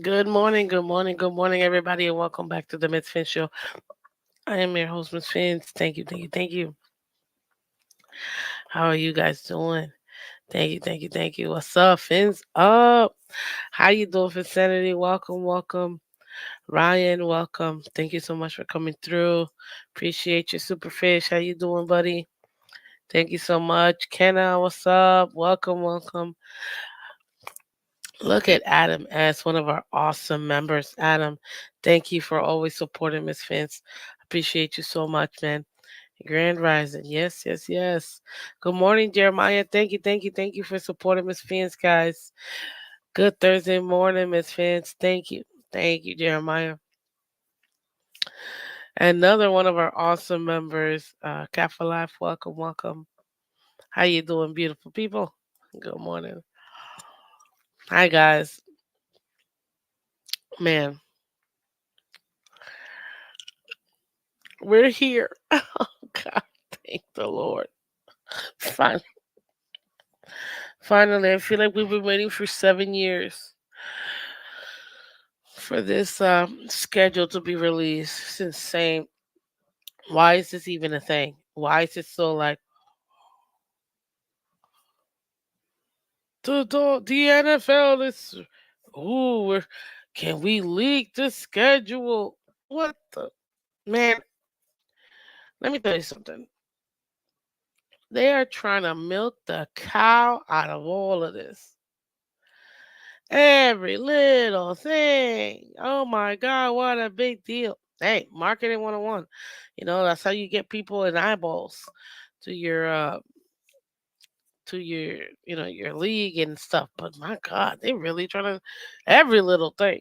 Good morning, good morning, good morning, everybody, and welcome back to the Miss Fin Show. I am your host, Miss Fins. Thank you, thank you, thank you. How are you guys doing? Thank you, thank you, thank you. What's up, Fins? Up? How you doing, Vicinity? Welcome, welcome. Ryan, welcome. Thank you so much for coming through. Appreciate you, Superfish. How you doing, buddy? Thank you so much. Kenna, what's up? Welcome, welcome. Look at Adam as one of our awesome members. Adam, thank you for always supporting Miss Vince. Appreciate you so much, man. Grand Rising. Yes, yes, yes. Good morning, Jeremiah. Thank you, thank you, thank you for supporting Miss Vince, guys. Good Thursday morning, Miss Vince. Thank you. Thank you, Jeremiah. Another one of our awesome members, Cat for Life. Welcome, welcome. How you doing, beautiful people? Good morning. Hi, guys. Man, we're here. Oh, God. Thank the Lord. Fin- Finally, I feel like we've been waiting for 7 years for this schedule to be released. It's insane. Why is this even a thing? Why is it so like the NFL is? Ooh, can we leak the schedule? What the man? Let me tell you something. They are trying to milk the cow out of all of this. Every little thing. Oh my God, what a big deal. Hey, marketing 101. That's how you get people in eyeballs to your league and stuff. But my God, they really trying to every little thing.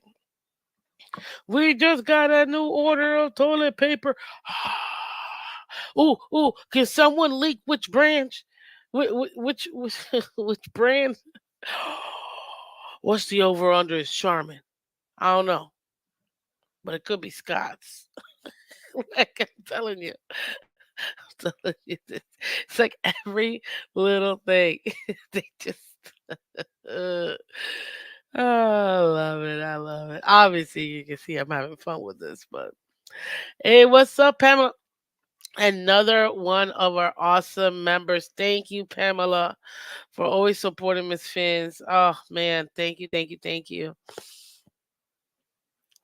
We just got a new order of toilet paper. Ooh, can someone leak which branch? Which which brand? What's the over under is Charmin? I don't know, but it could be Scott's. Like I'm telling you, I'm telling you this. It's like every little thing. They just, uh, oh, I love it. I love it. Obviously, you can see I'm having fun with this, but hey, what's up, Pamela? Another one of our awesome members. Thank you, Pamela, for always supporting Miss Fins. Oh man, thank you, thank you, thank you.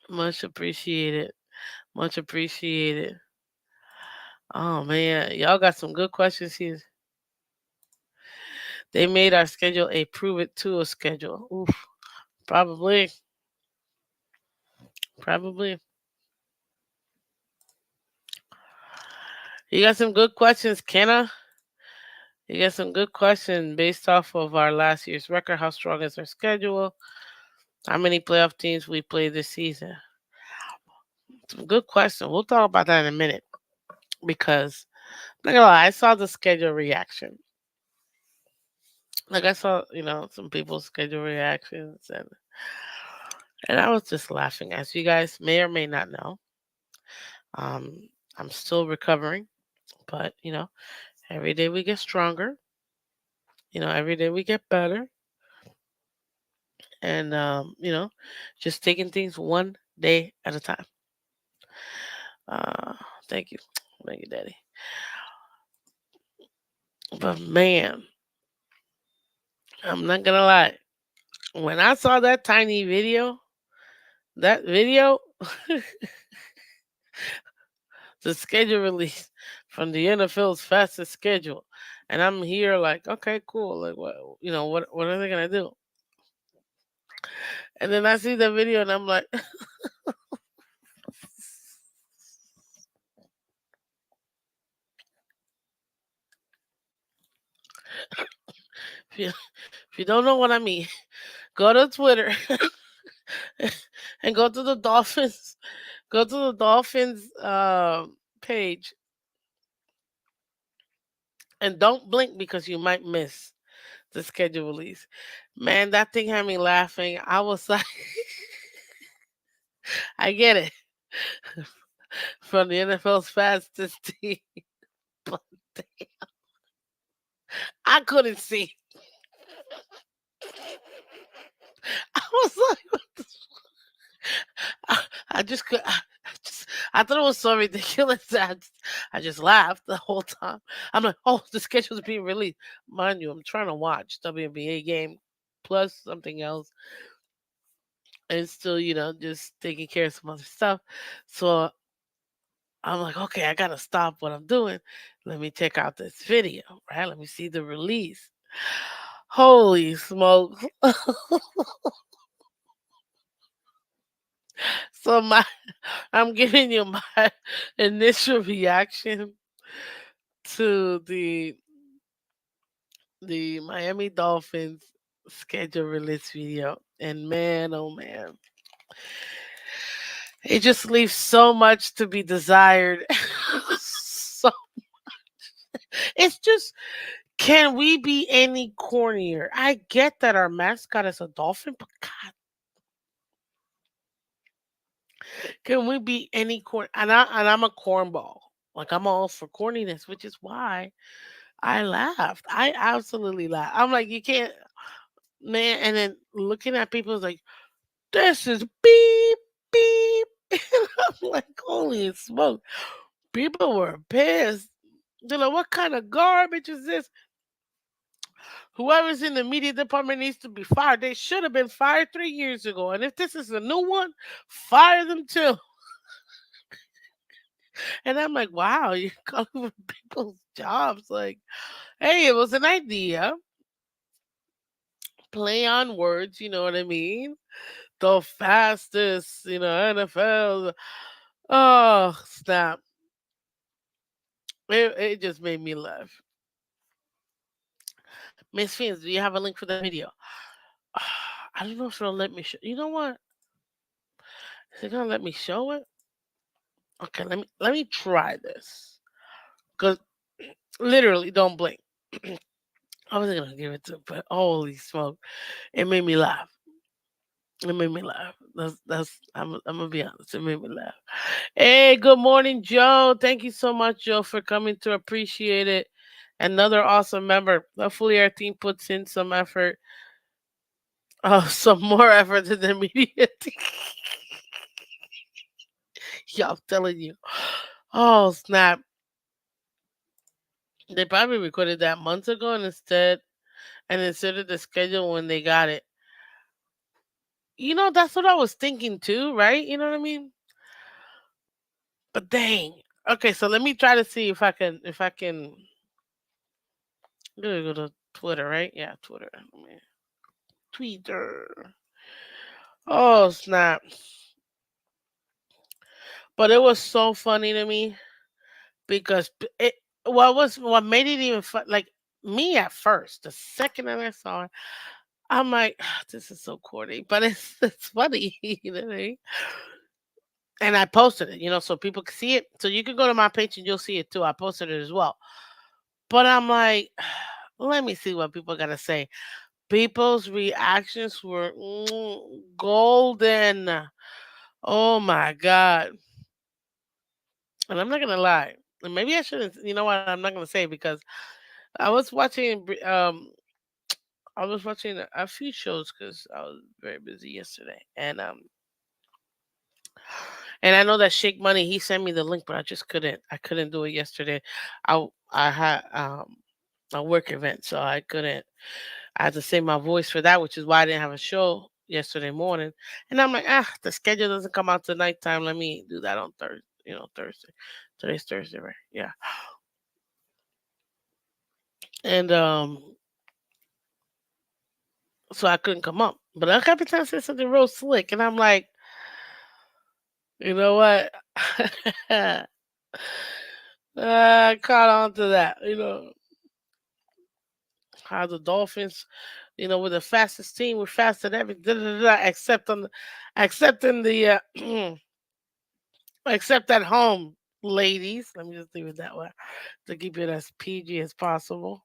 Much appreciated. Much appreciated. Oh man, y'all got some good questions here. They made our schedule a prove it to a schedule. Oof, probably, probably. You got some good questions, Kenna. You got some good questions based off of our last year's record. How strong is our schedule? How many playoff teams we play this season? Some good question. We'll talk about that in a minute because I'm not gonna lie, I saw the schedule reaction. Like I saw, some people's schedule reactions and I was just laughing. As you guys may or may not know, um, I'm still recovering, but every day we get stronger. Every day we get better, and just taking things one day at a time. Uh, thank you, thank you, Daddy. But man, I'm not gonna lie. When I saw that tiny video, that video, the schedule release from the NFL's fastest schedule, and I'm here like, okay, cool. Like, what are they gonna do? And then I see the video, and I'm like, if you, if you don't know what I mean, go to Twitter and go to the Dolphins. Go to the Dolphins page and don't blink because you might miss the schedule release. Man, that thing had me laughing. I was like, I get it from the NFL's fastest team, but I couldn't see. I was like, just could. I thought it was so ridiculous that I just laughed the whole time. I'm like, oh, the schedule's being released. Mind you, I'm trying to watch WNBA game plus something else, and still, just taking care of some other stuff. So I'm like, okay, I gotta stop what I'm doing. Let me check out this video, right? Let me see the release. Holy smokes! So I'm giving you my initial reaction to the Miami Dolphins schedule release video, and man, oh man, it just leaves so much to be desired. So it's just, can we be any cornier? I get that our mascot is a dolphin, but God, can we be any corn? And I'm a cornball. Like, I'm all for corniness, which is why I laughed. I absolutely laughed. I'm like, you can't, man. And then looking at people is like, this is beep beep. I'm like, holy smoke! People were pissed. They're like, what kind of garbage is this? Whoever's in the media department needs to be fired. They should have been fired 3 years ago. And if this is a new one, fire them too. And I'm like, wow, you're calling for people's jobs. Like, hey, it was an idea. Play on words, you know what I mean? The fastest, NFL. Oh, snap. It just made me laugh. Miss Phins, do you have a link for that video? I don't know if it'll let me show. You know what? Is it gonna let me show it? Okay, let me try this. Cause literally, don't blink. I wasn't gonna give it to, but holy smoke, it made me laugh. It made me laugh. That's. I'm gonna be honest. It made me laugh. Hey, good morning, Joe. Thank you so much, Joe, for coming to appreciate it. Another awesome member. Hopefully, our team puts in some effort. Oh, some more effort than the media team. Yeah, I'm telling you. Oh snap! They probably recorded that months ago and inserted the schedule when they got it. That's what I was thinking too, right? You know what I mean? But dang. Okay, so let me try to see if I can go to Twitter, right? Yeah, Twitter. Let me- Twitter. Oh snap! But it was so funny to me because what made it even fun, like me at first, the second that I saw it, I'm like, this is so corny, but it's funny, you know what I mean? And I posted it, so people can see it. So you can go to my page and you'll see it too. I posted it as well. But I'm like, let me see what people gotta say. People's reactions were golden. Oh my god! And I'm not gonna lie. And maybe I shouldn't. You know what? I'm not gonna say because I was watching. I was watching a few shows because I was very busy yesterday, and I know that Shake Money, he sent me the link, but I just couldn't. I couldn't do it yesterday. I had a work event, so I couldn't. I had to save my voice for that, which is why I didn't have a show yesterday morning. And I'm like, the schedule doesn't come out till nighttime. Let me do that on Thursday. Thursday. Today's Thursday, right? Yeah. And so I couldn't come up. But El Capitan said something real slick, and I'm like, you know what? I caught on to that. How the Dolphins, we're the fastest team. We're faster than every da, da, da, da, except in the except at home, ladies. Let me just leave it that way to keep it as PG as possible.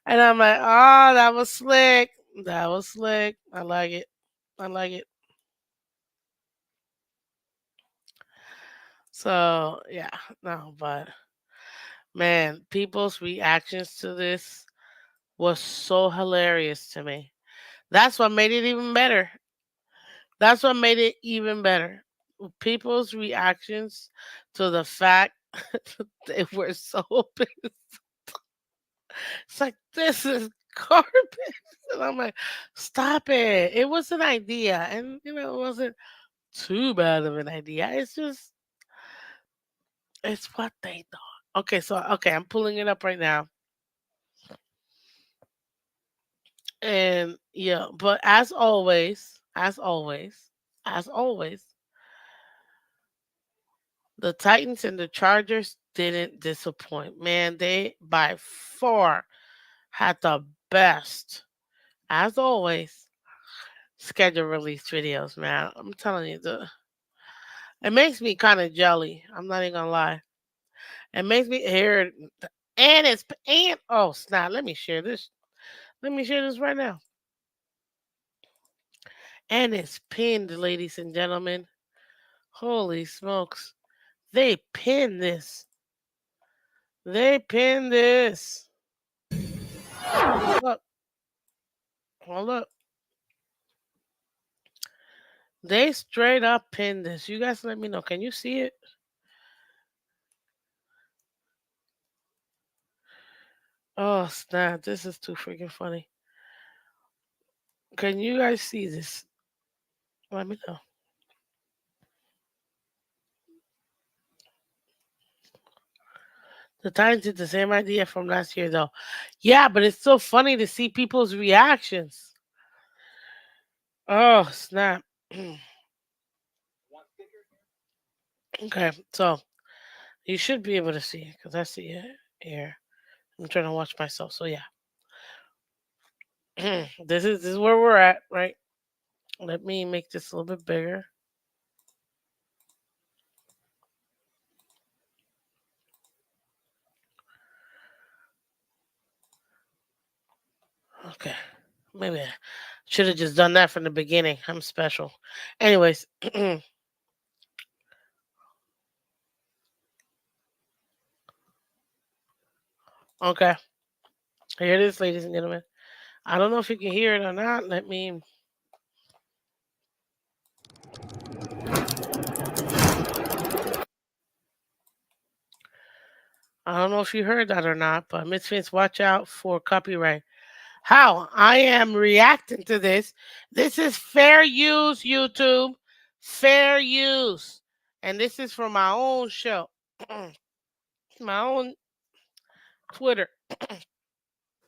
And I'm like, oh, that was slick. That was slick. I like it. I like it. So yeah, no, but man, people's reactions to this was so hilarious to me. That's what made it even better. That's what made it even better. people's reactions to the fact they were so pissed. It's like, this is garbage. And I'm like, stop it. It was an idea. And, it wasn't too bad of an idea. It's just, it's what they thought. Okay, I'm pulling it up right now. And yeah, but as always, the Titans and the Chargers didn't disappoint. Man, they by far had the best, as always, schedule release videos, man. I'm telling you, it makes me kind of jelly. I'm not even gonna lie. It makes me hear, and oh snap. Let me share this. Let me share this right now. And it's pinned, ladies and gentlemen. Holy smokes. They pinned this. They pinned this. Look, hold up. They straight up pinned this. You guys let me know. Can you see it? Oh snap. This is too freaking funny. Can you guys see this? Let me know. The Titans did the same idea from last year though. Yeah, but it's so funny to see people's reactions. Oh snap. Okay, so you should be able to see it because I see it here. I'm trying to watch myself. So yeah, this is where we're at, right? Let me make this a little bit bigger. Okay, maybe I should have just done that from the beginning. I'm special. Anyways, okay, here it is, ladies and gentlemen. I don't know if you can hear it or not. Let me. I don't know if you heard that or not, but Miss Vince, watch out for copyright. How I am reacting to this. This is fair use, YouTube. Fair use. And this is from my own show, my own Twitter.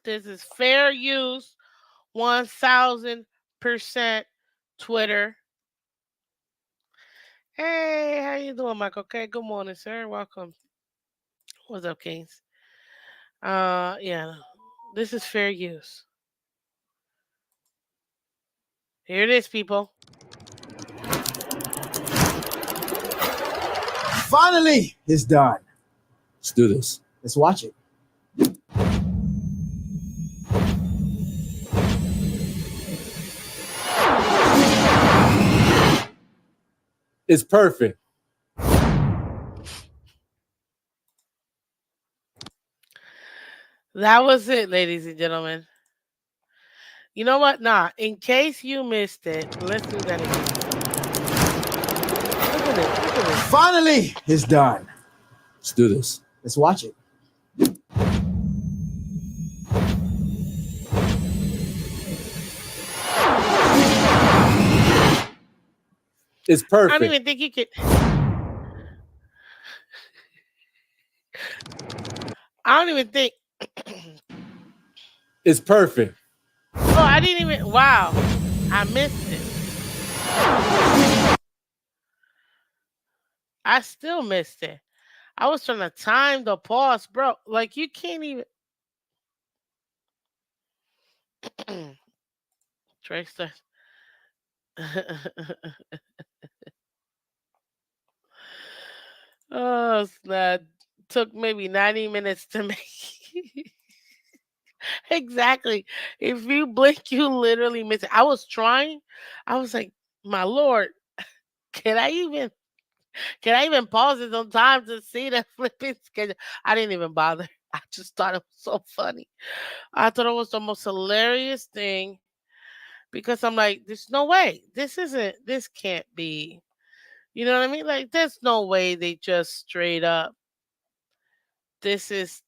This is fair use, 1000% Twitter. Hey, how you doing, Michael? Okay, good morning, sir. Welcome. What's up, Kings? Yeah, this is fair use. Here it is, people. Finally, it's done. Let's do this. Let's watch it. It's perfect. That was it, ladies and gentlemen. You know what? Nah, in case you missed it, let's do that again. Look at this. Look at this. Finally, it's done. Let's do this. Let's watch it. It's I don't perfect. even think you could. I don't even think. It's perfect. Oh, I didn't even. Wow. I missed it. I still missed it. I was trying to time the pause, bro. Like, you can't even. Trickster. Oh, snap. Took maybe 90 minutes to make. Exactly. If you blink, you literally miss it. I was trying. I was like, my lord, can I even pause it on time to see the flipping schedule? I didn't even bother. I just thought it was so funny. I thought it was the most hilarious thing because I'm like, there's no way. This can't be. You know what I mean? Like, there's no way they just straight up. This is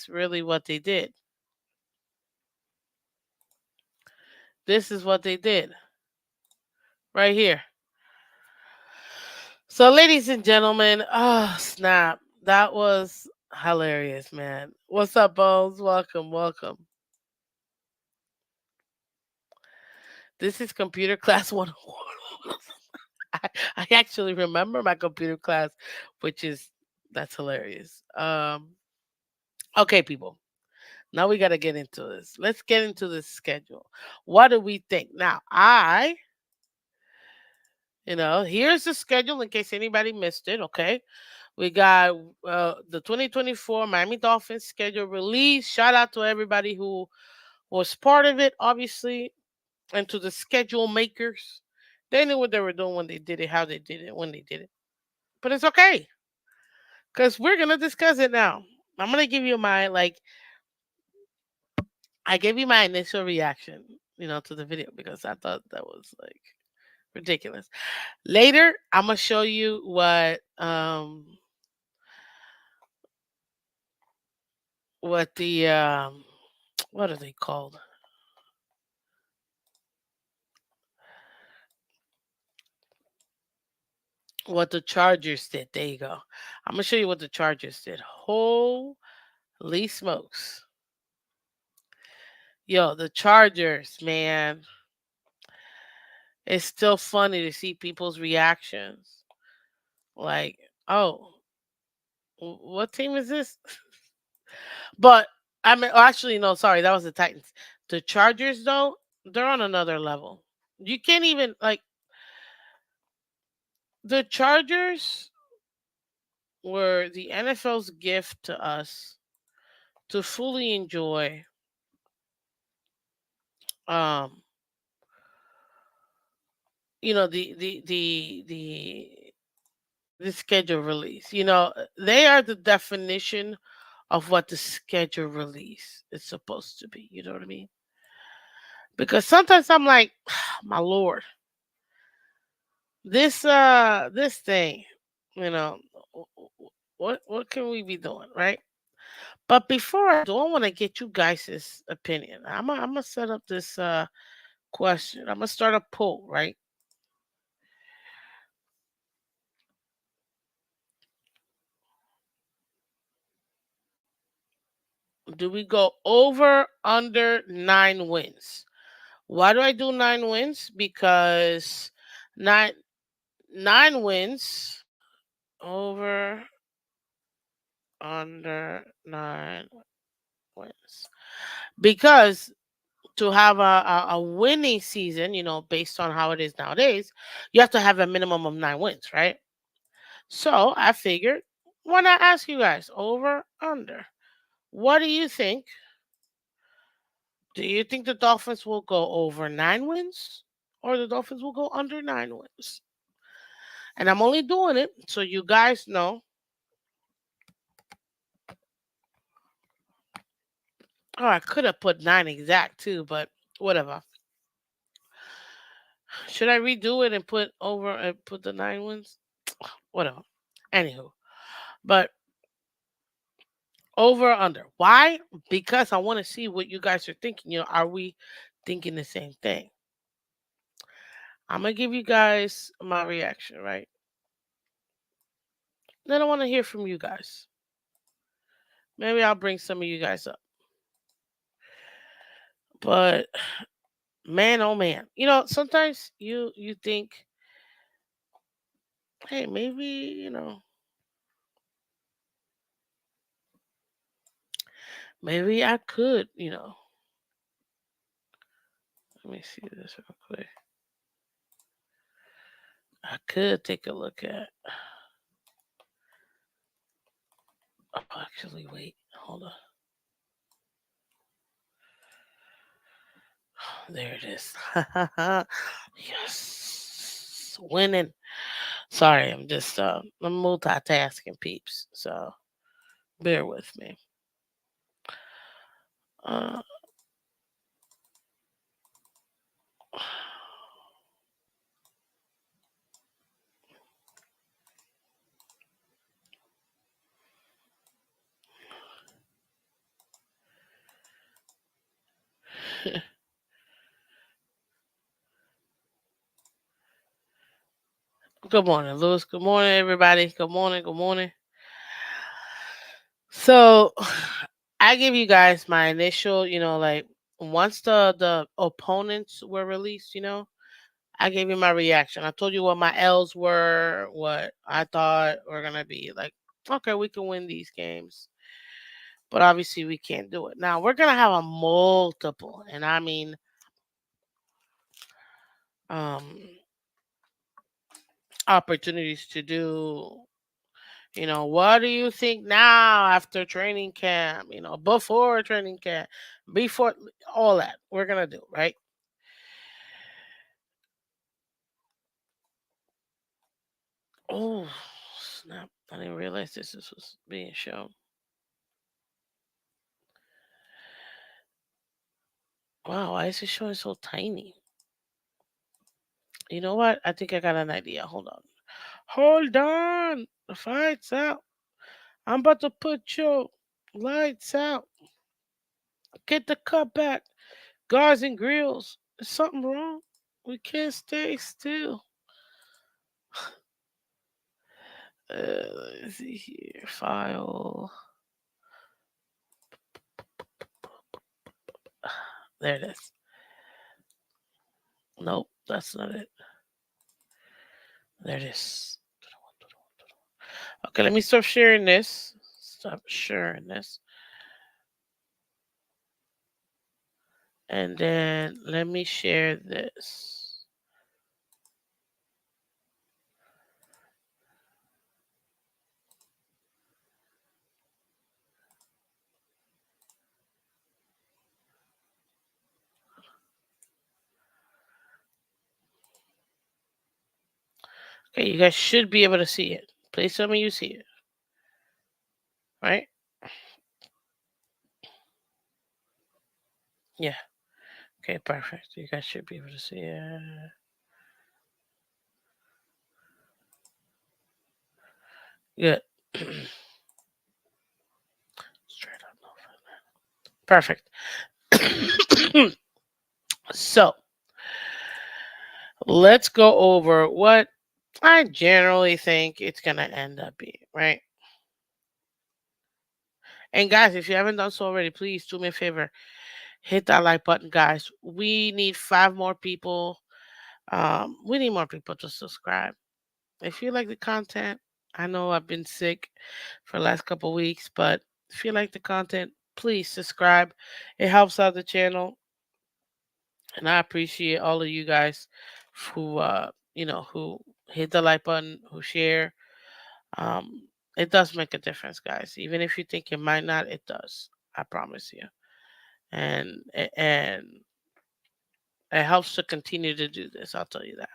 really what they did. This is what they did right here. So, ladies and gentlemen, oh snap, that was hilarious, man. What's up, Bones? Welcome, welcome. This is computer class 101. I actually remember my computer class, which is that's hilarious. Okay, people. Now we got to get into this. Let's get into the schedule. What do we think? Now, here's the schedule in case anybody missed it. Okay, we got the 2024 Miami Dolphins schedule release. Shout out to everybody who was part of it, obviously, and to the schedule makers. They knew what they were doing when they did it, how they did it, when they did it. But it's okay because we're gonna discuss it now. I'm gonna give you my I gave you my initial reaction, to the video because I thought that was like ridiculous. Later, I'm gonna show you what the what are they called? What the Chargers did. There you go. I'm gonna show you what the Chargers did. Holy smokes. Yo, the Chargers, man. It's still funny to see people's reactions. Like, oh, what team is this? But I mean, actually, no, sorry, that was the Titans. The Chargers, though, they're on another level. You can't even the Chargers were the NFL's gift to us to fully enjoy um the schedule release. They are the definition of what the schedule release is supposed to be. You know what I mean? Because sometimes I'm like, my lord, this thing, you know, what can we be doing, right? But before I do, I want to get you guys' opinion. I'm gonna set up this question. I'm gonna start a poll, right? Do we go over under 9 wins? Why do I do 9 wins? Because nine 9 wins over under 9 wins. Because to have a winning season, based on how it is nowadays, you have to have a minimum of 9 wins, right? So I figured, why not ask you guys over under? What do you think? Do you think the Dolphins will go over 9 wins, or the Dolphins will go under 9 wins? And I'm only doing it so you guys know. Oh, I could have put 9 exact too, but whatever. Should I redo it and put over and put the 9 wins? Whatever. Anywho, but over or under. Why? Because I want to see what you guys are thinking. Are we thinking the same thing? I'm gonna give you guys my reaction, right? Then I want to hear from you guys. Maybe I'll bring some of you guys up. But man, oh man, sometimes you think, hey, maybe I could, let me see this real quick. I could take a look at. Oh, actually, wait, hold on. There it is. Yes, winning. Sorry, I'm multitasking, peeps. So bear with me. Uh, Good morning, Lewis. Good morning, everybody. Good morning. Good morning. So, I give you guys my initial, like once the opponents were released, I gave you my reaction. I told you what my L's were, what I thought were gonna be like. Okay, we can win these games, but obviously we can't do it. Now we're gonna have a multiple, and I mean, um, opportunities to do. What do you think now after training camp? Before training camp, before all that, we're gonna do right. Oh snap! I didn't realize this was being shown. Wow, why is it showing so tiny? You know what? I think I got an idea. Hold on. Hold on. The fight's out. I'm about to put your lights out. Get the cup back. Guards and grills. Is something wrong? We can't stay still. Let's see here. File. There it is. Nope, that's not it. There it is. Okay, let me stop sharing this. Stop sharing this. And then let me share this. Okay, you guys should be able to see it. Please tell me you see it. Right? Yeah. Okay, perfect. You guys should be able to see it. Good. Straight up. Perfect. So, let's go over what I generally think it's going to end up being, right? And guys, if you haven't done so already, please do me a favor. Hit that like button, guys. We need 5 more people. We need more people to subscribe. If you like the content, I know I've been sick for the last couple weeks, but if you like the content, please subscribe. It helps out the channel, and I appreciate all of you guys who hit the like button, who share. Um, it does make a difference, guys. Even if you think it might not, it does. I promise you. And it helps to continue to do this. I'll tell you that.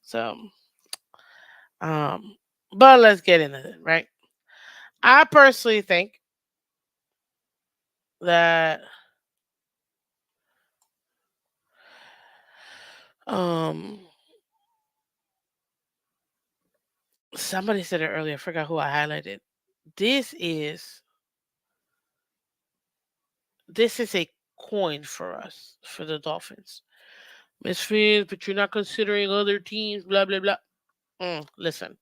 So, um, but let's get into it, right? I personally think that um somebody said it earlier. I forgot who I highlighted. This is this is a coin for us for the Dolphins. Miss Phins, but you're not considering other teams. Blah blah blah. Listen,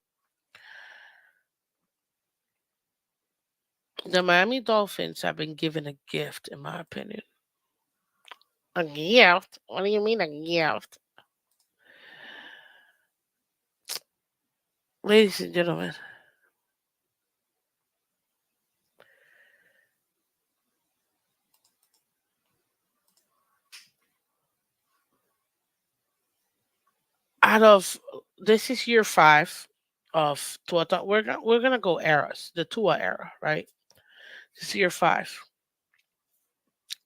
the Miami Dolphins have been given a gift, in my opinion. A gift? What do you mean a gift? Ladies and gentlemen, out of this is year 5 of Tua. We're gonna go eras, the Tua era, right? This is year 5.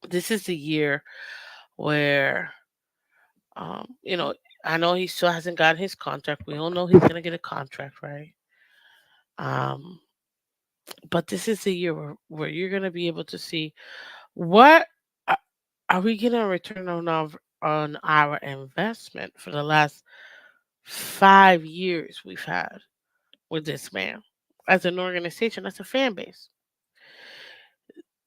This is the year where, um, you know, I know he still hasn't gotten his contract. We all know he's gonna get a contract, right? Um, but this is the year where you're gonna be able to see what are, are we getting a return on our investment for the last 5 years we've had with this man as an organization, as a fan base.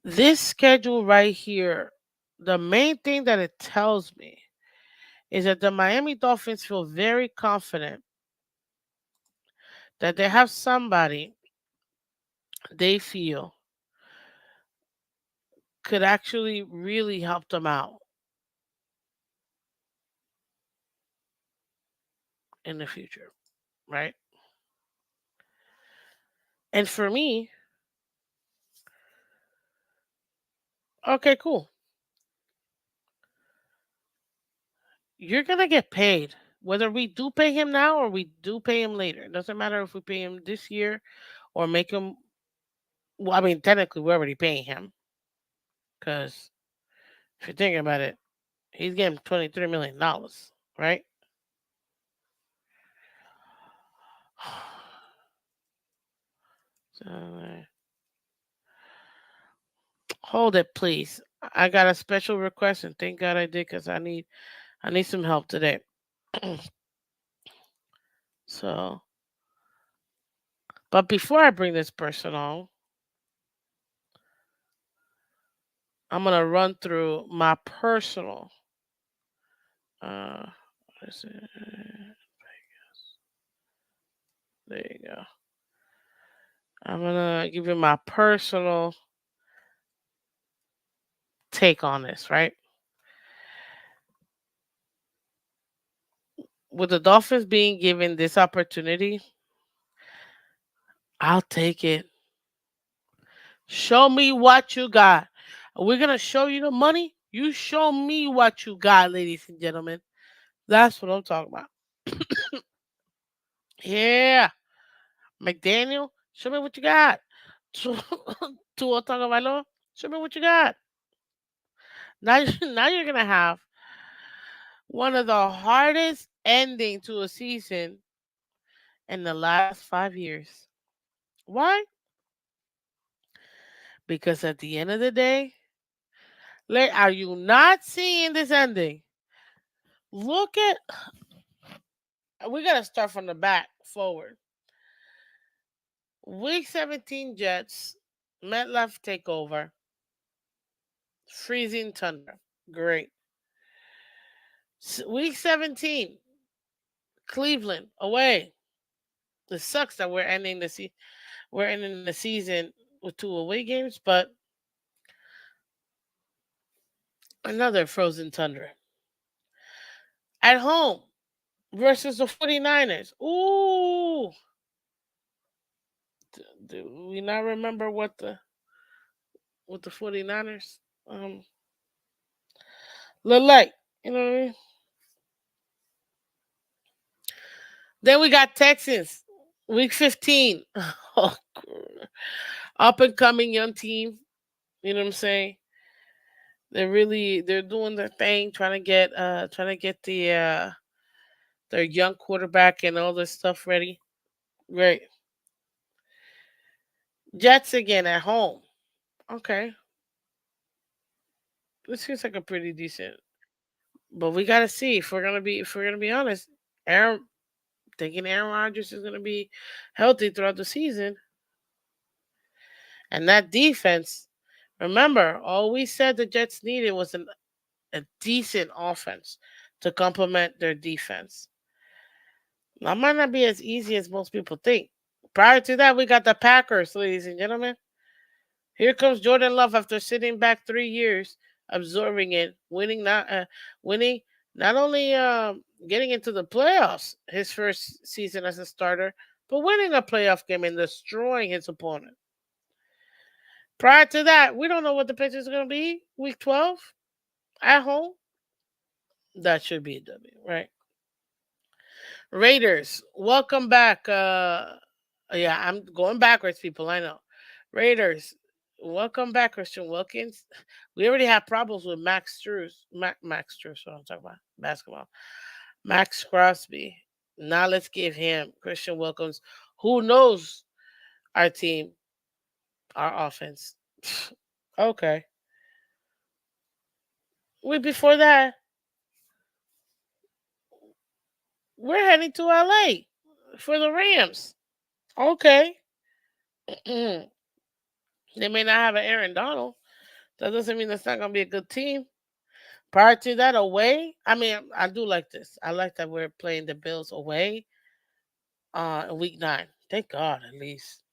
This schedule right here, the main thing that it tells me is that the Miami Dolphins feel very confident that they have somebody they feel could actually really help them out in the future, right? And for me, okay, cool. You're gonna get paid. Whether we do pay him now or we do pay him later. It doesn't matter if we pay him this year or make him. Well, I mean, technically, we're already paying him because if you're thinking about it, he's getting $23 million, right? So, hold it, please. I got a special request, and thank God I did because I need some help today. So, but before I bring this person on, I'm gonna run through my personal. Uh, what is it? There you go. I'm gonna give you my personal take on this, right? With the Dolphins being given this opportunity, I'll take it. Show me what you got. We're gonna show you the money. You show me what you got, ladies and gentlemen. That's what I'm talking about. Yeah, McDaniel, show me what you got. Tua Tagovailoa, show me what you got. Now, now you're gonna have one of the hardest ending to a season in the last 5 years. Why? Because at the end of the day, are you not seeing this ending? Look at. We gotta start from the back forward. Week 17 Jets, MetLife takeover, freezing thunder. Great. Week 17, Cleveland away. It sucks that we're ending the season with 2 away games, but another frozen tundra. At home versus the 49ers. Ooh. Do we not remember what the with the 49ers? Look like, you know what I mean? Then we got Texans, week 15. Oh, up and coming young team. You know what I'm saying? They're doing their thing, trying to get their young quarterback and all this stuff ready. Great. Jets again at home. Okay. This seems like a pretty decent. But we gotta see if we're gonna be honest. Aaron thinking Aaron Rodgers is gonna be healthy throughout the season. And that defense, remember, all we said the Jets needed was a decent offense to complement their defense. That might not be as easy as most people think. Prior to that, we got the Packers, ladies and gentlemen. Here comes Jordan Love after sitting back 3 years, absorbing it, winning not only getting into the playoffs his first season as a starter, but winning a playoff game and destroying his opponent. Prior to that, we don't know what the pitch is going to be. Week 12 at home, that should be a W, right? Raiders, welcome back. Yeah, I'm going backwards, people. I know. Raiders, welcome back, Christian Wilkins. We already have problems with Max Struess. Max Struess, what I'm talking about. Basketball. Max Crosby. Now let's give him Christian Wilkins. Who knows our team, our offense? Okay. Wait, before that, we're heading to LA for the Rams. Okay. They may not have an Aaron Donald. That doesn't mean that's not going to be a good team. Prior to that, away, I mean, I do like this. I like that we're playing the Bills away in week 9. Thank God, at least.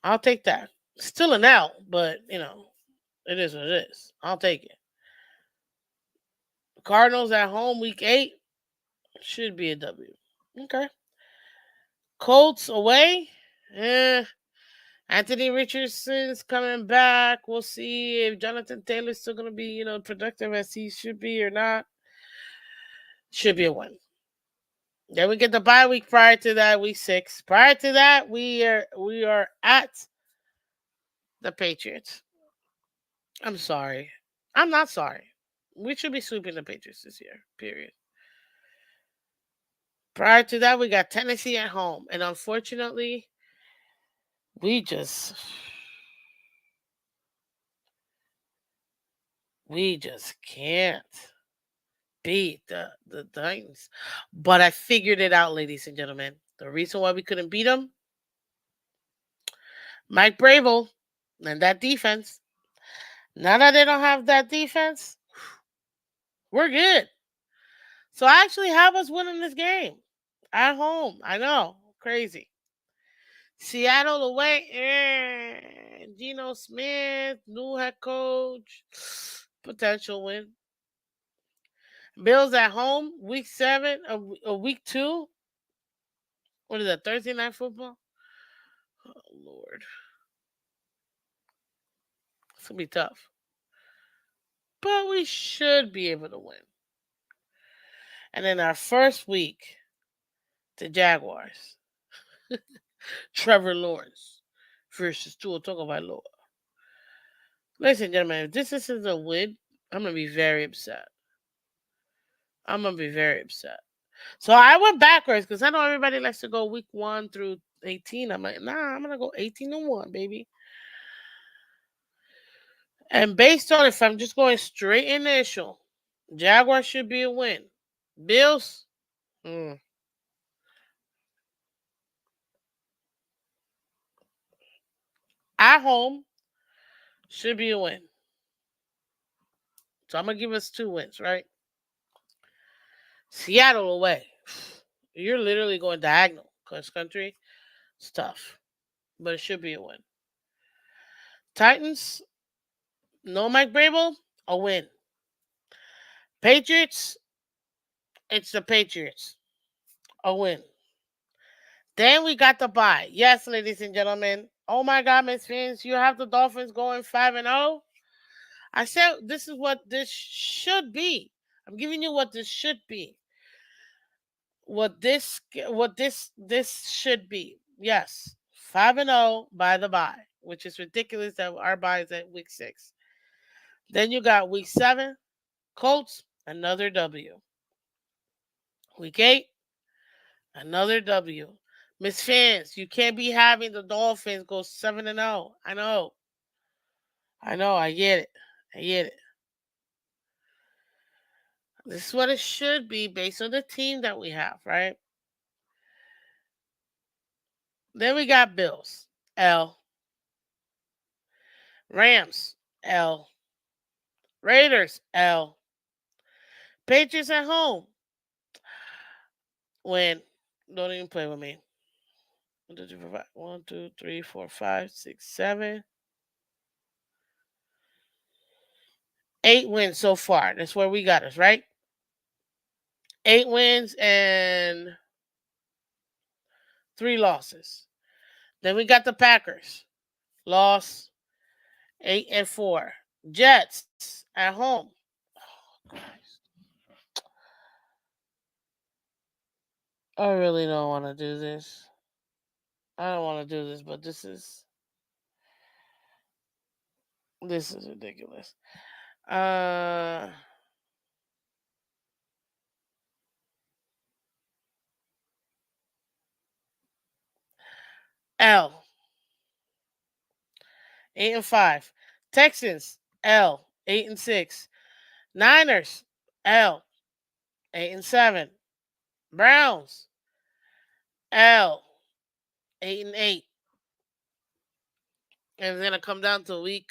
I'll take that. Still an L, but it is what it is. I'll take it. Cardinals at home, week 8 should be a W. Okay. Colts away. Eh. Anthony Richardson's coming back. We'll see if Jonathan Taylor's still going to be, productive as he should be or not. Should be a win. Then we get the bye week prior to that, week 6. Prior to that, we are at the Patriots. I'm sorry. I'm not sorry. We should be sweeping the Patriots this year. Period. Prior to that, we got Tennessee at home, and unfortunately, we just can't beat the Titans. But I figured it out, ladies and gentlemen. The reason why we couldn't beat them, Mike Brable and that defense. Now that they don't have that defense, we're good. So I actually have us winning this game at home. I know, crazy. Seattle away, Geno Smith, new head coach, potential win. Bills at home, week 7, week 2. What is that? Thursday night football. Oh Lord, it's gonna be tough, but we should be able to win. And then our first week, the Jaguars, Trevor Lawrence versus Tua Tagovailoa. Listen, gentlemen, if this isn't a win, I'm gonna be very upset. I'm gonna be very upset. So I went backwards because I know everybody likes to go week 1 through 18. I'm like, nah, I'm gonna go 18-1, baby. And based on if I'm just going straight initial, Jaguars should be a win. Bills, mm, at home should be a win. So I'm gonna give us 2 wins, right? Seattle away. You're literally going diagonal. Cross country, it's tough, but it should be a win. Titans, no Mike Brable, a win. Patriots, it's the Patriots, a win. Then we got the bye. Yes, ladies and gentlemen. Oh my God, Miss Phins, you have the Dolphins going 5-0. I said this is what this should be. I'm giving you what this should be. What this should be. Yes, 5-0 by the bye, which is ridiculous that our bye is at week 6. Then you got week 7, Colts, another W. Week 8, another W. Miss Fans, you can't be having the Dolphins go 7-0. I know. I know. I get it. I get it. This is what it should be based on the team that we have, right? Then we got Bills, L. Rams, L. Raiders, L. Patriots at home, win. Don't even play with me. 1, 2, 3, 4, 5, 6, 7. 8 wins so far. That's where we got us, right? 8 wins and 3 losses. Then we got the Packers. Loss 8-4. Jets at home. Oh, Christ. I really don't want to do this. I don't want to do this, but this is ridiculous. Uh L 8-5. Texans L 8-6. Niners L 8-7. Browns L 8-8. And it's gonna come down to week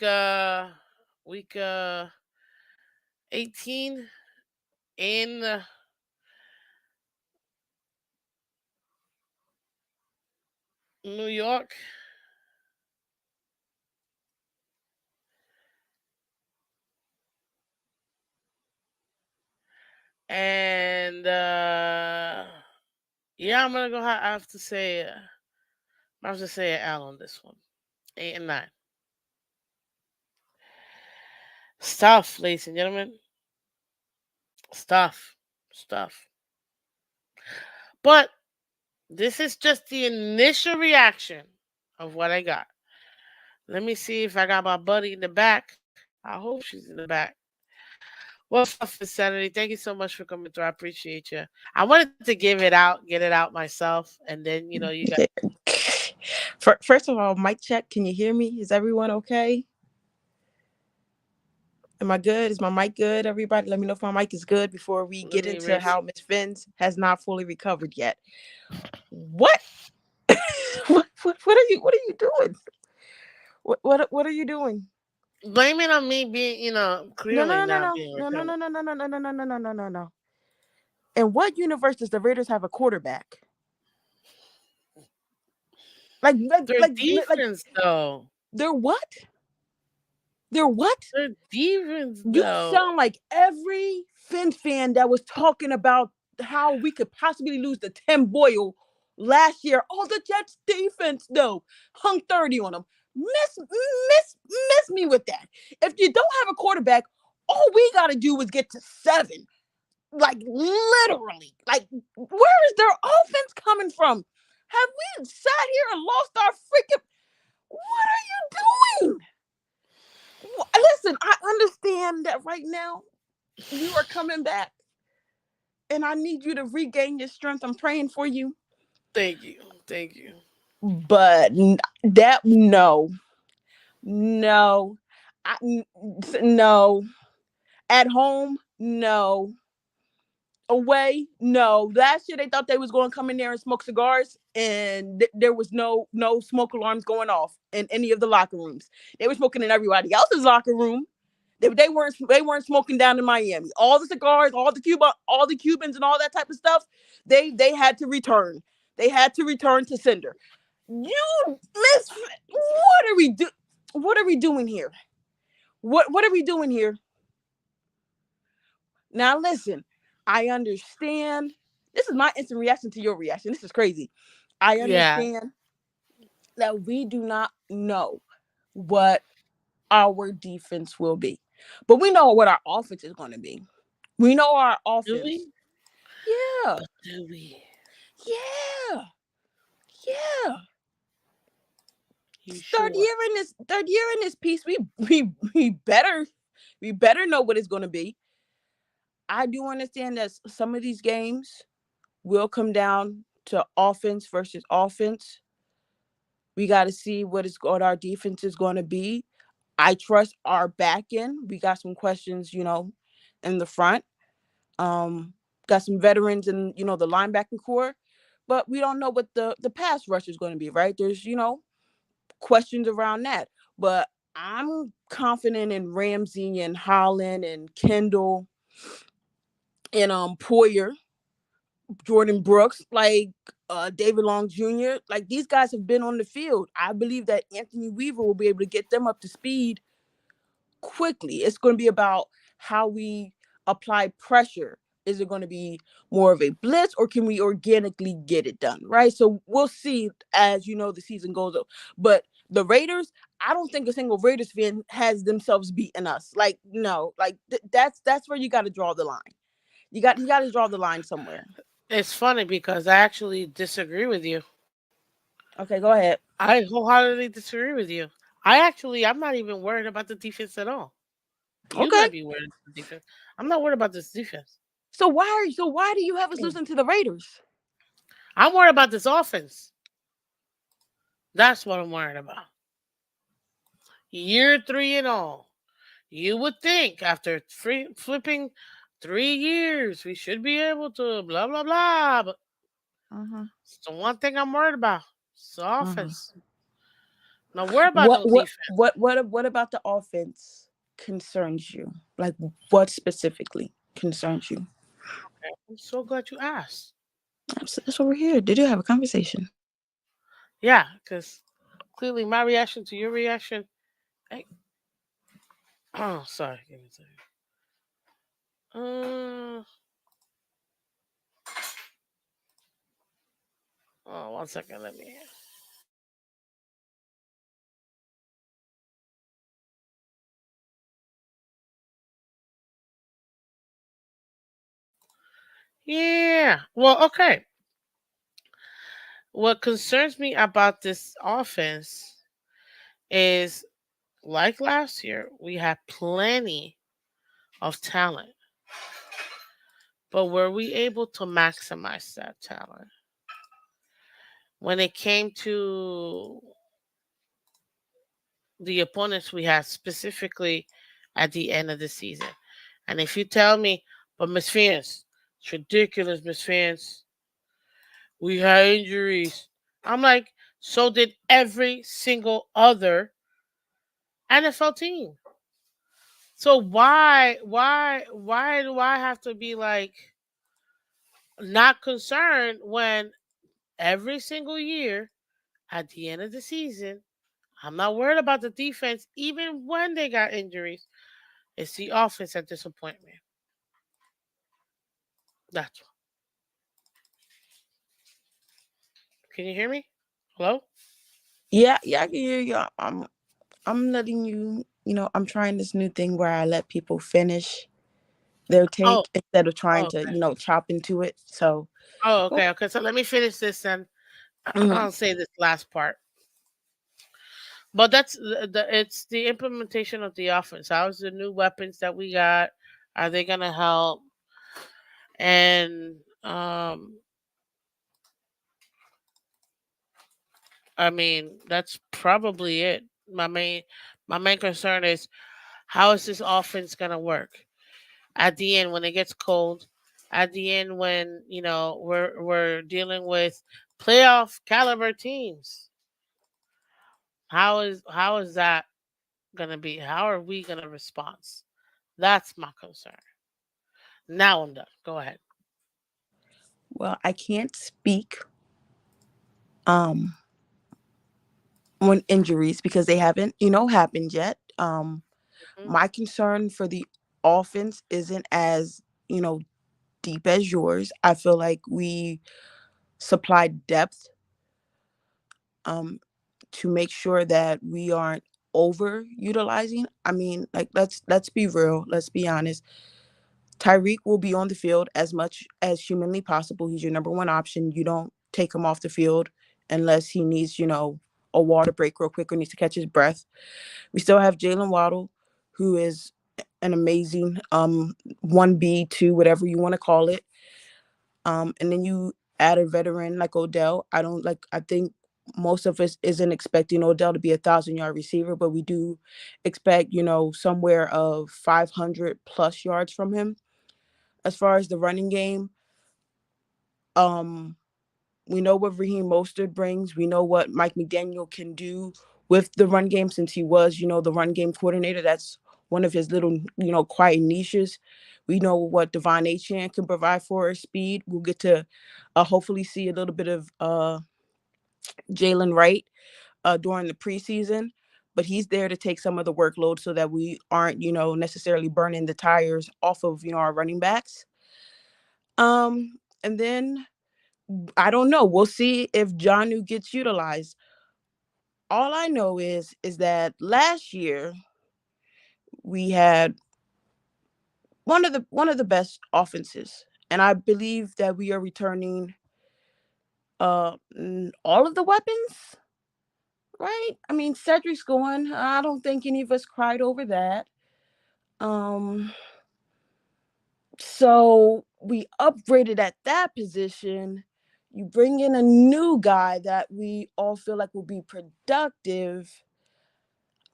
18 in New York. And yeah, I'm gonna go. I have to say, I have to say an L on this one. 8 and 9. Stuff, ladies and gentlemen. Stuff, stuff. But this is just the initial reaction of what I got. Let me see if I got my buddy in the back. I hope she's in the back. What's up, for Saturday? Thank you so much for coming through. I appreciate you. I wanted to give it out, get it out myself, and then you got. Okay. First of all, mic check. Can you hear me? Is everyone okay? Am I good? Is my mic good? Everybody, let me know if my mic is good before we Let get me into erase. how Miss Phins has not fully recovered yet. What? What are you doing? What are you doing? Blame it on me being, No, clearly no, no, not no, being no, no, recovered. no, no, no, no, no, no, no, no, no, no, no, no. In what universe does the Raiders have a quarterback? Like, like, Their like, like, defense, though. they're what? They're what? Their defense, You though. sound like every Fins fan that was talking about how we could possibly lose to Tim Boyle last year. Oh, the Jets defense, though, hung 30 on them. Miss me with that. If you don't have a quarterback, all we got to do is get to 7. Like, literally. Like, where is their offense coming from? Have we sat here and lost our freaking. What are you doing? Listen, I understand that right now you are coming back and I need you to regain your strength. I'm praying for you. Thank you. Thank you. But that, no, no. At home, no. Away, no. Last year they thought they was going to come in there and smoke cigars, and there was no smoke alarms going off in any of the locker rooms. They were smoking in everybody else's locker room. They weren't smoking down in Miami. All the cigars, all the Cubans and all that type of stuff, they had to return. They had to return to sender. You miss what are we doing here? What are we doing here? Now listen, I understand. This is my instant reaction to your reaction. This is crazy. I Yeah. understand that we do not know what our defense will be. But we know what our offense is going to be. We know our Do offense. we? Yeah. But do we? Yeah. Yeah. You Third sure? year in this piece, we better know what it's going to be. I do understand that some of these games will come down to offense versus offense. We got to see what our defense is going to be. I trust our back end. We got some questions, in the front. Um, got some veterans in, the linebacking core, but we don't know what the pass rush is going to be, right? There's, questions around that. But I'm confident in Ramsey and Holland and Kendall and Poyer, Jordan Brooks, like David Long Jr. Like, these guys have been on the field. I believe that Anthony Weaver will be able to get them up to speed quickly. It's going to be about how we apply pressure. Is it going to be more of a blitz, or can we organically get it done? Right. So we'll see as the season goes up. But the Raiders, I don't think a single Raiders fan has themselves beaten us. Like, no, like that's where you got to draw the line. You got to draw the line somewhere. It's funny because I actually disagree with you. Okay, go ahead. I wholeheartedly disagree with you. I'm not even worried about the defense at all. You Okay. might be worried about the defense. I'm not worried about this defense. So why do you have us losing to the Raiders? I'm worried about this offense. That's what I'm worried about. Year three and all. You would think after flipping 3 years, we should be able to blah blah blah. But Uh-huh. it's the one thing I'm worried about. It's the Uh-huh. offense. Not worried about What no what defense. what about the offense concerns you? Like, what specifically concerns you? I'm so glad you asked. That's what we're here. Did you have a conversation? Yeah, because clearly my reaction to your reaction. Hey, oh, sorry. Give me a second. Oh, 1 second. Let me. Yeah. Well, okay. What concerns me about this offense is, like last year, we had plenty of talent, but were we able to maximize that talent? When it came to the opponents we had specifically at the end of the season. And if you tell me, but Miss Phins, it's ridiculous, Miss Phins, we had injuries. I'm like, so did every single other NFL team. So why do I have to be like not concerned when every single year at the end of the season, I'm not worried about the defense, even when they got injuries. It's the offense that disappoint me. That's all. Can you hear me? Hello? Yeah, yeah, I can hear you. I'm letting you. I'm trying this new thing where I let people finish their Oh, take instead of trying oh, to, okay. chop into it. So, Oh, well, okay, okay. So let me finish this and mhm. I'll say this last part. But that's it's the implementation of the offense. How's the new weapons that we got? Are they gonna help? And I mean that's probably it. My main concern is, how is this offense gonna work at the end when it gets cold? At the end when we're dealing with playoff caliber teams. How is that gonna be? How are we gonna respond? That's my concern. Now I'm done. Go ahead. Well, I can't speak um on injuries because they haven't, happened yet. Mhm. My concern for the offense isn't as, deep as yours. I feel like we supply depth um to make sure that we aren't overutilizing. I mean, like let's be real, let's be honest. Tyreek will be on the field as much as humanly possible. He's your number one option. You don't take him off the field unless he needs, a water break real quick or needs to catch his breath. We still have Jalen Waddle, who is an amazing 1B, 2, whatever you want to call it. And then you add a veteran like Odell. I think most of us isn't expecting Odell to be 1,000-yard receiver, but we do expect, somewhere of 500 plus yards from him. As far as the running game, um, we know what Raheem Mostert brings. We know what Mike McDaniel can do with the run game since he was, the run game coordinator. That's one of his little, quiet niches. We know what Devon Achane can provide for his speed. We'll get to hopefully see a little bit of Jalen Wright during the preseason, but he's there to take some of the workload so that we aren't, necessarily burning the tires off of, our running backs. And then I don't know. We'll see if Jonnu gets utilized. All I know is that last year we had one of the best offenses, and I believe that we are returning all of the weapons. Right? I mean, Cedric's going. I don't think any of us cried over that. Um, so we upgraded at that position. You bring in a new guy that we all feel like will be productive.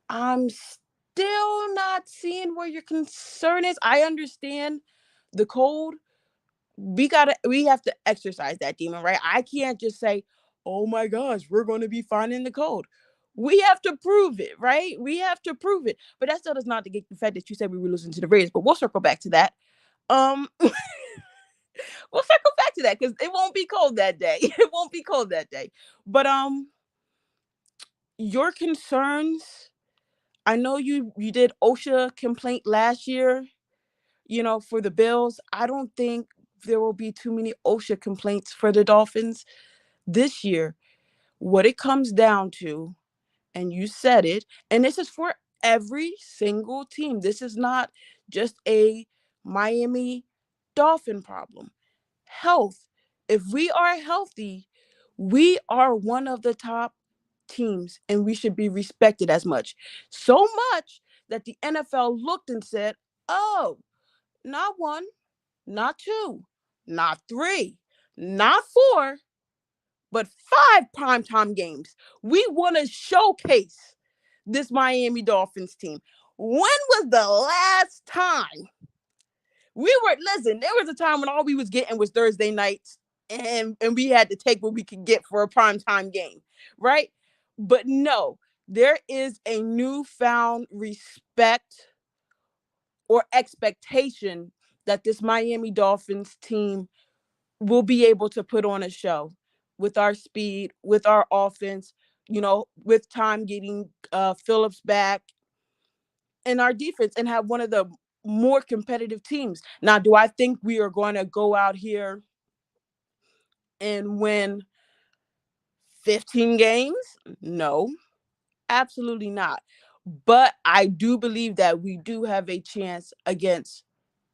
I'm still not seeing where your concern is. I understand the cold. We have to exercise that demon, right? I can't just say, "Oh my gosh, we're going to be fine in the cold." We have to prove it, right? We have to prove it. But that still does not negate the fact that you said we were losing to the Raiders. But we'll circle back to that. We'll circle back to that because it won't be cold that day. It won't be cold that day. But your concerns, I know you did OSHA complaint last year, for the Bills. I don't think there will be too many OSHA complaints for the Dolphins this year. What it comes down to, and you said it, and this is for every single team. This is not just a Miami Dolphin problem. Health. If we are healthy, we are one of the top teams and we should be respected as much. So much that the NFL looked and said, "Oh, not one, not two, not three, not four, but five primetime games. We want to showcase this Miami Dolphins team." When was the last time listen, there was a time when all we was getting was Thursday nights, and we had to take what we could get for a primetime game, right? But no, there is a newfound respect or expectation that this Miami Dolphins team will be able to put on a show with our speed, with our offense, with time getting Phillips back, and our defense, and have one of the more competitive teams. Now, do I think we are going to go out here and win 15 games? No, absolutely not. But I do believe that we do have a chance against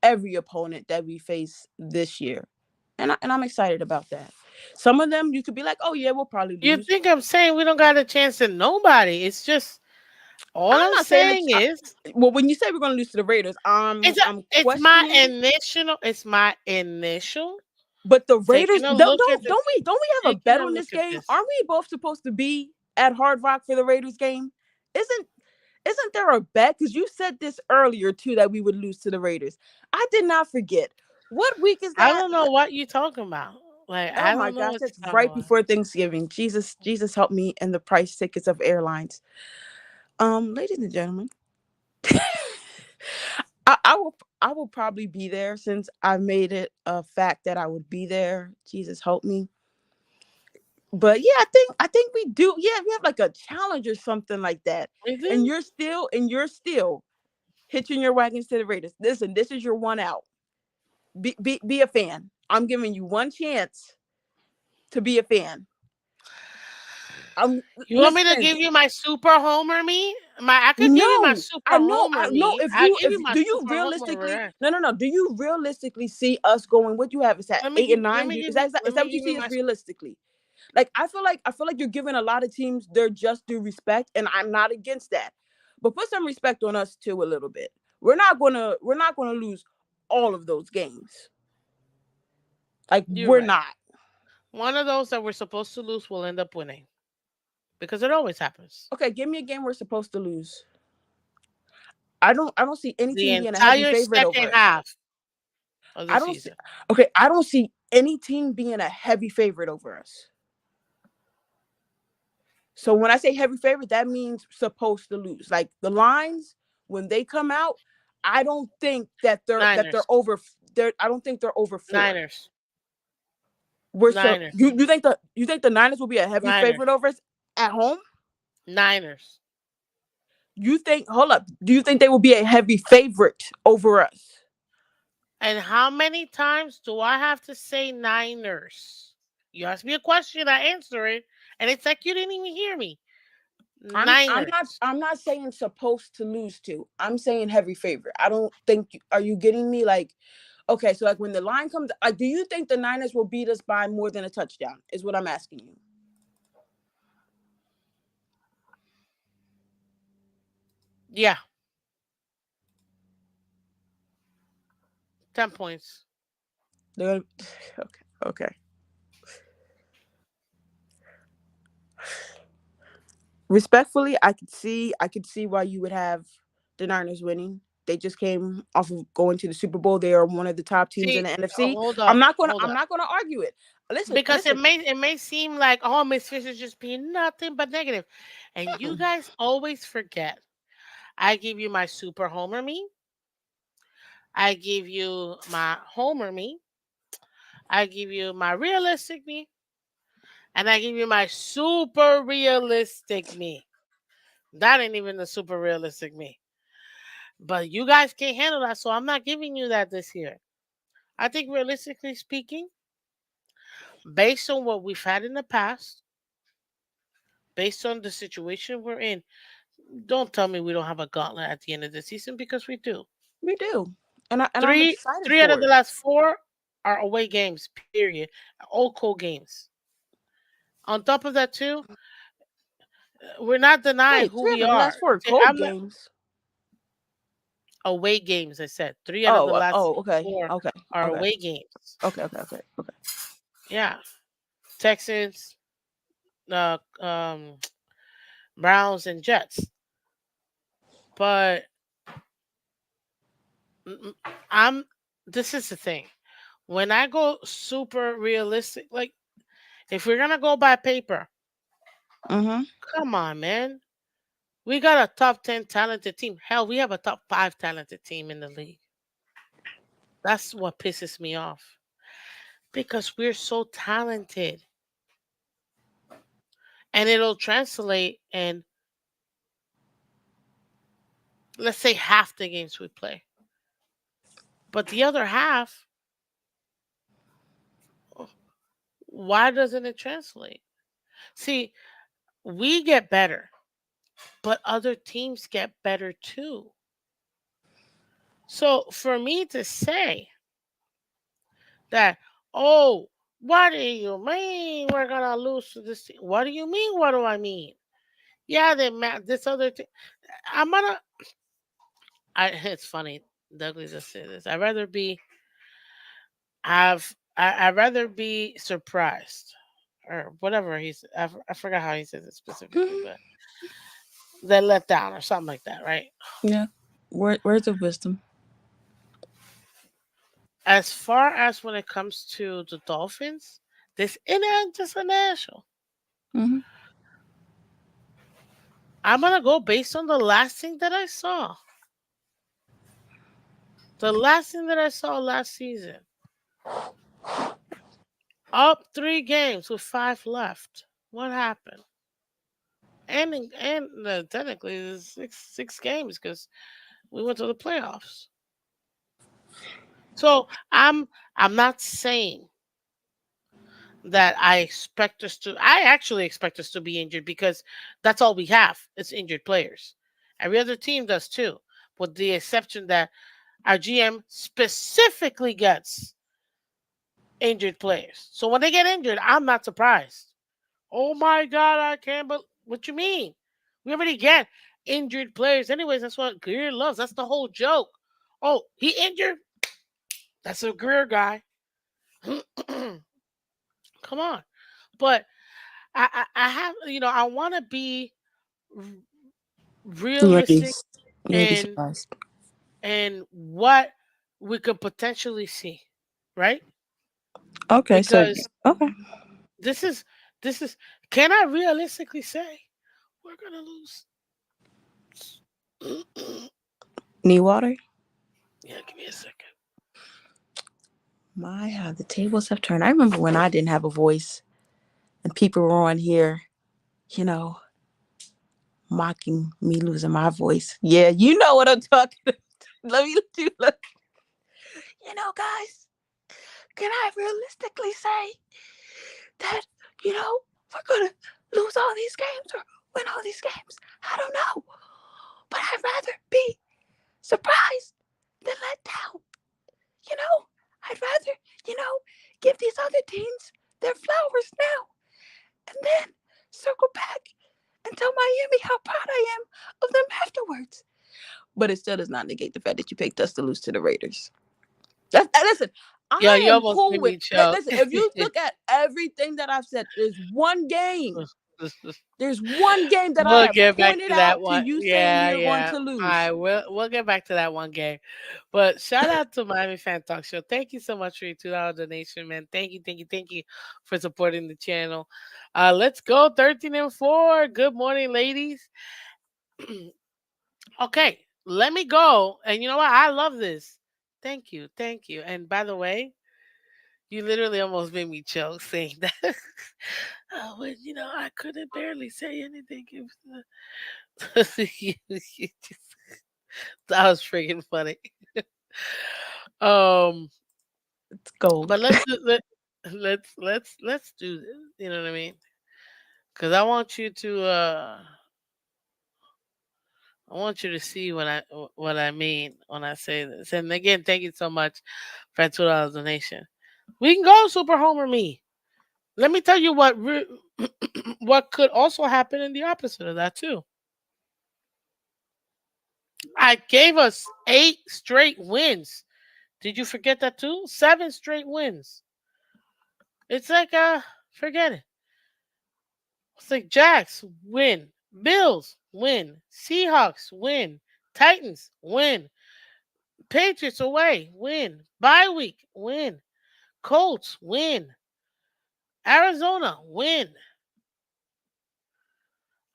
every opponent that we face this year. And I'm excited about that. Some of them you could be like, "Oh yeah, we'll probably You lose." think I'm saying we don't got a chance to nobody? It's just all I'm I'm not saying saying is well, when you say we're going to lose to the Raiders, it's I'm it's my questioning. initial it's my initial But the Raiders, taking a look at this, don't we have a taking bet a on look this at game? this. Aren't we both supposed to be at Hard Rock for the Raiders game? Isn't isn't there a bet? Because you said this earlier too, that we would lose to the Raiders. I did not forget. What week is I that? don't know what you talking about. Like Oh I my don't know gosh, what that's you're talking right about. before Thanksgiving. Jesus help me and the price tickets of airlines. Ladies and gentlemen, I will probably be there, since I made it a fact that I would be there. Jesus help me. But yeah, I think we do. Yeah, we have like a challenge or something like that. Is And it? you're still hitching your wagons to the Raiders. Listen, this is your one out. Be a fan. I'm giving you one chance to be a fan. You want me to Listen. give you my super homer me? I could give you my No, super I know. homer I know. me. If I'll you give if you my do you super realistically homer. no. Do you realistically see us going? What you have is that eight and Let nine. me Is give that you is that, let is that me what you give you see my as realistically? Like I feel like you're giving a lot of teams their just due respect, and I'm not against that. But put some respect on us too a little bit. We're not gonna lose all of those games. Like, You're we're right. not. One of those that we're supposed to lose will end up winning because it always happens. Okay, give me a game we're supposed to lose. I don't see any The team being a heavy entire favorite over second us. half of the I don't see season. Okay, I don't see any team being a heavy favorite over us. So when I say heavy favorite, that means supposed to lose. Like the lines, when they come out, I don't think that they're Niners. over. I don't think they're over four. Niners. We're so Niners. you think the Niners will be a heavy favorite Niners. over us at home? Niners. You think? Hold up. Do you think they will be a heavy favorite over us? And how many times do I have to say Niners? You ask me a question, I answer it, and it's like you didn't even hear me. I'm not Niners. I'm not saying supposed to lose to. I'm saying heavy favorite. I don't think. Are you getting me? Like, okay, so like when the line comes, do you think the Niners will beat us by more than a touchdown? Is what I'm asking you. Yeah, 10 points. They're gonna, okay, okay. Respectfully, I could see why you would have the Niners winning. They just came off of going to the Super Bowl. They are one of the top teams in See, the NFC. hold I'm up, not gonna hold I'm up. not gonna argue it. Listen, Because listen. it may seem like, oh, Miss Fish is just being nothing but negative. And you guys always forget. I give you my super homer me. I give you my homer me. I give you my realistic me. And I give you my super realistic me. That ain't even the super realistic me. But you guys can't handle that, so I'm not giving you that this year. I think realistically speaking, based on what we've had in the past, based on the situation we're in, don't tell me we don't have a gauntlet at the end of the season because we do. We do, and I'm Three excited three out of for the it. last four are away games, period. All cold games. On top of that too, we're not denying Wait, who three we out of the are. last four cold I'm not games. away games, I said. Three out of the last Okay, four okay, are okay, away games. okay. Yeah. Texans, uh, um, Browns, and Jets. But mm, I'm. This is the thing. When I go super realistic, like if we're gonna go by paper, Mm-hmm. come on, man. We got a top 10 talented team. Hell, we have a top 5 talented team in the league. That's what pisses me off because we're so talented, and it'll translate in, let's say, half the games we play. But the other half, why doesn't it translate? See, we get better, but other teams get better too. So for me to say that, oh, what do you mean we're gonna lose to this team? What do you mean? What do I mean? Yeah, this other team. I'm gonna. It's funny. Douglas just said this. I'd rather be surprised or whatever I forgot how he says it specifically, Mm-hmm. but than let down or something like that, right? Yeah. Words of wisdom. As far as when it comes to the Dolphins, this isn't just a national. Mm-hmm. I'm gonna go based on the last thing that I saw. The last thing that I saw last season. Up 3 games with 5 left. What happened? And technically it's six games because we went to the playoffs. So I'm not saying that I expect us to. I actually expect us to be injured because that's all we have. It's injured players. Every other team does too, with the exception that our GM specifically gets injured players. So when they get injured, I'm not surprised. Oh my God, I can't. But what you mean? We already get injured players. Anyways, that's what Greer loves. That's the whole joke. Oh, he injured? That's a Greer guy. Come on. But I have, I want to be r- You would be realistic you would be in surprised. what we could potentially see, right? Okay, so Because okay. this is this is. Can I realistically say we're gonna lose? Need water? Yeah, give me a second. My how the tables have turned. I remember when I didn't have a voice and people were on here, you know, mocking me losing my voice. Yeah, you know what I'm talking about. Let me do look. Guys, can I realistically say that, we're gonna lose all these games or win all these games? I don't know. But I'd rather be surprised than let down. You know? I'd rather, you know, give these other teams their flowers now and then circle back and tell Miami how proud I am of them afterwards. But it still does not negate the fact that you picked us to lose to the Raiders. Listen, Yo, I you am almost cool made with. me choke. Listen, if you look at everything that I've said, there's one game. There's one game that I We'll have get back pointed to that out to one. you saying Yeah, we are going yeah. to All lose. right, we'll get back to that one game. But shout out to Miami Fan Talk Show. Thank you so much for your $2 donation, man. Thank you for supporting the channel. Let's go 13-4. Good morning, ladies. Okay, let me go. And you know what? I love this. Thank you. And by the way, you literally almost made me choke saying that. When I couldn't barely say anything. That was freaking funny. Um, It's gold. but let's do this. You know what I mean? Because I want you to see what I mean when I say this. And again, thank you so much for that $2 donation. We can go Super Homer me. Let me tell you what could also happen in the opposite of that too. I gave us 8 straight wins. Did you forget that too? 7 straight wins. It's like forget it. It's like Jacks win, Bills win, Seahawks win, Titans win, Patriots away win, bye week win, Colts win, Arizona win.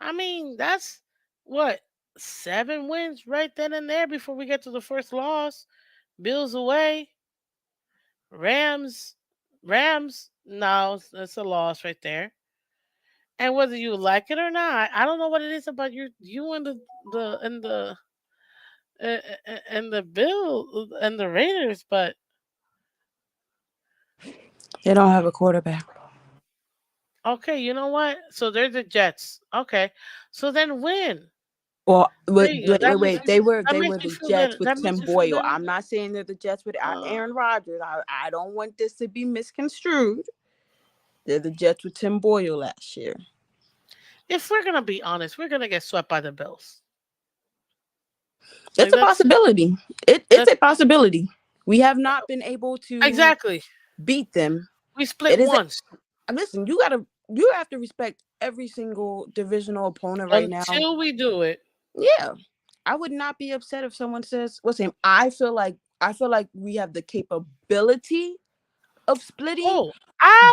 I mean, that's what 7 wins right then and there before we get to the first loss. Bills away, Rams, Rams. No, that's a loss right there. And whether you like it or not, I don't know what it is about you and the Bill and the Raiders, but They don't have a quarterback. okay, you know what? So they're the Jets. Okay, so then win. Well, There wait, you go. wait, wait, wait. That They makes were you the feel Jets better. with That makes Tim you feel Boyle. better. I'm not saying they're the Jets with Uh, Aaron Rodgers. I don't want this to be misconstrued. They're the Jets with Tim Boyle last year. if we're gonna be honest, we're gonna get swept by the Bills. It's Like a possibility. It's that's a possibility. We have not been able to exactly. beat them. We It split is. once Listen, you have to respect every single divisional opponent right now. until we do it. Yeah, I would not be upset if someone says, "What's him?" I feel like we have the capability of splitting, Oh,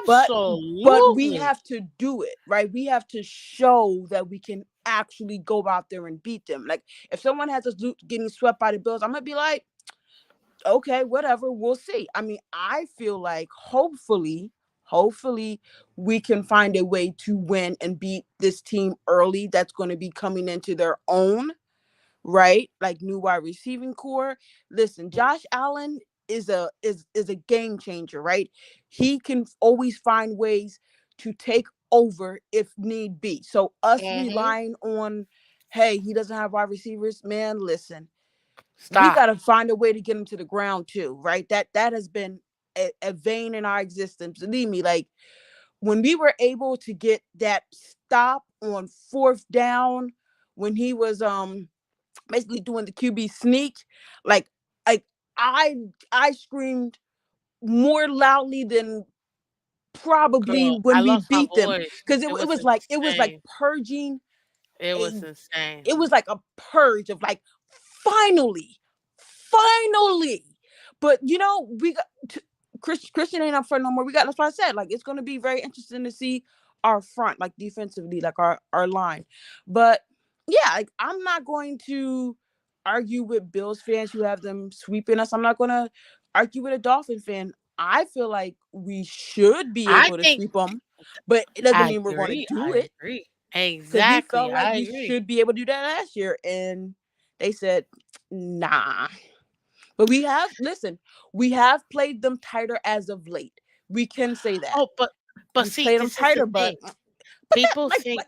but we absolutely. have to do it right. We have to show that we can actually go out there and beat them. Like if someone has us getting swept by the Bills, I'm gonna be like, okay, whatever, we'll see. I mean, I feel like hopefully we can find a way to win and beat this team early that's going to be coming into their own, right? Like new wide receiving core. Listen, Josh Allen is a game changer, right? He can always find ways to take over if need be. So us Mm-hmm. relying on, hey, he doesn't have wide receivers, man, listen, we Stop. got to find a way to get him to the ground too, right? That has been a vein in our existence. Believe me, like when we were able to get that stop on fourth down, when he was basically doing the QB sneak, like like I I screamed more loudly than probably Girl, when I we lost my beat them, voice. because It it was was like insane. purging It a was insane. it was like a purge of like finally finally. But we got Christian ain't up front no more. We got, that's what I said, like it's going to be very interesting to see our front, like defensively, like our line. But yeah, like I'm not going to argue with Bills fans who have them sweeping us. I'm not going to argue with a Dolphin fan. I feel like we should be I able to think sweep them, but it doesn't I mean we're going to agree. do I it, agree. because we Exactly. felt like I we agree. should be able to do that last year, and they said, nah. But we have played them tighter as of late. We can say that. Oh, but We see, played them this is the tighter, but thing. that People think. like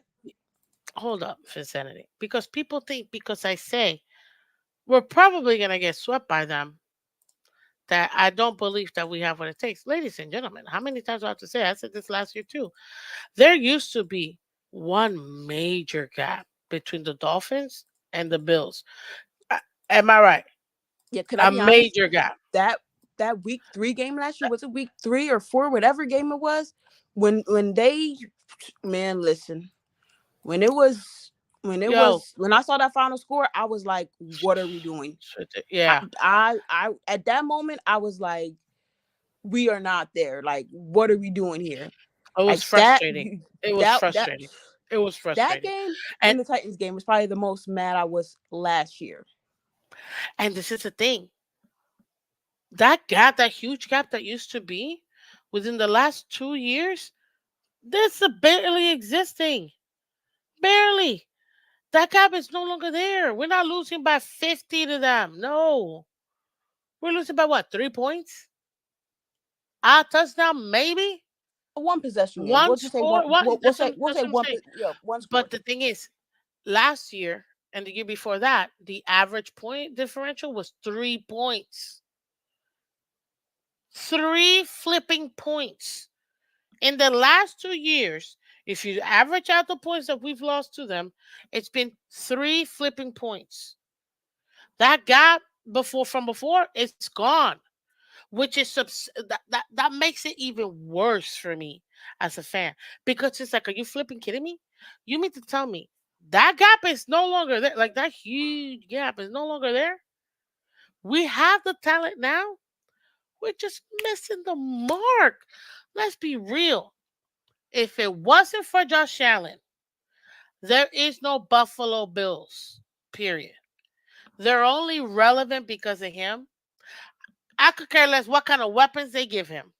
Hold up, Vicinity. Because people think because I say we're probably gonna get swept by them, that I don't believe that we have what it takes. Ladies and gentlemen, how many times do I have to say? I said this last year too. There used to be one major gap between the Dolphins and the Bills. Uh, Am I right? yeah, could I A be honest? major gap. That that week 3 game last year, was it week 3 or 4, whatever game it was, when they, man, listen, when it was Yo, when I saw that final score, I was like, what are we doing? yeah, I at that moment I was like, we are not there. Like, what are we doing here? it was Like that frustrating. It was that that frustrating. It was that frustrating. game And and the Titans game was probably the most mad I was last year. and this is the thing. That gap, that huge gap that used to be within the last 2 years, this is barely existing. Barely. That gap is no longer there. We're not losing by 50 to them. No. We're losing by what? 3 points? A touchdown, maybe? A one possession game. One We'll just say one. score? What? We'll That's say what I'm one. saying. Yeah, one score. But the thing is, last year and the year before that, the average point differential was 3 points. 3 flipping points. In the last 2 years, if you average out the points that we've lost to them, it's been 3 flipping points. That gap before it's gone, which is that makes it even worse for me as a fan because it's like, are you flipping kidding me? You mean to tell me that gap is no longer there? Like that huge gap is no longer there. We have the talent now. We're just missing the mark. Let's be real. If it wasn't for Josh Allen, there is no Buffalo Bills. Period. They're only relevant because of him. I could care less what kind of weapons they give him.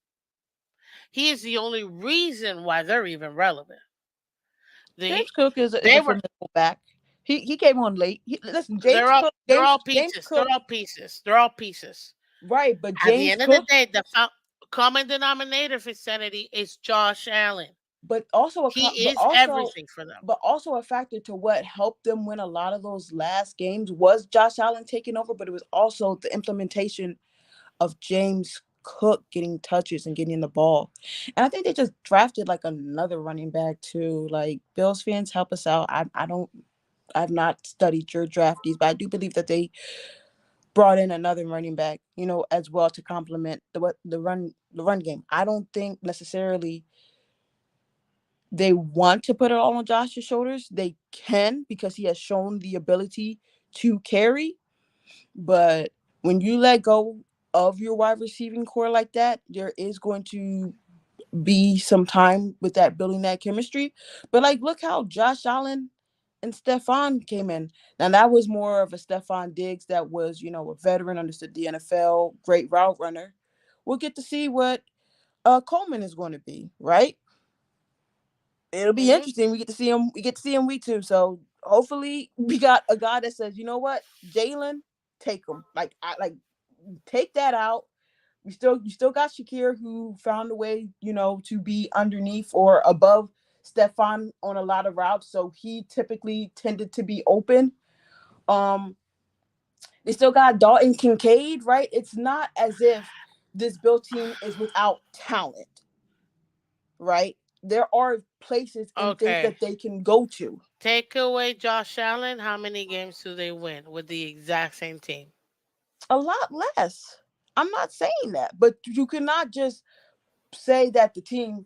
He is the only reason why they're even relevant. James The Cook is they a were formidable back. He came on late. Listen, they're James all Cook, they're all James pieces. Cook, They're all pieces. right? But At the James end of the Cook, day, the common denominator for sanity is Josh Allen. but also He is everything for them. but also a factor to what helped them win a lot of those last games was Josh Allen taking over, but it was also the implementation of James Cook getting touches and getting the ball. And I think they just drafted like another running back too. Like Bills fans, help us out. I've not studied your draftees, but I do believe that they brought in another running back, as well to complement the run game. I don't think necessarily they want to put it all on Josh's shoulders. They can because he has shown the ability to carry, but when you let go of your wide receiving core like that, there is going to be some time with that building that chemistry. But like, look how Josh Allen and Stefan came in. Now that was more of a Stefan Diggs that was, a veteran, understood the NFL, great route runner. We'll get to see what Coleman is going to be, right? It'll be Hmm. interesting. We get to see him. We get to see him week 2. So hopefully we got a guy that says, you know what, Jalen, take him. Take that out. You still got Shakir who found a way, to be underneath or above Stefan on a lot of routes. So he typically tended to be open. Um, they still got Dalton Kincaid, right? It's not as if this Bill team is without talent, right? There are places and things Okay. that they can go to. Take away Josh Allen. How many games do they win with the exact same team? A lot less. I'm not saying that, but you cannot just say that the team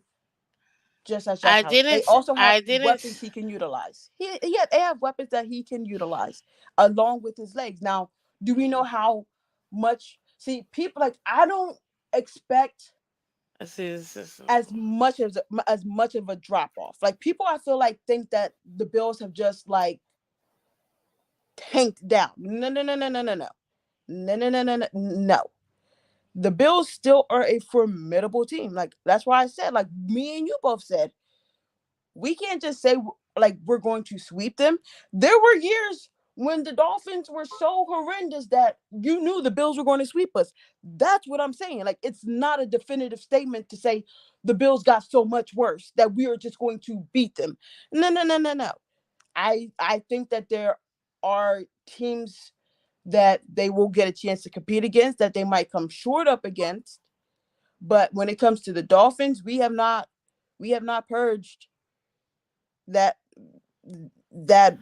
just as Josh I Allen. They didn't. also have I didn't. weapons he can utilize. They have weapons that he can utilize along with his legs. Now, do we know how much? See, people like I don't expect This is as much of a drop off. Like people, I feel like think that the Bills have just like tanked down. No, no, no, no, no, no, no, no, no, no, no, no. No. The Bills still are a formidable team. Like that's why I said, like me and you both said, we can't just say like we're going to sweep them. There were years when the Dolphins were so horrendous that you knew the Bills were going to sweep us. That's what I'm saying. Like it's not a definitive statement to say the Bills got so much worse that we are just going to beat them. No, no, no, no, no. I think that there are teams that they will get a chance to compete against that they might come short up against. But when it comes to the Dolphins, we have not purged that that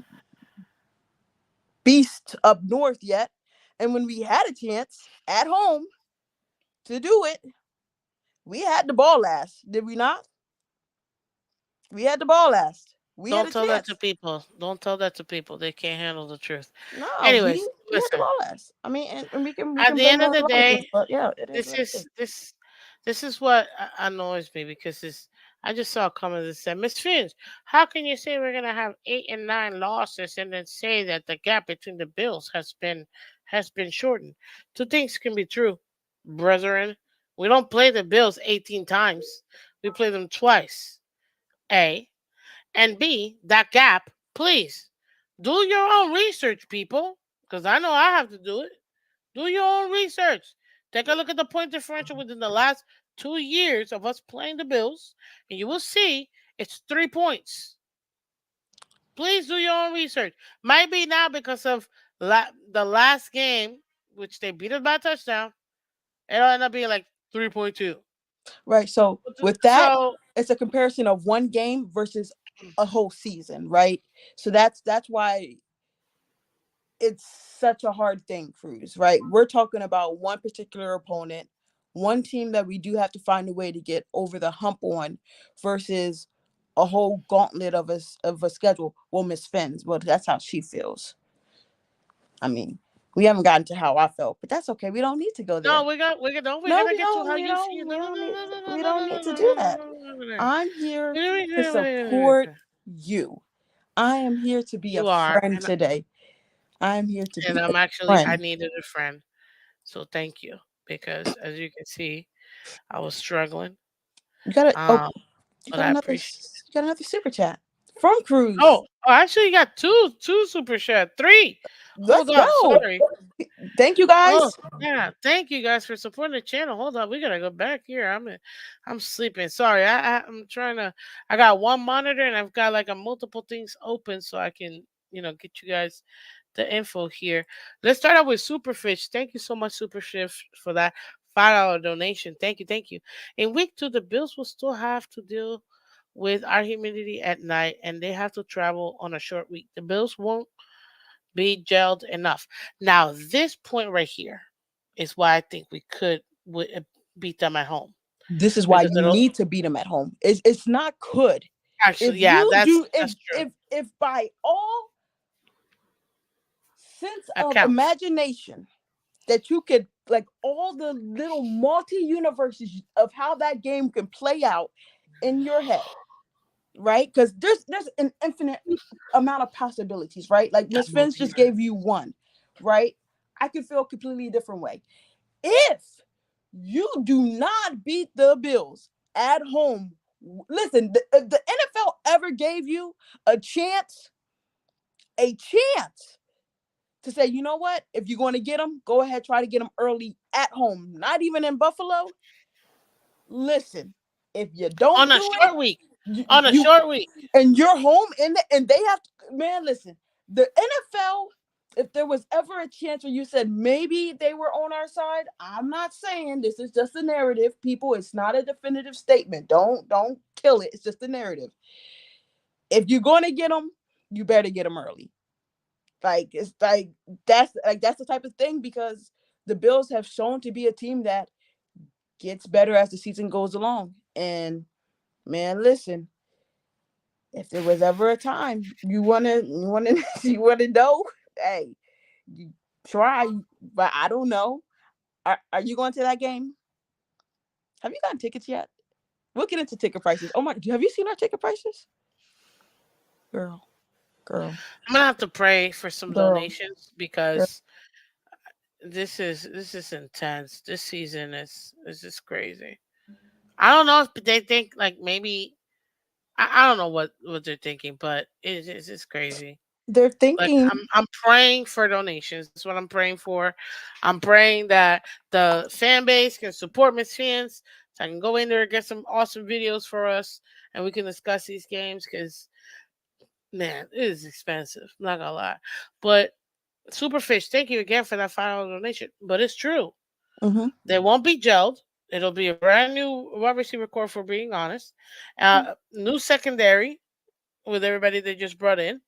beast up north yet. And when we had a chance at home to do it, we had the ball last, did we not? We had the ball last. We had Don't a tell that to chance. people. Don't tell that to people. They can't handle the truth. No, we Anyways, we had the listen. ball last. I mean, and we At can the blame end it of on the a lot of things, day, but yeah, it is this what it is is. this this is what annoys me because this I just saw a comment that said, Miss Phins, how can you say we're gonna have 8 and 9 losses and then say that the gap between the Bills has been shortened? Two things can be true, brethren. We don't play the Bills 18 times. We play them twice. A and B, that gap, please. Do your own research, people, because I know I have to do it. Do your own research. Take a look at the point differential within the last 2 years of us playing the Bills, and you will see it's 3 points. Please do your own research. Might be now because of the last game, which they beat us by a touchdown. It'll end up being like 3.2. Right. So with that, So it's a comparison of one game versus a whole season, right? So that's why it's such a hard thing, Cruz, right? We're talking about one particular opponent, one team that we do have to find a way to get over the hump on versus a whole gauntlet of a schedule. Well, Miss Phins, well, that's how she feels. I mean, we haven't gotten to how I felt, but that's okay. We don't need to go no, there. we don't. We're No, gonna we get to don't. how We you don't. feel. We No, no, don't no, need. no, no, no, We no, don't no, need to no, do no, that. no, no, no. I'm here to No. support you. I am here to be a You are, friend today. I am here to and be a I'm actually I friend. needed a friend, so thank you because as you can see, I was struggling. You got it. Oh, Um, you but got I another. appreciate. You got another super chat from Cruz. Oh, actually, you got two super chat, three. Let's Hold up, go. sorry. Thank you Oh guys. yeah, thank you guys for supporting the channel. Hold up, we gotta go back here. I'm sleeping. Sorry, I'm trying to. I got one monitor and I've got like a multiple things open so I can get you guys the info here. Let's start out with Superfish. Thank you so much, Superfish, for that $5 donation. Thank you, thank you. In week 2, the Bills will still have to deal with our humidity at night, and they have to travel on a short week. The Bills won't be gelled enough. Now, this point right here is why I think we could beat them at home This is why because you it'll need to beat them at home. It's not could. If actually, yeah, you do, that's true. if by all sense That of counts. imagination that you could like all the little multi universes of how that game can play out in your head, right? Because there's an infinite amount of possibilities, right? Like Miss Fins just gave you one, right? I could feel a completely different way. If you do not beat the Bills at home, listen, if the NFL ever gave you a chance, a chance to say, you know what, if you're going to get them, go ahead, try to get them early at home, not even in Buffalo. Listen, if you On don't a do it, short week. you, On a you short week. and you're home and they have to, man, listen, the NFL, if there was ever a chance where you said maybe they were on our side, I'm not saying this is just a narrative, people. It's not a definitive statement. Don't kill it. It's just a narrative. If you're going to get them, you better get them early. Like it's like that's the type of thing because the Bills have shown to be a team that gets better as the season goes along. And man, listen, if there was ever a time you wanna know, hey, you try, but I don't know. Are you going to that game? Have you gotten tickets yet? We'll get into ticket prices. Oh my, have you seen our ticket prices? Girl, girl, I'm gonna have to pray for some girl, donations girl. because this is intense. This season is just crazy. I don't know if they think like maybe I don't know what they're thinking, but it's just crazy. They're Like thinking. I'm praying for donations. That's what I'm praying for. I'm praying that the fan base can support Miss Fans so I can go in there and get some awesome videos for us and we can discuss these games because man, it is expensive. I'm not gonna lie. But Superfish, thank you again for that final donation. But it's true. Mhm. They won't be gelled. It'll be a brand new wide receiver core for being honest. New secondary with everybody they just brought in.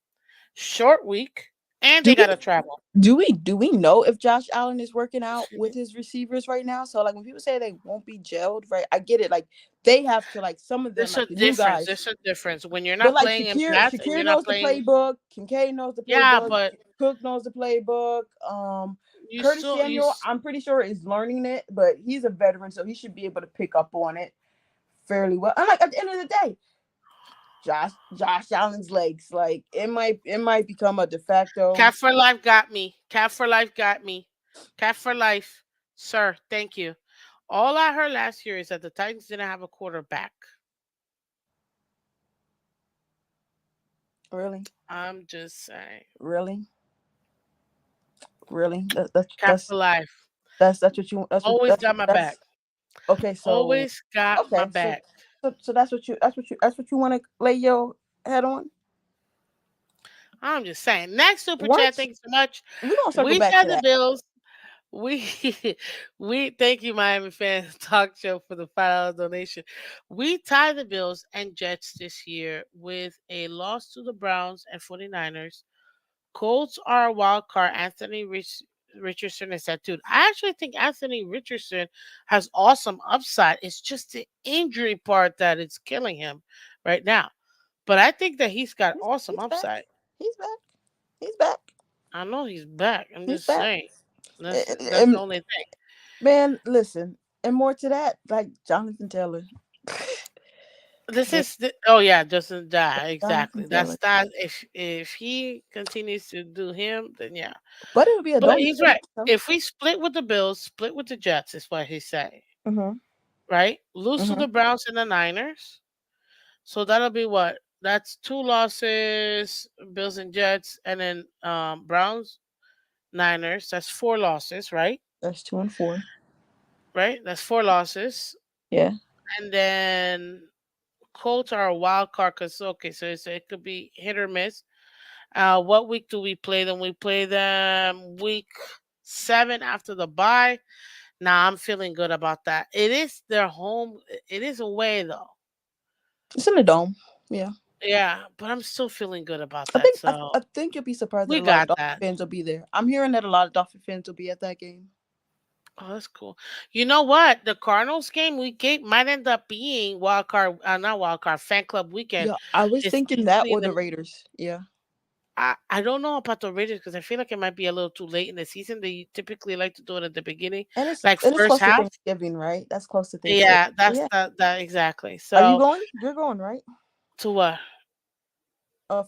Short week. And Do they we gotta travel. do we know if Josh Allen is working out with his receivers right now? So like when people say they won't be gelled, right? I get it. Like they have to, like some of them, There's a like the new difference. guys. There's a difference. When you're But not like playing in Shakir, pads and Shakir you're not knows the playing playbook. Kincaid knows the yeah, playbook. but Cook knows the playbook. you Curtis still Samuel, I'm pretty sure is learning it, but he's a veteran, so he should be able to pick up on it fairly well. And like at the end of the day, Josh Allen's legs, like it might become a de facto. Cat for Life got me. Cat for Life got me. Cat for Life. Sir, thank you. All I heard last year is that the Titans didn't have a quarterback. Really, I'm just saying. really, really. That, that's Cap that's for life. that's what you. That's what Always got my back. that's okay. So Always got my okay, so back. so that's what you want to lay your head on. I'm just saying. Next super chat, Once thank you so much. we're gonna circle We back tie to the that. Bills. We we thank you, Miami fans talk show for the $5 donation. We tie the Bills and Jets this year with a loss to the Browns and 49ers. Colts are a wild card. Richardson is that dude. I actually think Anthony Richardson has awesome upside. It's just the injury part that is killing him right now. But I think that he's got awesome He's back. upside. He's back. He's back. I know he's back. I'm He's just back. saying. That's the And only thing. man, listen, and more to that, like Jonathan Taylor. This Just is oh yeah, Justin. Yeah, Jonathan exactly. Taylor. That's that. If he continues to do him, then yeah. But it'll be a But dome he's game. right. So. If we split with the Bills, split with the Jets, is what he's saying. Mm-hmm. Right? Lose to Mm-hmm. the Browns and the Niners. So that'll be what? That's two losses, Bills and Jets, and then Browns, Niners. That's four losses, right? That's 2-4. Right? That's four losses. Yeah. And then Colts are a wild card because okay, so it could be hit or miss. What week do we play them? We play them week 7 after the bye. Now I'm feeling good about that. It is their home. It is away though. It's in the dome. Yeah. Yeah, but I'm still feeling good about I that. think I, So I think you'll be surprised that we a lot of got Dolphin that. fans will be there. I'm hearing that a lot of Dolphin fans will be at that game. Oh, that's cool. You know what? The Cardinals game week 8 might end up being wild card, not wild card, fan club weekend. Yeah, I was It's thinking that easily in or the the. Raiders. Yeah. I don't know about the Raiders because I feel like it might be a little too late in the season. They typically like to do it at the beginning, And it's like and it's first close to half. Thanksgiving, right? That's close to Thanksgiving. Yeah, So that's yeah. that exactly. Are you So going? You're going, right? to what?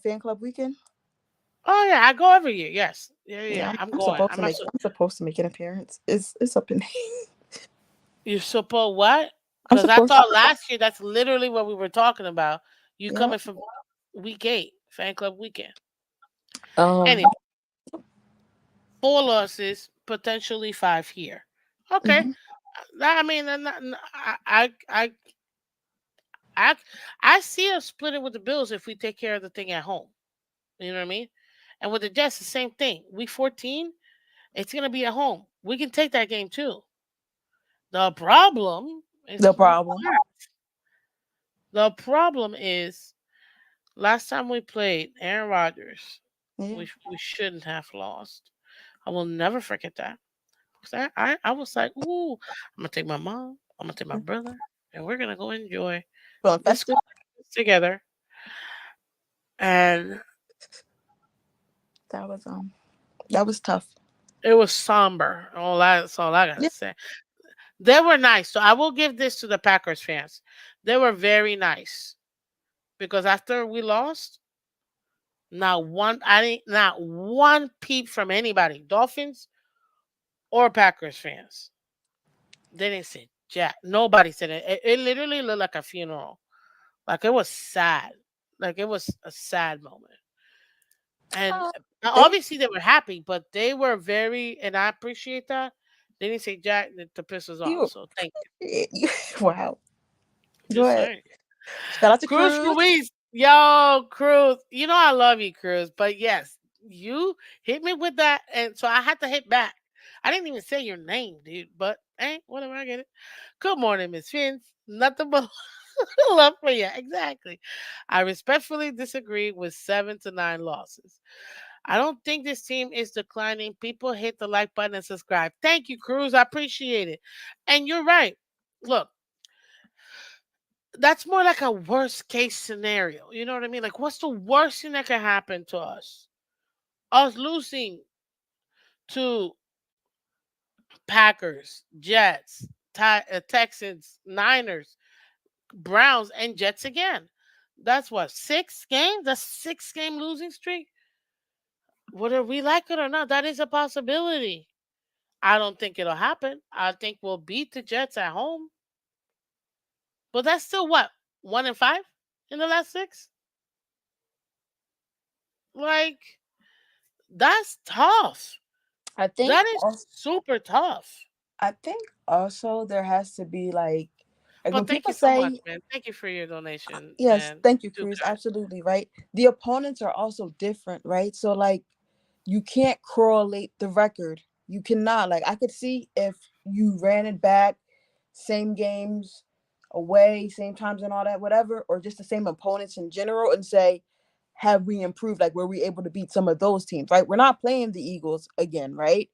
Fan club weekend? Oh yeah, I go every year. Yes, yeah, yeah, Yeah, yeah. I'm, I'm I'm going. supposed to make I'm supposed to make an appearance. It's up in You support what? I'm Because I supposed to. thought last year that's literally what we were talking about. You Yeah. coming from week 8, fan club weekend. Um Anyway, four losses, potentially five here. Okay, mhm. I mean, I, I see us splitting with the Bills if we take care of the thing at home. You know what I mean? And with the Jets, the same thing. Week 14, it's gonna be at home. We can take that game too. The problem is The who. problem. The problem is last time we played Aaron Rodgers, Yeah. we shouldn't have lost. I will never forget that. 'Cause I was like, ooh, I'm gonna take my mom, I'm gonna take my brother, and we're gonna go enjoy Feeling this festive. together. And That was that was tough. it was somber. That's all I gotta Yeah. say. They were nice. So I will give this to the Packers fans. They were very nice. Because after we lost, not one peep from anybody, Dolphins or Packers fans. They didn't say jack. Nobody said it. It literally looked like a funeral. Like it was sad. Like it was a sad moment. And Uh, they obviously they were happy, but they were very, and I appreciate that. They didn't say jack to piss us off. you, So thank you. wow. Go Just ahead. saying. Shout out to Cruz Cruz. Ruiz. Yo, Cruz. You know I love you, Cruz. But yes, you hit me with that. And so I had to hit back. I didn't even say your name, dude. But hey, whatever, I get it. Good morning, Miss Phins. Nothing but love for you. Exactly. I respectfully disagree with 7 to 9 losses. I don't think this team is declining. People hit the like button and subscribe. Thank you, Cruz. I appreciate it. And you're right. Look, that's more like a worst case scenario. You know what I mean? Like, what's the worst thing that can happen to us? Us losing to Packers, Jets, Texans, Niners, Browns, and Jets again. That's what, 6 games? That's 6 game losing streak. Whether we like it or not, that is a possibility. I don't think it'll happen. I think we'll beat the Jets at home. But that's still what? 1 and 5 in the last 6? Like, that's tough. I think That is super tough. also there has to be like Well, when thank people you so much, say man. Thank you for your donation, yes, man. thank you, Too Cruz, kind. absolutely right. The opponents are also different, right? So like you can't correlate the record. You cannot. Like I could see if you ran it back, same games, away, same times and all that, whatever, or just the same opponents in general, and say, have we improved? Like were we able to beat some of those teams? Right? We're not playing the Eagles again, right?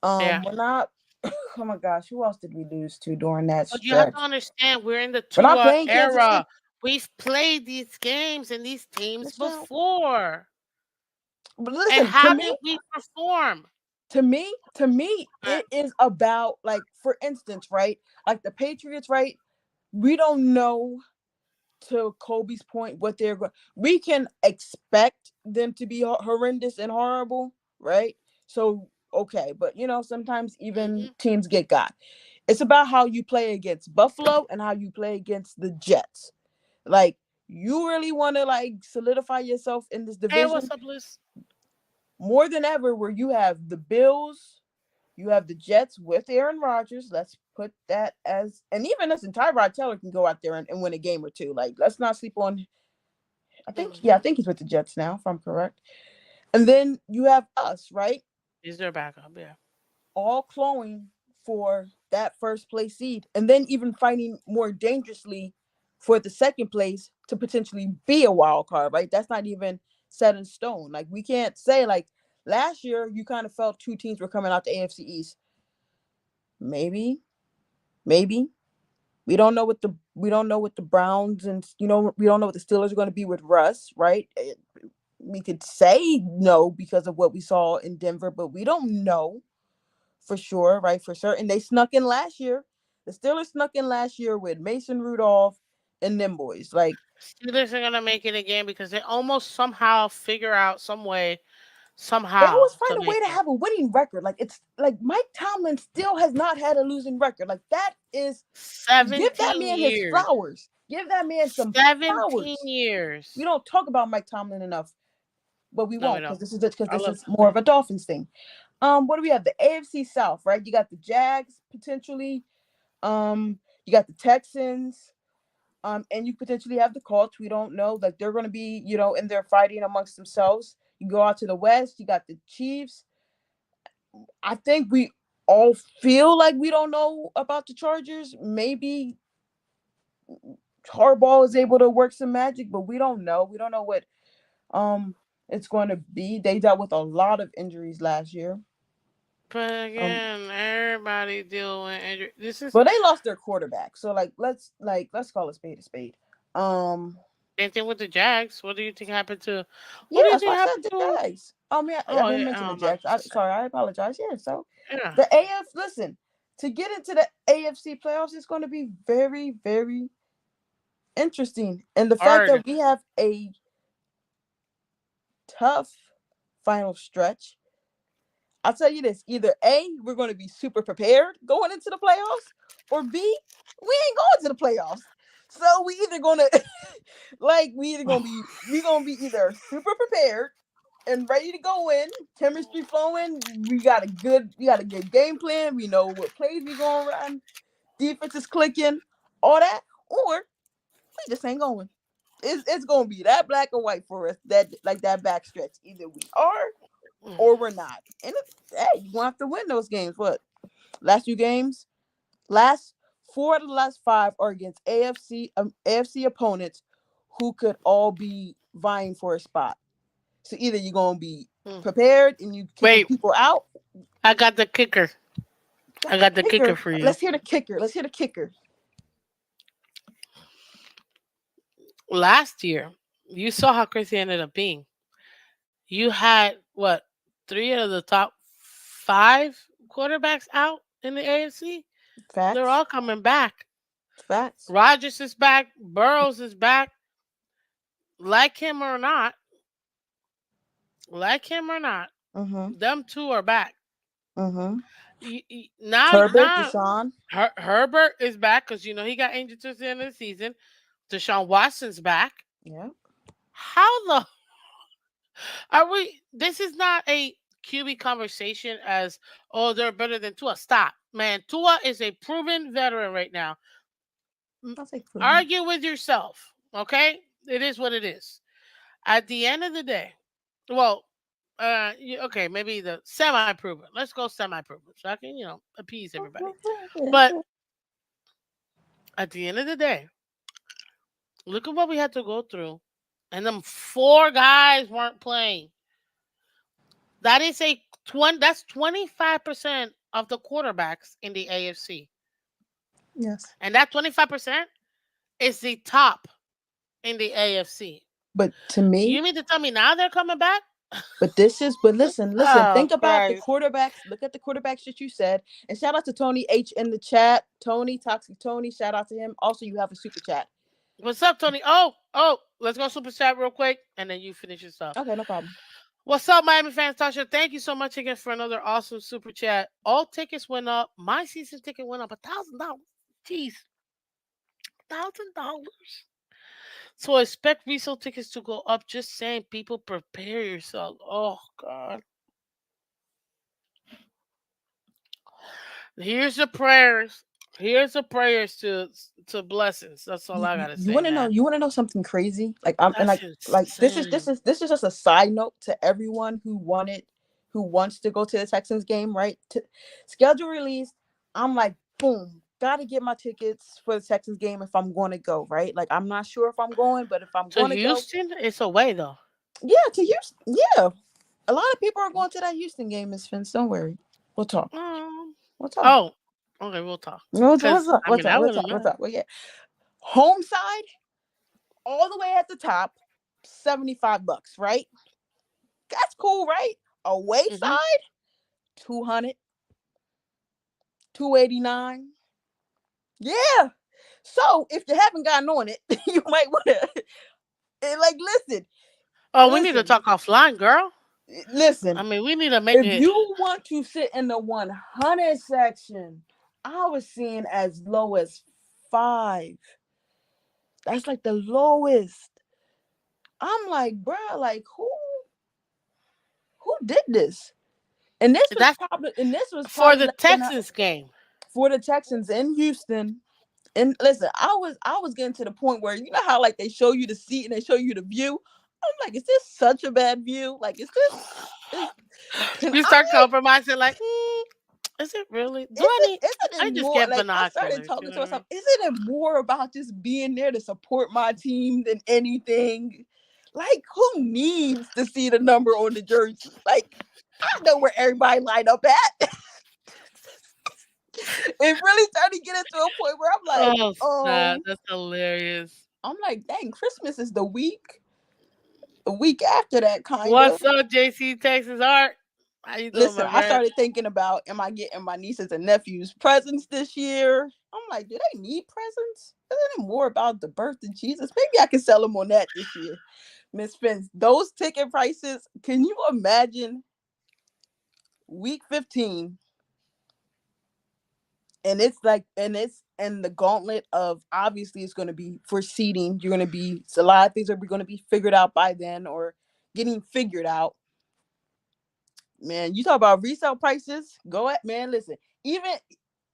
Yeah. We're not. Oh my gosh, who else did we lose to during that But you have to stretch? understand, we're in the We're not Tua playing Kansas City. era. We've played these games and these teams It's not. before. But And listen, how did we perform? to me, it is about like, for instance, right? Like the Patriots, right? We don't know, to Kobe's point, what they're going. We can expect them to be horrendous and horrible, right? So okay, but sometimes even Hmm. teams get got. It's about how you play against Buffalo and how you play against the Jets. Like you really want to like solidify yourself in this Hey, what's division up, Liz? more than ever, where you have the Bills, you have the Jets with Aaron Rodgers. Let's put that as, and even listen, Tyrod Taylor can go out there and win a game or two. Like, let's not sleep on. I Hmm. think he's with the Jets now, if I'm correct. And then you have us, right? He's their backup, yeah. All clawing for that first place seed, and then even fighting more dangerously for the second place to potentially be a wild card, right? That's not even set in stone. Like, we can't say, like, last year you kind of felt two teams were coming out the AFC East. Maybe, maybe. We don't know what the Browns, and we don't know what the Steelers are going to be with Russ, right? We could say no because of what we saw in Denver, but we don't know for sure, right? For certain, they snuck in last year. The Steelers snuck in last year with Mason Rudolph and them boys. Like Steelers are gonna make it again because they almost somehow figure out some way, they always somehow find to a way make to it. have a winning record. Like it's like Mike Tomlin still has not had a losing record. Like that is, give that 17 man his years. flowers. Give that man some 17 flowers. We years. don't talk about Mike Tomlin enough, but we No, we won't don't. because I this love is the more man. of a Dolphins thing. What do we have? The AFC South, right? You got the Jags potentially. You got the Texans. And you potentially have the Colts. We don't know. Like they're going to be, in there fighting amongst themselves. You go out to the West. You got the Chiefs. I think we all feel like we don't know about the Chargers. Maybe Harbaugh is able to work some magic, but we don't know. We don't know what um it's going to be. They dealt with a lot of injuries last year. But Um, again, everybody deal with injury. This is but they lost their quarterback. So let's call a spade a spade. Um, same thing with the Jags. What do you think happened to? Yeah, What do you that's think why I said happened the to? Jags. Oh man, I Oh didn't yeah, mention the I'm about Jags. to say. Sorry, I apologize. Yeah, so Yeah, the AF. Listen, to get into the AFC playoffs is going to be very, very interesting, and the fact hard. that we have a tough final stretch. I'll tell you this: either A, we're going to be super prepared going into the playoffs, or B, we ain't going to the playoffs. So we either gonna we gonna be either super prepared and ready to go in, chemistry flowing. We got a good game plan. We know what plays we gonna run. Defense is clicking, all that, or we just ain't going. It's gonna be that black or white for us. That like that backstretch. Either we are or we're not. And hey, you gonna have to win those games. What last few games? Last four of the last five are against AFC opponents who could all be vying for a spot. So either you're gonna be Hmm. prepared and you kicking Wait, people out. I got the kicker. Got I the got the kicker kicker. for you. Let's hear the kicker. Let's hear the kicker. Last year, you saw how crazy it ended up being. You had what, three of the top five quarterbacks out in the AFC. They're Facts. all coming back. Facts. Rodgers is back. Burrows is back. Like him or not, like him or not, Mm-hmm. them two are back. Mm-hmm. Herbert, Now Deshaun. Herbert is back because he got injured towards the end of the season. Deshaun Watson's back. Yeah. How the Are we? This is not a QB conversation. As oh, they're better than Tua. Stop, man. Tua is a proven veteran right now. I'll take proven. Argue with yourself, okay? It is what it is. At the end of the day, well, okay, maybe the semi-proven. Let's go semi-proven, so I can appease everybody. But at the end of the day, look at what we had to go through, and them four guys weren't playing. That is a 20. That's 25% of the quarterbacks in the AFC, Yes. and that 25% is the top in the AFC. But to me, You mean to tell me now they're coming back? but listen. Oh Think about the Christ! quarterbacks. Look at the quarterbacks that you said. And shout out to Tony H in the chat. Tony, Toxic Tony, shout out to him. Also, you have a super chat. What's up, Tony? Oh, let's go super chat real quick, and then you finish your stuff. Okay, no problem. What's up, Miami fans? Tasha, thank you so much again for another awesome super chat. All tickets went up. My season ticket went up $1,000. Jeez, $1,000. So expect resale tickets to go up. Just saying, people, prepare yourself. Oh God. Here's the prayers. Here's the prayers to blessings. That's all I gotta You say, want to know? man. You want to know something crazy? Like I'm and That's like this is insane. just a side note to everyone who wants to go to the Texans game. Right? Schedule release. I'm like, boom, gotta get my tickets for the Texans game if I'm going to go. Right? Like I'm not sure if I'm going, but if I'm To going to go, Houston, it's away though. yeah, to Houston. Yeah, a lot of people are going to that Houston game, Miss Fins. Don't worry, we'll talk. Um, We'll talk. oh, okay, we'll talk. What's Cause up? I mean, I What's wouldn't up? What's mind. up? Well, yeah, home side all the way at the top, $75, right? That's cool, right? Away Hmm. side, 200, 289. Yeah. So if you haven't gotten on it, you might want to like Oh, we need to listen, talk offline, girl. I listen. mean, we need to make If it. you want to sit in the 100 section, I was seeing as low as 5. That's like the lowest. I'm like, bro, like who did this? That's And this was for probably the less than Texans game. for the Texans in Houston. And listen, I was getting to the point where you know how like they show you the seat and they show you the view. I'm like, is this such a bad view? Like, is can You start I? compromising, like, is it really? Do I need? Isn't I it just more get like I started binoculars. You talking know to what I myself? mean? Isn't it more about just being there to support my team than anything? Like, who needs to see the number on the jersey? Like, I know where everybody line up at. It really started to get into a point where Oh, snap! That's hilarious. I'm like, dang, Christmas is the week after that, kind of. What's up, JC Texas Art? How you doing, Listen, my I man? started thinking about, am I getting my nieces and nephews presents this year? I'm like, do they need presents? Isn't it more about the birth of Jesus? Maybe I can sell them on that this year. Miss Phins, those ticket prices, can you imagine week 15? And it's like, and the gauntlet of obviously it's going to be for seating. You're going to be, a lot of things are going to be figured out by then or getting figured out. Man, you talk about resale prices. Go at man. Listen, even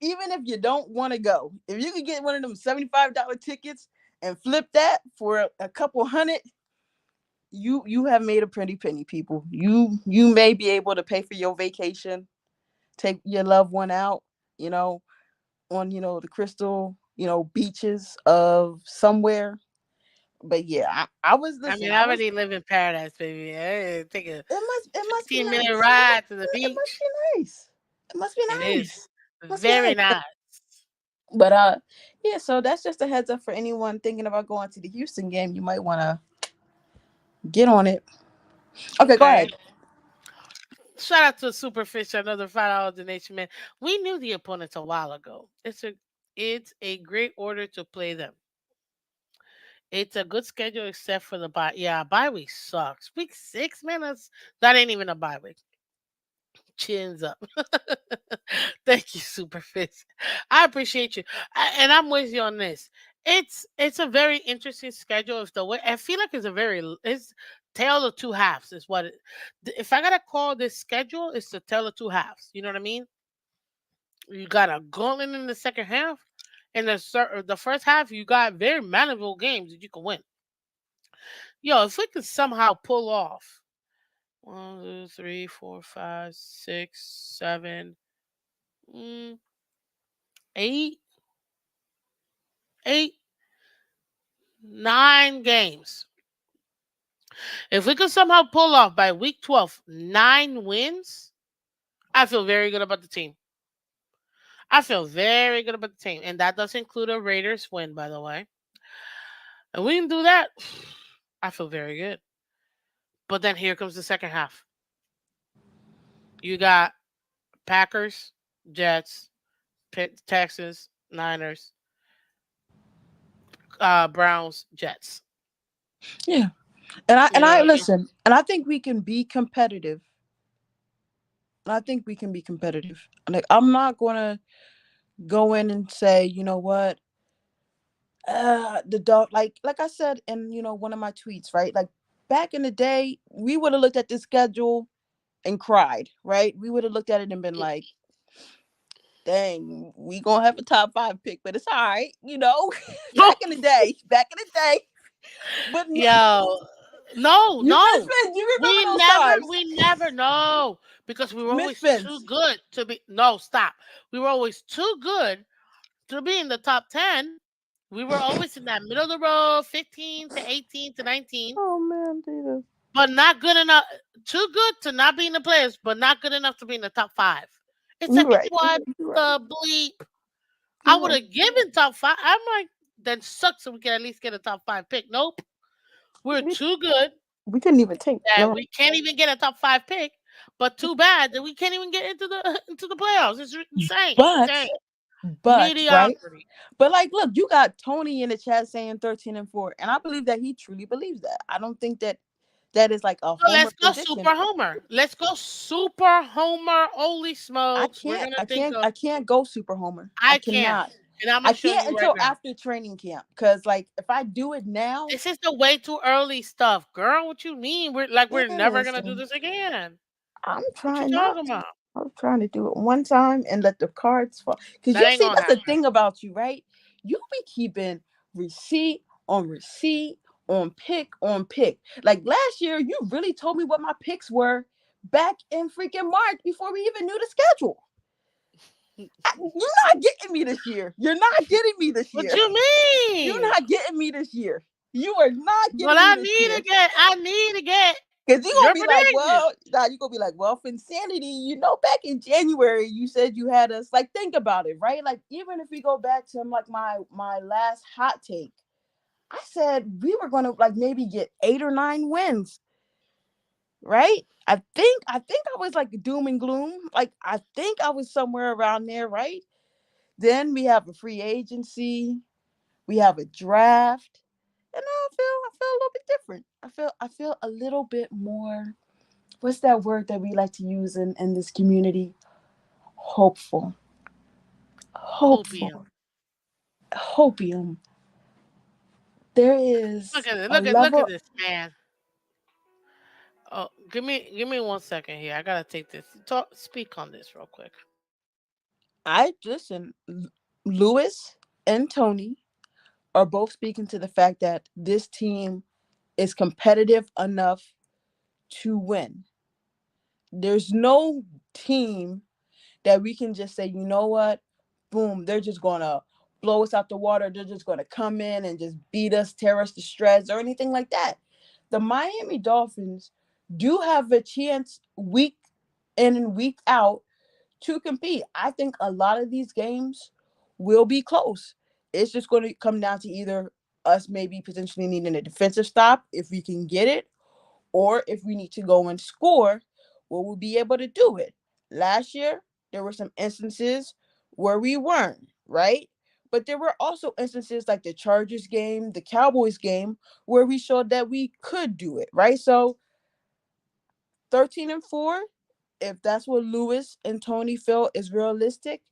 if you don't want to go, if you could get one of them $75 tickets and flip that for a couple hundred, you have made a pretty penny, people. You may be able to pay for your vacation, take your loved one out, you know, on the crystal, beaches of somewhere. But yeah, I was I listen. mean, I I was. already live in paradise, baby. Hey, take a It must be 15-minute nice. ride to the It must beach. be nice. It must be It is nice. Must be very nice. nice. But yeah, so that's just a heads up for anyone thinking about going to the Houston game. You might want to get on it. Okay, go Okay. ahead. Shout out to Superfish, another $5 donation, man. We knew the opponents a while ago. It's a great order to play them. It's a good schedule except for the bye. Yeah, bye week sucks. Week 6, man, that ain't even a bye week. Chins up. Thank you, Superfish. I appreciate you. And I'm with you on this. It's a very interesting schedule. If the way I feel like it's tale of two halves is what it. If I gotta call this schedule, it's the tale of two halves. You know what I mean? You got a gauntlet in the second half, and the first half you got very manageable games that you can win. Yo, if we could somehow pull off 1, 2, 3, 4, 5, 6, 7, mm, 8, 8, 9 games. If we could somehow pull off by week 12 9 wins, I feel very good about the team. I feel very good about the team, and that does include a Raiders win, by the way. And we can do that. I feel very good. But then here comes the second half. You got Packers, Jets, Texans, Niners, Browns, Jets. Yeah. And I You know what I mean? listen, and I think we can be competitive. And I think we can be competitive. Like, I'm not gonna go in and say, you know what, the dog, like I said in, one of my tweets, right? Like, back in the day, we would have looked at the schedule and cried, right? We would have looked at it and been like, dang, we gonna have a top five pick, but it's all right, back in the day, but Yo, no, you miss no. Finn, you remember those times. We never know because we were Miss always too Fence. good to be. No, stop. We were always too good to be in the top 10. We were always in that middle of the road, 15 to 18 to 19, Oh man, Jesus. but not good enough. Too good to not be in the players, but not good enough to be in the top 5. It's You're like, right. what You're right. the bleep? I You're would right. have given top 5. I'm like, then sucks so we can at least get a top 5 pick. Nope. We're We, too good we couldn't even take. that No. we can't even get a top 5 pick, but too bad that we can't even get into the into the playoffs. It's insane. But Insane. right. Mediocrity. But like, look, you got Tony in the chat saying 13-4, and I believe that he truly believes that. I don't think that that is like a So homer let's go prediction. super homer. Let's go super homer. Holy I smokes. We're can't. gonna I think can't. of I can't go super homer. I I can. cannot. And I'm I gonna show can't you right until now. after training camp, because like if I do it now, This is the way too early stuff, girl. What you mean? We're never gonna do listen, this again. I'm What you trying not talking to. about? I'm trying to do it one time and let the cards fall. Because That you ain't see, gonna that's the happen. thing about you, right? You be keeping receipt on receipt on pick on pick. Like last year, you really told me what my picks were back in freaking March before we even knew the schedule. You're not getting me this year. You're not getting me this What year. you You're mean? not getting me this year. You are not But getting me this year. I need to get Cause you're your gonna be like, prediction. well, nah, you're gonna be like, well, for insanity, back in January, you said you had us. Like, think about it, right? Like, even if we go back to like my last hot take, I said we were gonna like maybe get 8 or 9 wins, right? I think I was like doom and gloom. Like, I think I was somewhere around there, right? Then we have a free agency, we have a draft, and I feel a little bit different. I feel a little bit more, what's that word that we like to use in this community? Hopeful. Hopium. Hopeful. Hopium. There is a Look at level. this man. Oh, give me 1 second here. I gotta take this. Speak on this real quick. I listen. Lewis and Tony are both speaking to the fact that this team is competitive enough to win. There's no team that we can just say, you know what, boom, they're just gonna blow us out the water. They're just gonna come in and just beat us, tear us to shreds, or anything like that. The Miami Dolphins do have a chance week in and week out to compete. I think a lot of these games will be close. It's just going to come down to either us maybe potentially needing a defensive stop if we can get it, or if we need to go and score, we'll be able to do it. Last year, there were some instances where we weren't, right? But there were also instances like the Chargers game, the Cowboys game, where we showed that we could do it, right? So 13-4, if that's what Lewis and Tony feel is realistic,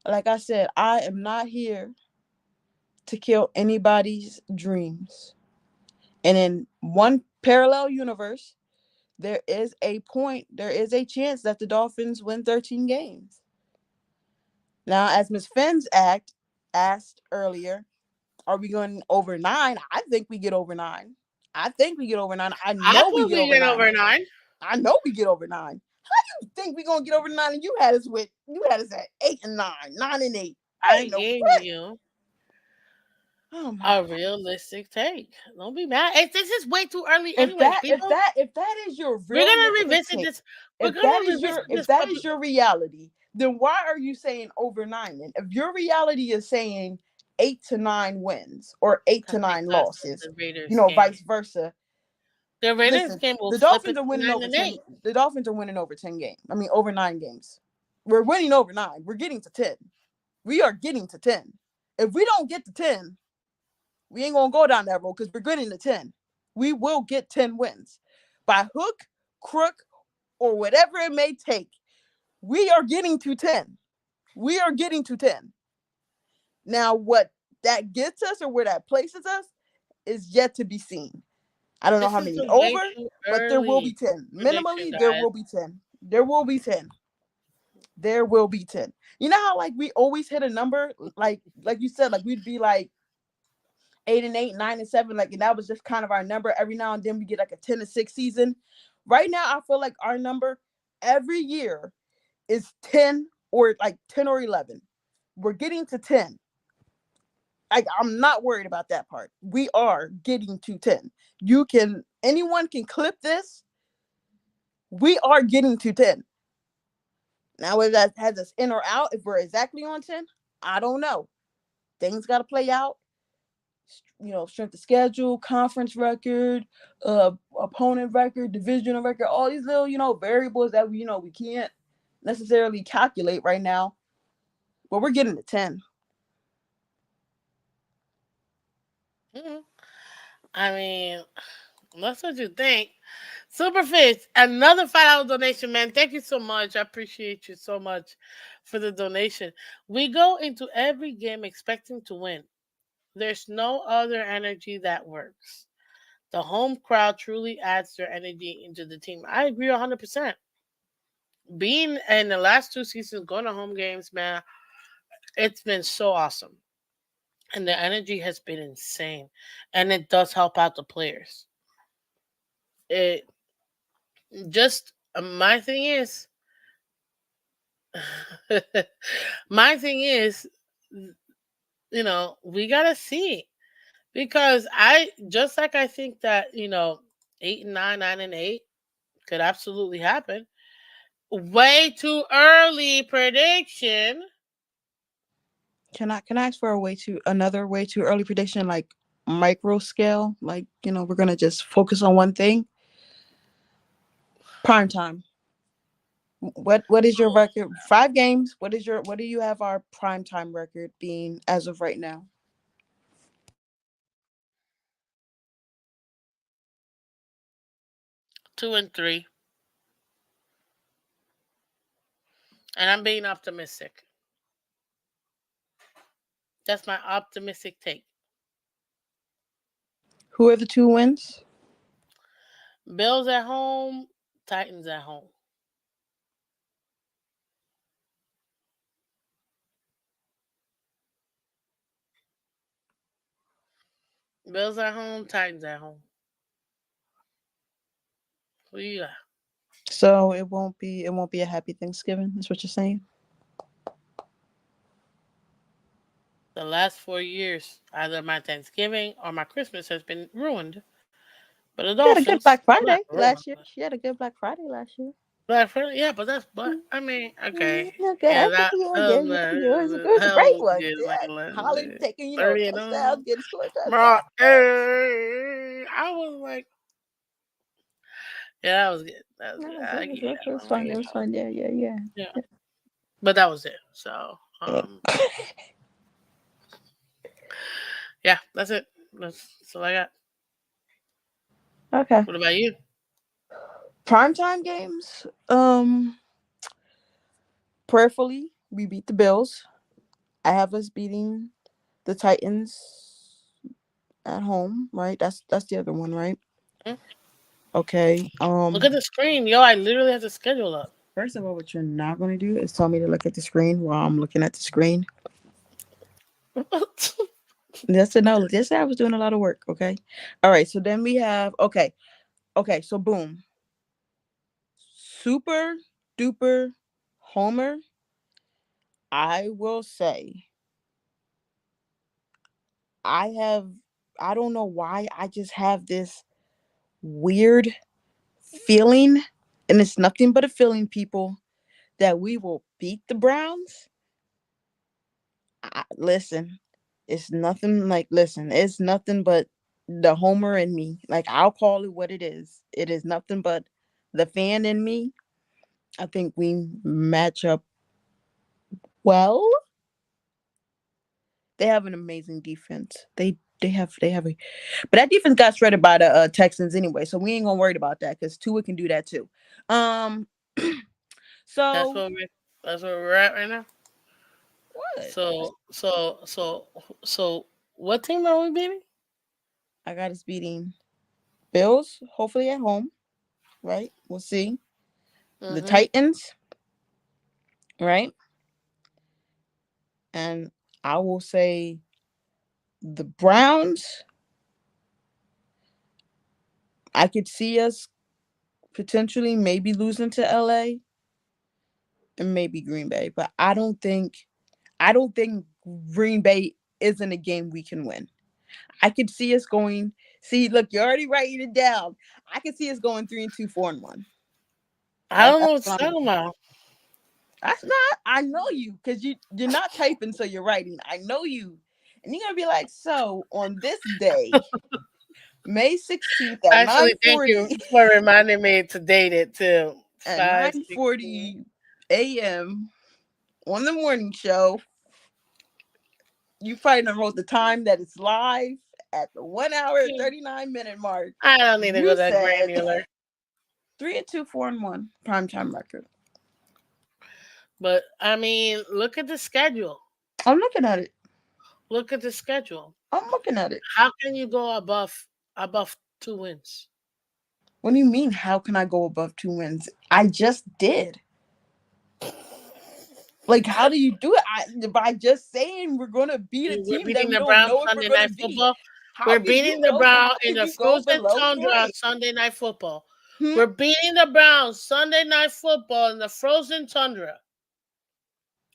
like I said, I am not here to kill anybody's dreams. And in one parallel universe, there is a chance that the Dolphins win 13 games. Now, as Miss Phins asked earlier, are we going over 9? I think we get over 9. I think we get over 9. I I know we will get be over get 9. over 9. I know we get over 9. How you think we gonna get over 9? And you had us at 8 and 9, 9 and 8. I Ain't no gave way. you Oh my a god. realistic take. Don't be mad. This is way too early, anyways. People, If that is your we're gonna realistic revisit take, this. We're gonna revisit if this. that is your reality, then why are you saying over 9? And if your reality is saying 8 to 9 wins or 8 to 9 Because of losses, the Raiders game. vice versa. The Raiders Listen, game will the flip Dolphins it are to winning 9 over and 10. 8. The Dolphins are winning over 10 games. I mean, over 9 games. We're winning over 9. We're getting to 10. We are getting to 10. If we don't get to 10, we ain't gonna go down that road because we're getting to 10. We will get 10 wins. By hook, crook, or whatever it may take, we are getting to 10. We are getting to 10. Now, what that gets us or where that places us is yet to be seen. I don't know This how is many a way over, too but there will be early 10. prediction, Minimally, there guys. will be 10. There will be 10. There will be 10. You know how like we always hit a number, like you said, like we'd be like 8 and 8, 9 and 7, like, and that was just kind of our number. Every now and then we get like a 10-6 season. Right now, I feel like our number every year is 10 or like 10 or 11. We're getting to 10. Like, I'm not worried about that part. We are getting to 10. Anyone can clip this. We are getting to 10. Now, whether that has us in or out, if we're exactly on 10, I don't know. Things got to play out. Strength of schedule, conference record, opponent record, divisional record, all these little, variables that we can't necessarily calculate right now. But we're getting to 10. Mhm. I mean, that's what you think. Superfish, another $5 donation, man. Thank you so much. I appreciate you so much for the donation. We go into every game expecting to win. There's no other energy that works. The home crowd truly adds their energy into the team. I agree 100%. Being in the last 2 seasons, going to home games, man, it's been so awesome. And the energy has been insane. And it does help out the players. It just, my thing is, my thing is, we gotta see because I just like I think that 8 and 9, 9 and 8 could absolutely happen. Way too early prediction. Can I ask for another way too early prediction, like micro scale? Like, we're gonna just focus on one thing. Prime time. What is your record? 5 games. What do you have our prime time record being as of right now? 2 and 3, and I'm being optimistic. That's my optimistic take. Who are the 2 wins? Bills at home, Titans at home. Bills at home, Titans at home. Who you got? So it won't be a happy Thanksgiving. That's what you're saying. The last 4 years, either my Thanksgiving or my Christmas has been ruined. But the She had a good Dolphins, Black not Friday ruined. last year. She had a good Black Friday last year. Black Friday, yeah, but that's but I mean, okay, Okay, yeah, okay, yeah, yeah, yeah, yeah. It was a that great was one. good. Like Yeah. Holland last taking, 30 and touchdowns, getting scored bro. touchdowns. I was like, yeah, that was good. That was Yeah, good. it was, I it was, give you it that was one fun. right It was fun. Yeah, yeah, yeah. there. Yeah, but that was it. So, Yeah. yeah, that's it. That's all I got. Okay. What about you? Primetime games. Prayerfully, we beat the Bills. I have us beating The Titans at home, right? That's the other one, right? Hmm? Okay. Look at the screen, yo. I literally have the schedule up. First of all, what you're not going to do is tell me to look at the screen while I'm looking at the screen. Just to know, just say I was doing a lot of work. Okay. All right. So then we have okay. Okay. So boom. Super duper Homer. I will say I have. I don't know why. I just have this weird feeling, and it's nothing but a feeling, people, that we will beat the Browns. Listen, it's nothing like listen, it's nothing but the Homer in me. Like I'll call it what it is. It is nothing but the fan in me. I think we match up well. They have an amazing defense. They have a but that defense got shredded by the Texans anyway, so we ain't gonna worry about that because Tua can do that too. Um, That's so what we're at right now. what? So what team are we beating? I got us beating Bills, hopefully at home, right? We'll see. The Mm-hmm. Titans, right? And I will say the Browns. I could see us potentially maybe losing to LA and maybe Green Bay, but I don't think Green Bay isn't a game we can win. I could see us going. See, look, you're already writing it down. I could see us going 3-2, 4-1. I That's, don't know that's what what you're I'm. talking about. That's not. I know you because you're not typing, so you're writing. I know you, and you're gonna be like, so on this day, May 16th at Actually, thank you 9:40 for reminding me to date it too. at 5:16. 9:40 a.m. on the morning show. You probably done wrote the time that it's live at the 1 hour and 39 minute mark. I don't need to go You that said granular. 3-2, 4-1 primetime record. But I mean, look at the schedule. I'm looking at it. Look at the schedule. I'm looking at it. How can you go above 2 wins? What do you mean? How can I go above 2 wins? I just did. Like, how do you do it? By just saying we're gonna beat a We're team that beating we the don't Browns know if we're Sunday gonna night beat. football. How We're can beating you the go? Browns How in can the you go frozen below tundra 3? Sunday night football. Hmm? We're beating the Browns Sunday night football in the frozen tundra.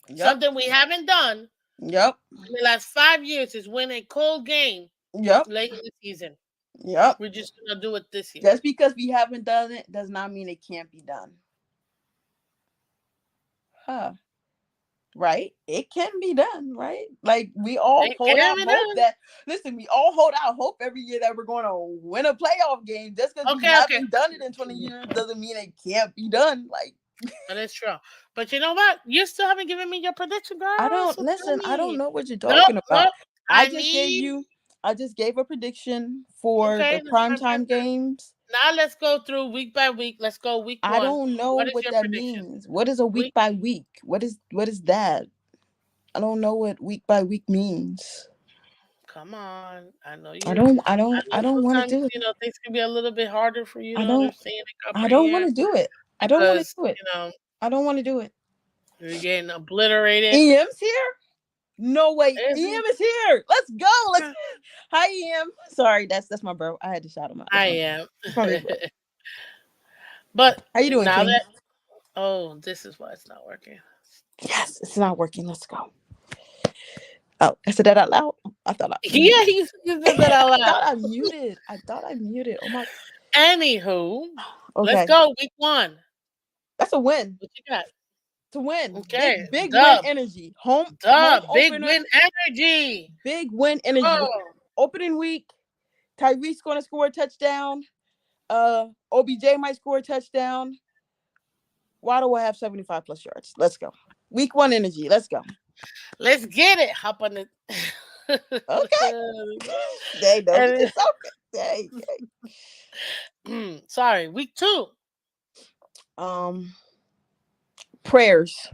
Yep. Something we haven't done Yep. in the last 5 years is win a cold game Yep. late in the season. Yep. We're just gonna do it this year. Just because we haven't done it does not mean it can't be done. Huh. Right? It can be done, right? Like we all It hold can out be hope done. that listen, we all hold out hope every year that we're going to win a playoff game. Just because we Okay, okay. haven't done it in 20 years doesn't mean it can't be done. Like That is true. But you know what? You still haven't given me your prediction, I girl. don't So tell listen, I don't me. know what you're Nope, talking about. nope. I I just gave need. you I just gave a prediction for Okay, the that's fine, fine, primetime fine. games. Now let's go through week by week. Let's go week I one. don't know What is what your that prediction? means. What is a week Week. by week? What is that? I don't know what week by week means. Come on. I know I you. don't I I don't know I don't want to sometimes do it. things can be a little bit harder for you I to don't understand and I don't want comprehend to do it. I don't want to because do it. I don't want to do it. you're getting obliterated. EM's here? No way. Is EM he? is here. Let's go. Let's Hi EM. Sorry, that's my bro. I had to shout him out. I That's my am. That's my big bro. But How you doing, now King? that this is why it's not working. Yes, it's not working. Let's go. Oh, I said that out loud. I thought I Yeah, muted. he said that I out loud. thought I muted. I thought I muted. Oh my. Anywho, let's Okay, go week one. that's a win. What you got? To win. Okay, Big win dub, energy. Home dub, big opener. win energy. Big win energy. Oh, Opening week. Tyreek's going to score a touchdown. OBJ might score a touchdown. Waddle will have 75 plus yards. Let's go. Week one energy. Let's go. let's get it. Hop on the. Okay. They don't get And this open. They, sorry, week two. um prayers.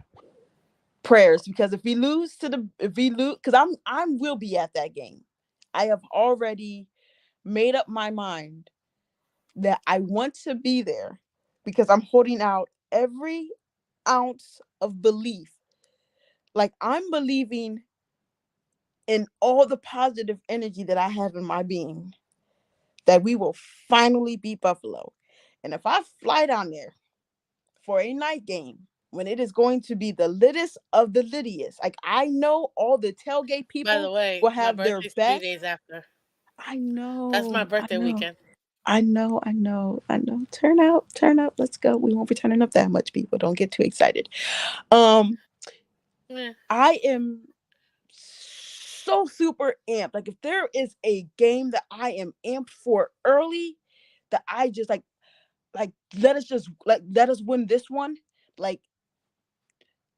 prayers, because if we lose, because I will be at that game. I have already made up my mind that I want to be there, because I'm holding out every ounce of belief. Like, I'm believing in all the positive energy that I have in my being, that we will finally beat Buffalo. And if I fly down there for a night game, when it is going to be the littest of the littiest, like, I know all the tailgate By people the way, will my have their birthday's three back. days after. I That's my know, I birthday know, weekend. I know, I know, I know. Turn out, turn up. Let's go. We won't be turning up that much, people. Don't get too excited. Um, Yeah. I am so super amped. Like, if there is a game that I am amped for early, that I just like let us win this one. Like,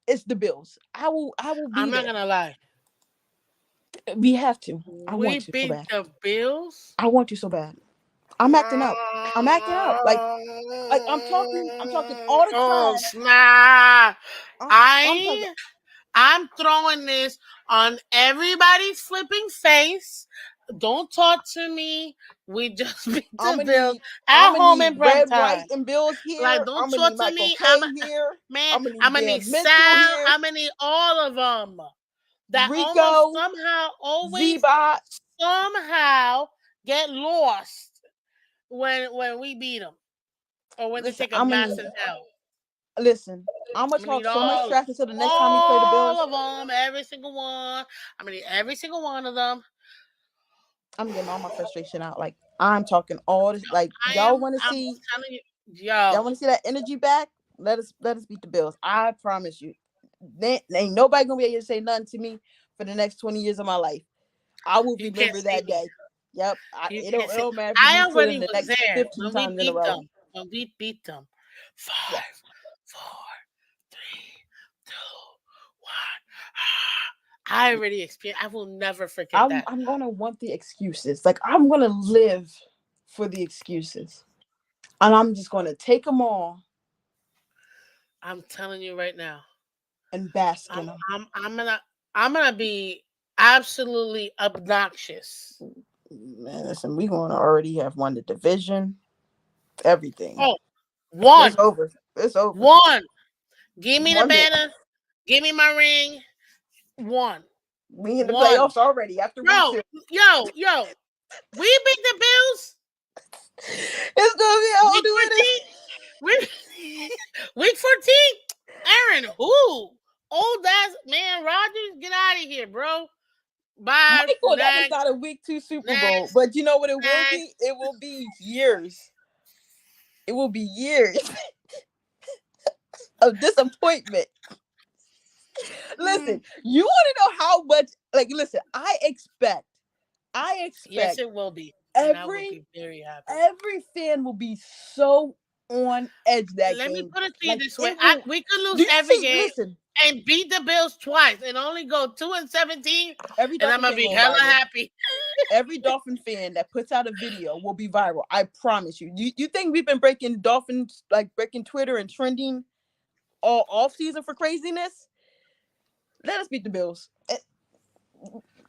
it's the Bills. I will I'm be not there. gonna lie. We have to. I We want to so beat bad. the Bills. I want to so bad. I'm acting up. I'm acting up. Like I'm talking all the Oh trash. snap! I'm talking. I'm throwing this on everybody's flipping face. Don't talk to me. We just beat I'm the gonna Bills need. at I'm gonna home need in prime red, white, time. and Bills Like, here. don't I'm gonna talk need to Michael me. K here. Man. I'm gonna I'm need gonna need Dan Mitchell Sal. here. I'm gonna need all of them. That almost Rico, somehow always Z-Bot. somehow get lost when we beat them or when they Listen, take a I'm gonna need. massive L. Listen, I'm gonna I'm gonna talk need so much trash until the next time we play the all Bills. of them, every single one. I'm gonna need every single one of them. I'm getting all my frustration out. Like, I'm talking all this. Like, y'all want to I'm see. telling you, yo, Y'all want to see that energy back? Let us beat the Bills. I promise you. Ain't nobody gonna be able to say nothing to me for the next 20 years of my life. I will you can't remember see that me. day. Yep. You it can't don't, it see. don't matter if we I lose to them already the was next there 15 when we times in a beat row. them. When we beat them, Yeah. 5, 4, 3, 2, 1. I already experienced. I will never forget I'm that. I'm gonna want the excuses. Like, I'm gonna live for the excuses. And I'm just gonna take them all I'm telling you right now. and bask I'm in them. I'm gonna be absolutely obnoxious. Man, listen, we gonna already have won the division. Everything. Oh, It's one, over. It's over. one. Give me the 1 minute. banner. Give me my ring. One, We in the one. playoffs already after week Yo, 2. yo. We beat the Bills. It's gonna be all Week do it. 14. Week, week 14. Aaron, who? Old ass man, Rogers, get out of here, bro. Bye. Michael, that is Next. not a week 2 Super Bowl. Next. But you know what it will Next. be? It will be years. It will be years of disappointment. Hmm. Listen, you want to know how much? Like, listen, I Yes, expect it will be. And I will every be very happy. every fan will be so on edge that Let me game. put it to you Like, this way: it will. we could Do lose you every see? game Listen, and beat the Bills twice, and only go 2-17, every and I'm Dolphin gonna fan be going hella viral. happy. Every Dolphin fan that puts out a video will be viral. I promise you. You think we've been breaking Dolphins, like breaking Twitter and trending all off season for craziness? Let us beat the Bills.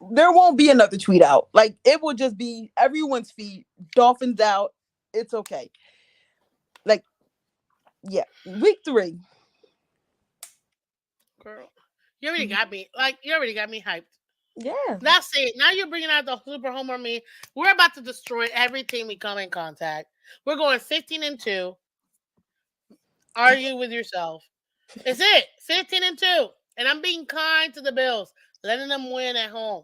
There won't be another tweet out. Like, it will just be everyone's feed. Dolphins out. It's okay. Like, yeah, week 3. Girl, you already got me. Like, you already got me hyped. Yeah. That's it. Now you're bringing out the super homer me. We're about to destroy everything we come in contact. We're going 15-2. Argue with yourself. It's it. 15-2. And I'm being kind to the Bills, letting them win at home.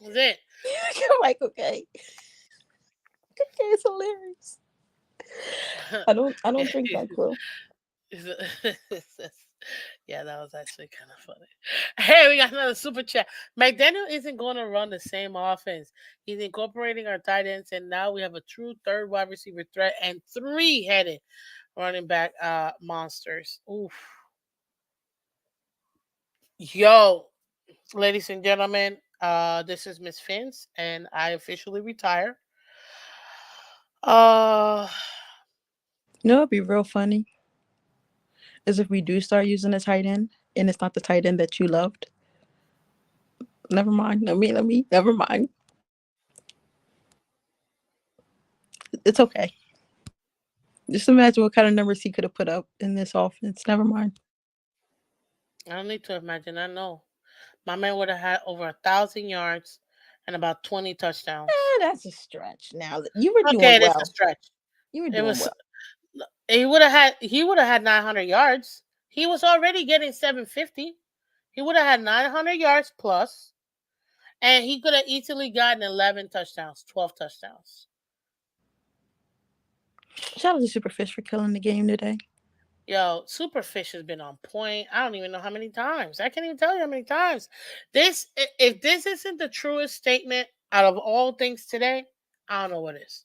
That's it. You're like, okay. Okay, it's hilarious. I don't drink that crew. Yeah, that was actually kind of funny. Hey, we got another super chat. McDaniel isn't going to run the same offense. He's incorporating our tight ends, and now we have a true third wide receiver threat and three-headed running back monsters. Oof. Yo, ladies and gentlemen, this is Miss Phins, and I officially retire. Uh, You know, it'd be real funny is if we do start using a tight end. and it's not the tight end that you loved. Never mind. Let me. Never mind. It's okay. Just imagine what kind of numbers he could have put up in this offense. Never mind. I don't need to imagine. I know. My man would have had over 1,000 yards and about 20 touchdowns. That's a stretch. Now you were Okay, doing it is a well. stretch. You were It doing was. well. He would have had 900 yards. He was already getting 750. He would have had 900 yards plus, and he could have easily gotten 11 touchdowns, 12 touchdowns. Shout out to Superfish for killing the game today. Yo, Superfish has been on point. I don't even know how many times. I can't even tell you how many times. If this isn't the truest statement out of all things today, I don't know what is.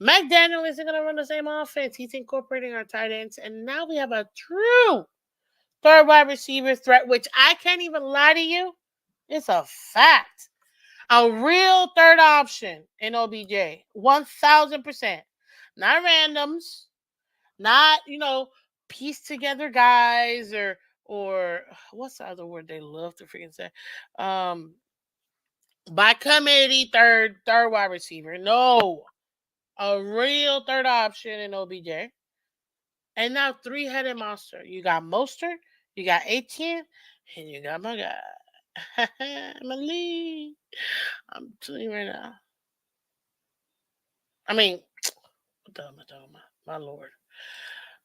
McDaniel isn't going to run the same offense. He's incorporating our tight ends, and now we have a true third wide receiver threat, which I can't even lie to you. It's a fact. A real third option in OBJ. 1,000%. Not randoms. Not, piece together guys or what's the other word they love to freaking say? Um by committee third wide receiver. No. A real third option in OBJ. And now three-headed monster. You got Mostert, you got 18, and you got my guy. Malik. I'm telling you right now. I mean, what the hell am I talking about? My lord.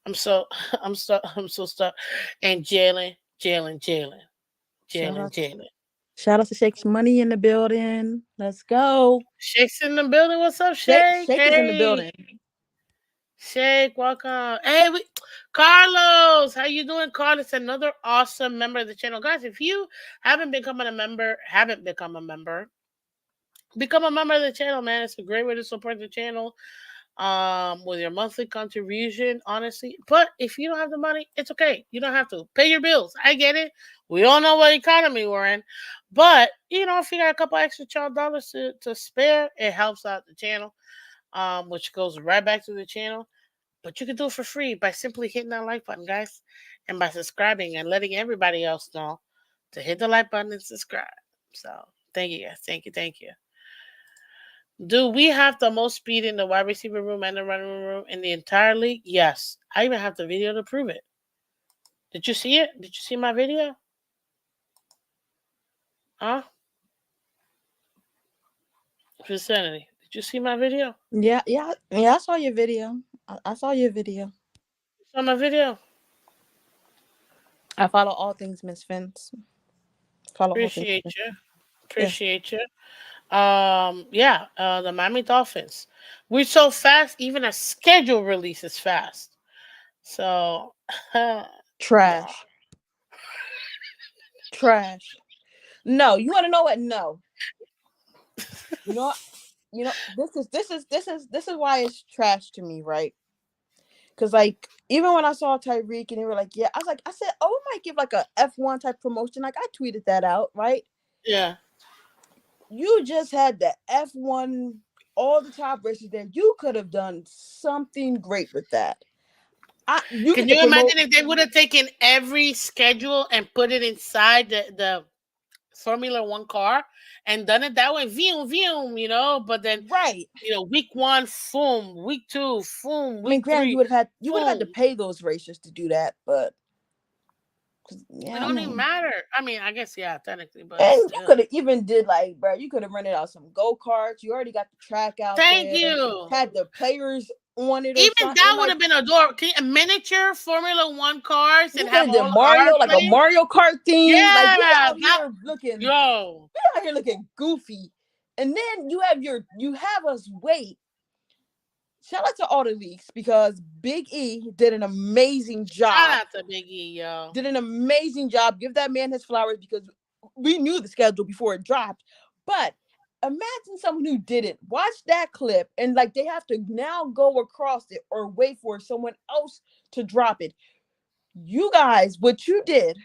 I'm so I'm so stuck. And Jalen. Shout out. Jalen. Shout out to Shake's Money in the building. Let's go. Shake's in the building. What's up, Shake Shake? Shake is in the Hey, building. Shake, welcome. Hey, Carlos, how you doing, Carlos? Another awesome member of the channel, guys. If you haven't become a member, become a member of the channel, man. It's a great way to support the channel. With your monthly contribution, honestly. But if you don't have the money, it's okay. You don't have to pay your bills. I get it. We all know what economy we're in. But if you got a couple extra child dollars to spare, it helps out the channel. Which goes right back to the channel. But you can do it for free by simply hitting that like button, guys. And by subscribing and letting everybody else know to hit the like button and subscribe. So thank you guys. Thank you. Do we have the most speed in the wide receiver room and the running room in the entire league? Yes. I even have the video to prove it. Did you see it? Did you see my video? Huh? Vicinity. Did you see my video? Yeah. I saw your video. I saw your video. You saw my video? I follow all things Miss Phins. Follow all things. Appreciate you. Yeah. Appreciate you. Yeah, the Miami Dolphins. We're so fast, even a schedule release is fast. So, yeah. Trash. Trash. No, you want to know what? No. You know. This is why it's trash to me, right? Because like even when I saw Tyreek and they were like, yeah, I said, oh, we might give like a F1 type promotion. Like I tweeted that out, right? Yeah. You just had the F1, all the top races there. You could have done something great with that. You Can get to you promote. imagine if they would have taken every schedule and put it inside the Formula One car and done it that way? Vroom, but then, Right. week one, boom, week two, boom, I mean, week granted, three, you would have had to boom. pay those racers to do that, but It yeah, I don't even mean, matter. I mean, I guess, yeah, technically, but and you still. could have even did like, bro, you could have rented out some go-karts. You already got the track out Thank there, you. had the players on it or Even something. that would Like have been adorable. A miniature Formula One cars you and could have have did all our Mario, like a players. Mario Kart theme. Like Yeah, that, yo. we out here looking goofy. And then you have us wait. Shout out to all the leagues because Big E did an amazing Shout job. out to Big E, yo. Did an amazing job. Give that man his flowers because we knew the schedule before it dropped. But imagine someone who didn't watch that clip and like they have to now go across it or wait for someone else to drop it. You guys, what you did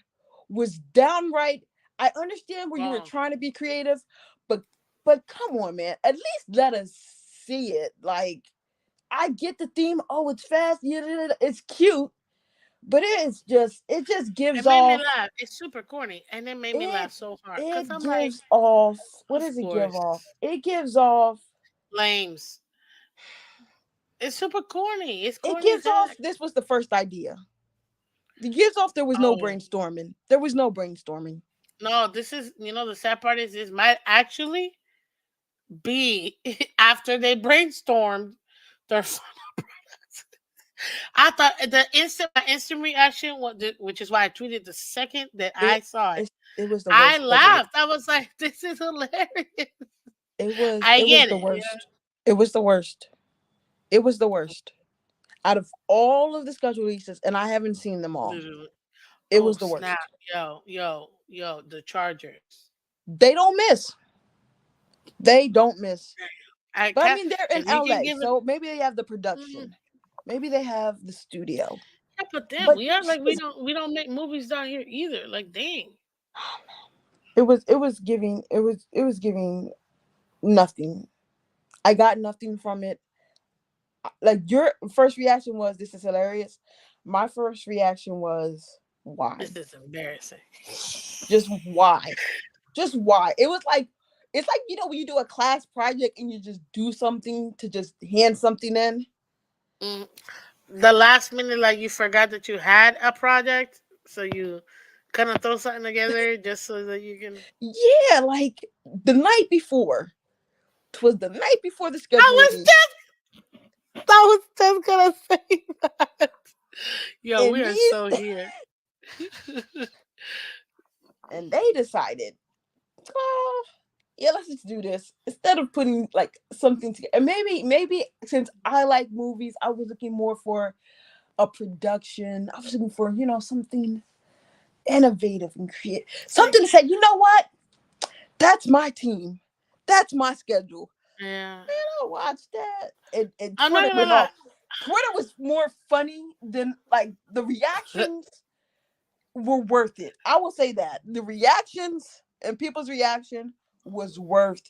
was downright. I understand where you were Wrong. trying to be creative, but come on, man. At least let us see it. Like I get the theme. Oh, it's fast. Yeah, it's cute. But it just It gives made me off laugh. It's super corny, and it made me laugh it so hard because it I'm like, gives off, what of does it give course, off? It gives off lames. It's super corny. It's it corny as gives off heck. this was the first idea. It gives off there was no Oh brainstorming. There was no brainstorming. no, this is the sad part is this might actually be after they brainstormed their. I thought my instant reaction was, which is why I tweeted the second that I It saw it. it was the I worst schedule. laughed. I was like, "This is hilarious." I It was get the it. worst. It was the worst. It was the worst. Out of all of the schedule releases, and I haven't seen them all, Literally. it Oh was the snap! worst. Yo! The Chargers. They don't miss. They don't miss. I But I can't. mean, they're in If you can LA, give it, so maybe they have the mm, production. Maybe they have the studio. yeah, but damn, But we are like we don't make movies down here either. Like dang. it was giving nothing. I got nothing from it. Like your first reaction was this is hilarious. My first reaction was why? This is embarrassing. Just why? Just why? It was like it's like when you do a class project and you just do something to just hand something in. Mm. The last minute, like you forgot that you had a project, so you kind of throw something together just so that you can. Yeah, like the night before. 'Twas the night before the I schedule was release. just, I was just gonna say that. Yo, And we are these so here. and they decided, oh, yeah, let's just do this. Instead of putting like something together. And maybe since I like movies, I was looking more for a production. I was looking for, something innovative and creative. Like, Something to say, you know what? That's my team. That's my schedule. yeah, I watched that. And I'm not Twitter gonna went lie. off. Twitter was more funny than like the reactions were worth it. I will say that. The reactions and people's reaction was worth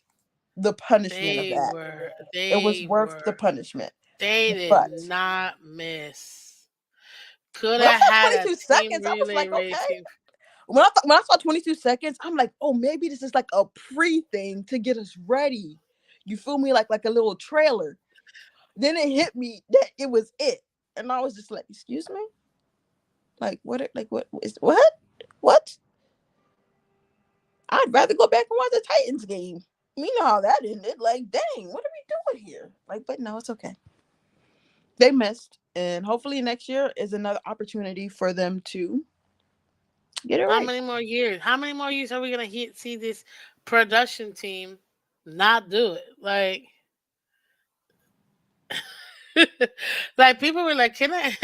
the punishment of They that. were, It was they worth the were, punishment. they did But not miss. Could when I have saw had a 22 team seconds, I was relay like, okay. racing. When I saw 22 seconds, I'm like, oh, maybe this is like a pre thing to get us ready. You feel me? Like a little trailer. Then it hit me that it was it. And I was just like, excuse me? Like what is what? What? I'd rather go back and watch the Titans game. You know how that ended. Like, dang, what are we doing here? Like, but no, it's okay. They missed. And hopefully next year is another opportunity for them to get it How right. many more years? How many more years are we gonna see this production team not do it? Like people were like, "Can I?"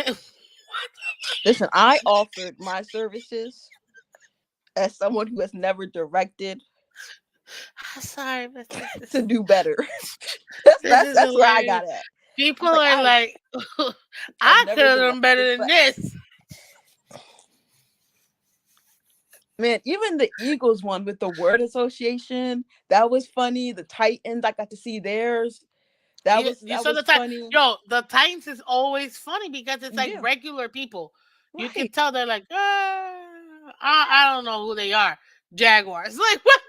Listen, I offered my services as someone who has never directed I'm sorry, but this to is do better. that's this that's is that's where I hilarious. got at. I People was like, are like, I've "I could never have done directed, better than but this." man, even the Eagles one with the word association, that was funny. The Titans, I got to see theirs. That was You that saw was the time, funny. yo. The Titans is always funny because it's like Yeah, regular people. You can right. tell they're like, I don't know who they are. Jaguars, like what?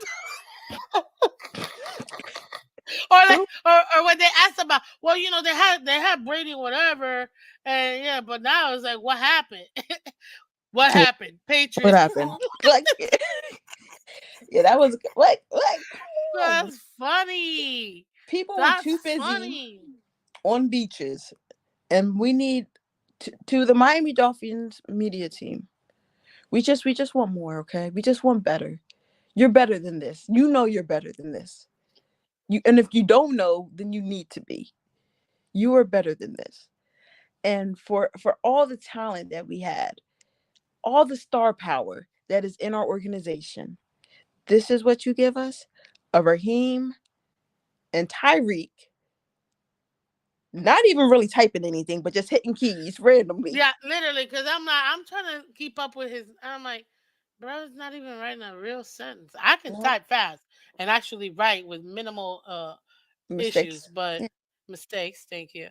Or like, True. or when they asked about, well, they had Brady, whatever, and yeah, but now it's like, what happened? What Yeah, happened? what Patriots. happened? Like, yeah, that was like, come on. That's funny. People were That's too busy funny. on beaches, and we need to the Miami Dolphins media team. We just want more, okay? We just want better. You're better than this. You know you're better than this. And if you don't know, then you need to be. You are better than this. And for all the talent that we had, all the star power that is in our organization, this is what you give us? A Raheem and Tyreek, not even really typing anything, but just hitting keys randomly. Yeah, literally, because I'm trying to keep up with his. I'm like, bro, it's not even writing a real sentence. I can No type fast and actually write with minimal issues, mistakes. but Yeah, mistakes. Thank you.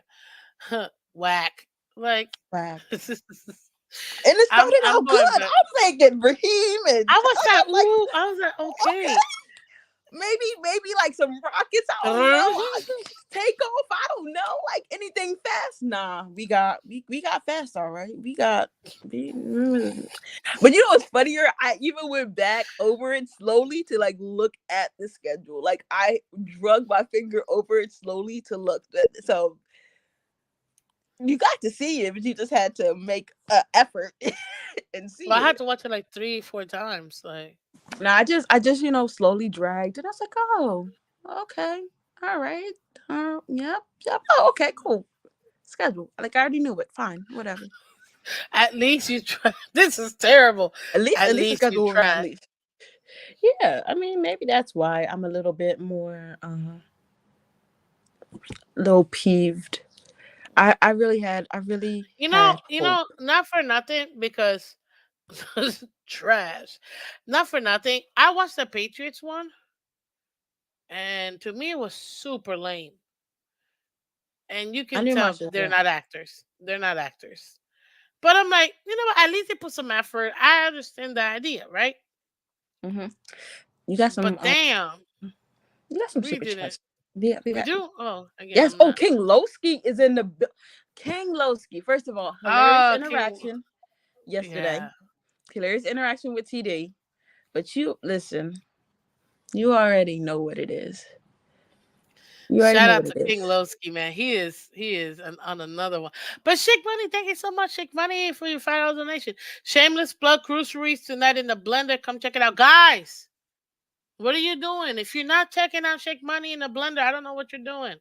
Whack. Like, whack. And it I'm started I'm out going good. back. I'm thinking Raheem and I was like, I'm like, ooh, I was like, okay, okay. maybe like some rockets. I don't know. Take off. I don't know. Like anything fast. Nah, we got fast. All right. But you know what's funnier? I even went back over it slowly to like look at the schedule. Like I drug my finger over it slowly to look. So you got to see it, but you just had to make an effort and Well, see I had it. to watch it like 3, 4 times. Like Now I just slowly dragged, and I was like, oh, okay, all right, yep, yep. Oh, okay, cool. Schedule. Like I already knew it. Fine, whatever. at least you try. This is terrible. At At least the least you schedule was tried. released. Yeah, I mean maybe that's why I'm a little bit more little peeved. I really hope. Not for nothing because trash. Not for nothing. I watched the Patriots one, and to me it was super lame. And you I can didn't tell watch it they're yet. not actors. They're not actors. But I'm like, you know what? At least they put some effort. I understand the idea, right? Hmm. You got some But damn, you got some we super didn't. chats. Yeah, we We got. do. Oh, again, Yes. I'm Oh, not. King Lowski is in the King Lowski. First of all, hilarious Oh, King. interaction yesterday. Yeah. Hilarious interaction with TD. But you listen, you already know what it is. You already Shout know out what to it is. King Lowski, man. He is on another one. But Shake Money, thank you so much, Shake Money, for your $5 donation. Shameless plug cruiseries tonight in the blender. Come check it out, guys. What are you doing? If you're not checking out Shake Money in the blender, I don't know what you're doing.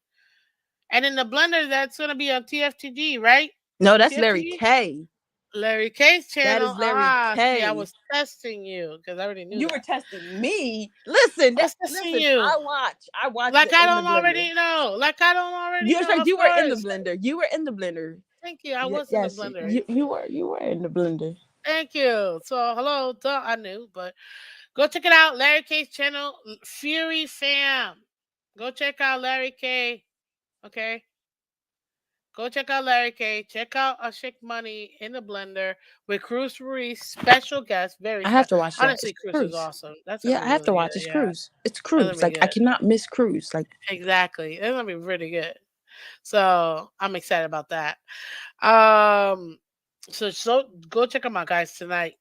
And in the blender, that's gonna be on TFTG, right? No, that's Larry TFTG, K. Larry K's That channel. is Larry Ah, see, I K. was testing you because I already knew You were that. testing me. Listen, I was testing you. I watch Like the I in the don't blender. already know. Like I don't already You're know. right. Of You were in the course. blender. You were in the blender. Thank you. I was in the Yes, blender. you were in the blender. Thank you. So hello, duh, I knew, but go check it out. Larry K's channel, Fury Fam. Go check out Larry K. Okay. Go check out Larry K. Check out Ashik Money in the blender with Cruz Ruiz, special guest, very I have special. to watch that. It's Honestly, Cruz is Cruise. awesome. That's gonna Yeah, be I have to really watch. good. It's Yeah, Cruise. It's that's gonna Cruise. be Like I good. cannot miss Cruise. Like Exactly. It's gonna be really good. So I'm excited about that. Um, so go check them out, guys, tonight.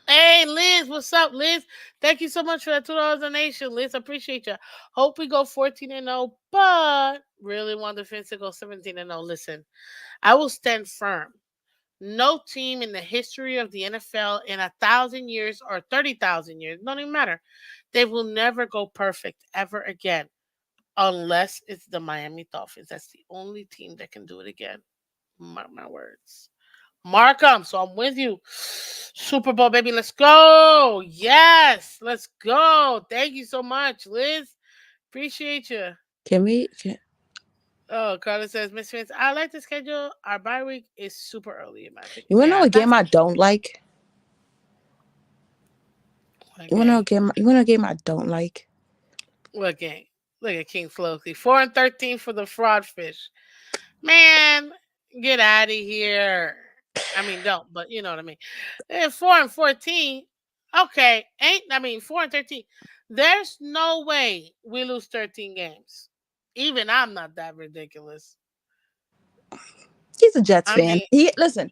Hey, Liz, what's up, Liz? Thank you so much for that $2 donation, Liz. Appreciate you. Hope we go 14-0, but really want the Phins to go 17-0. Listen, I will stand firm. No team in the history of the NFL in 1,000 years or 30,000 years, don't even matter. They will never go perfect ever again, unless it's the Miami Dolphins. That's the only team that can do it again. Mark my words. Mark 'em. So I'm with you. Super Bowl, baby. Let's go. Yes. Let's go. Thank you so much, Liz. Appreciate you. can we? Oh, Carla says, Miss Vince, I like the schedule. Our bye week is super early, in my opinion. You wanna know Yeah, a game that's I don't like? one You wanna know a game. game? You wanna know a game I don't like? What game? Look at King Floki. 4-13 for the fraud fish. Man, get out of here. I mean, don't, but you know what I mean. 4-14. Okay, ain't I mean 4-13. There's no way we lose 13 games. Even I'm not that ridiculous. He's a Jets I fan. mean, He listen.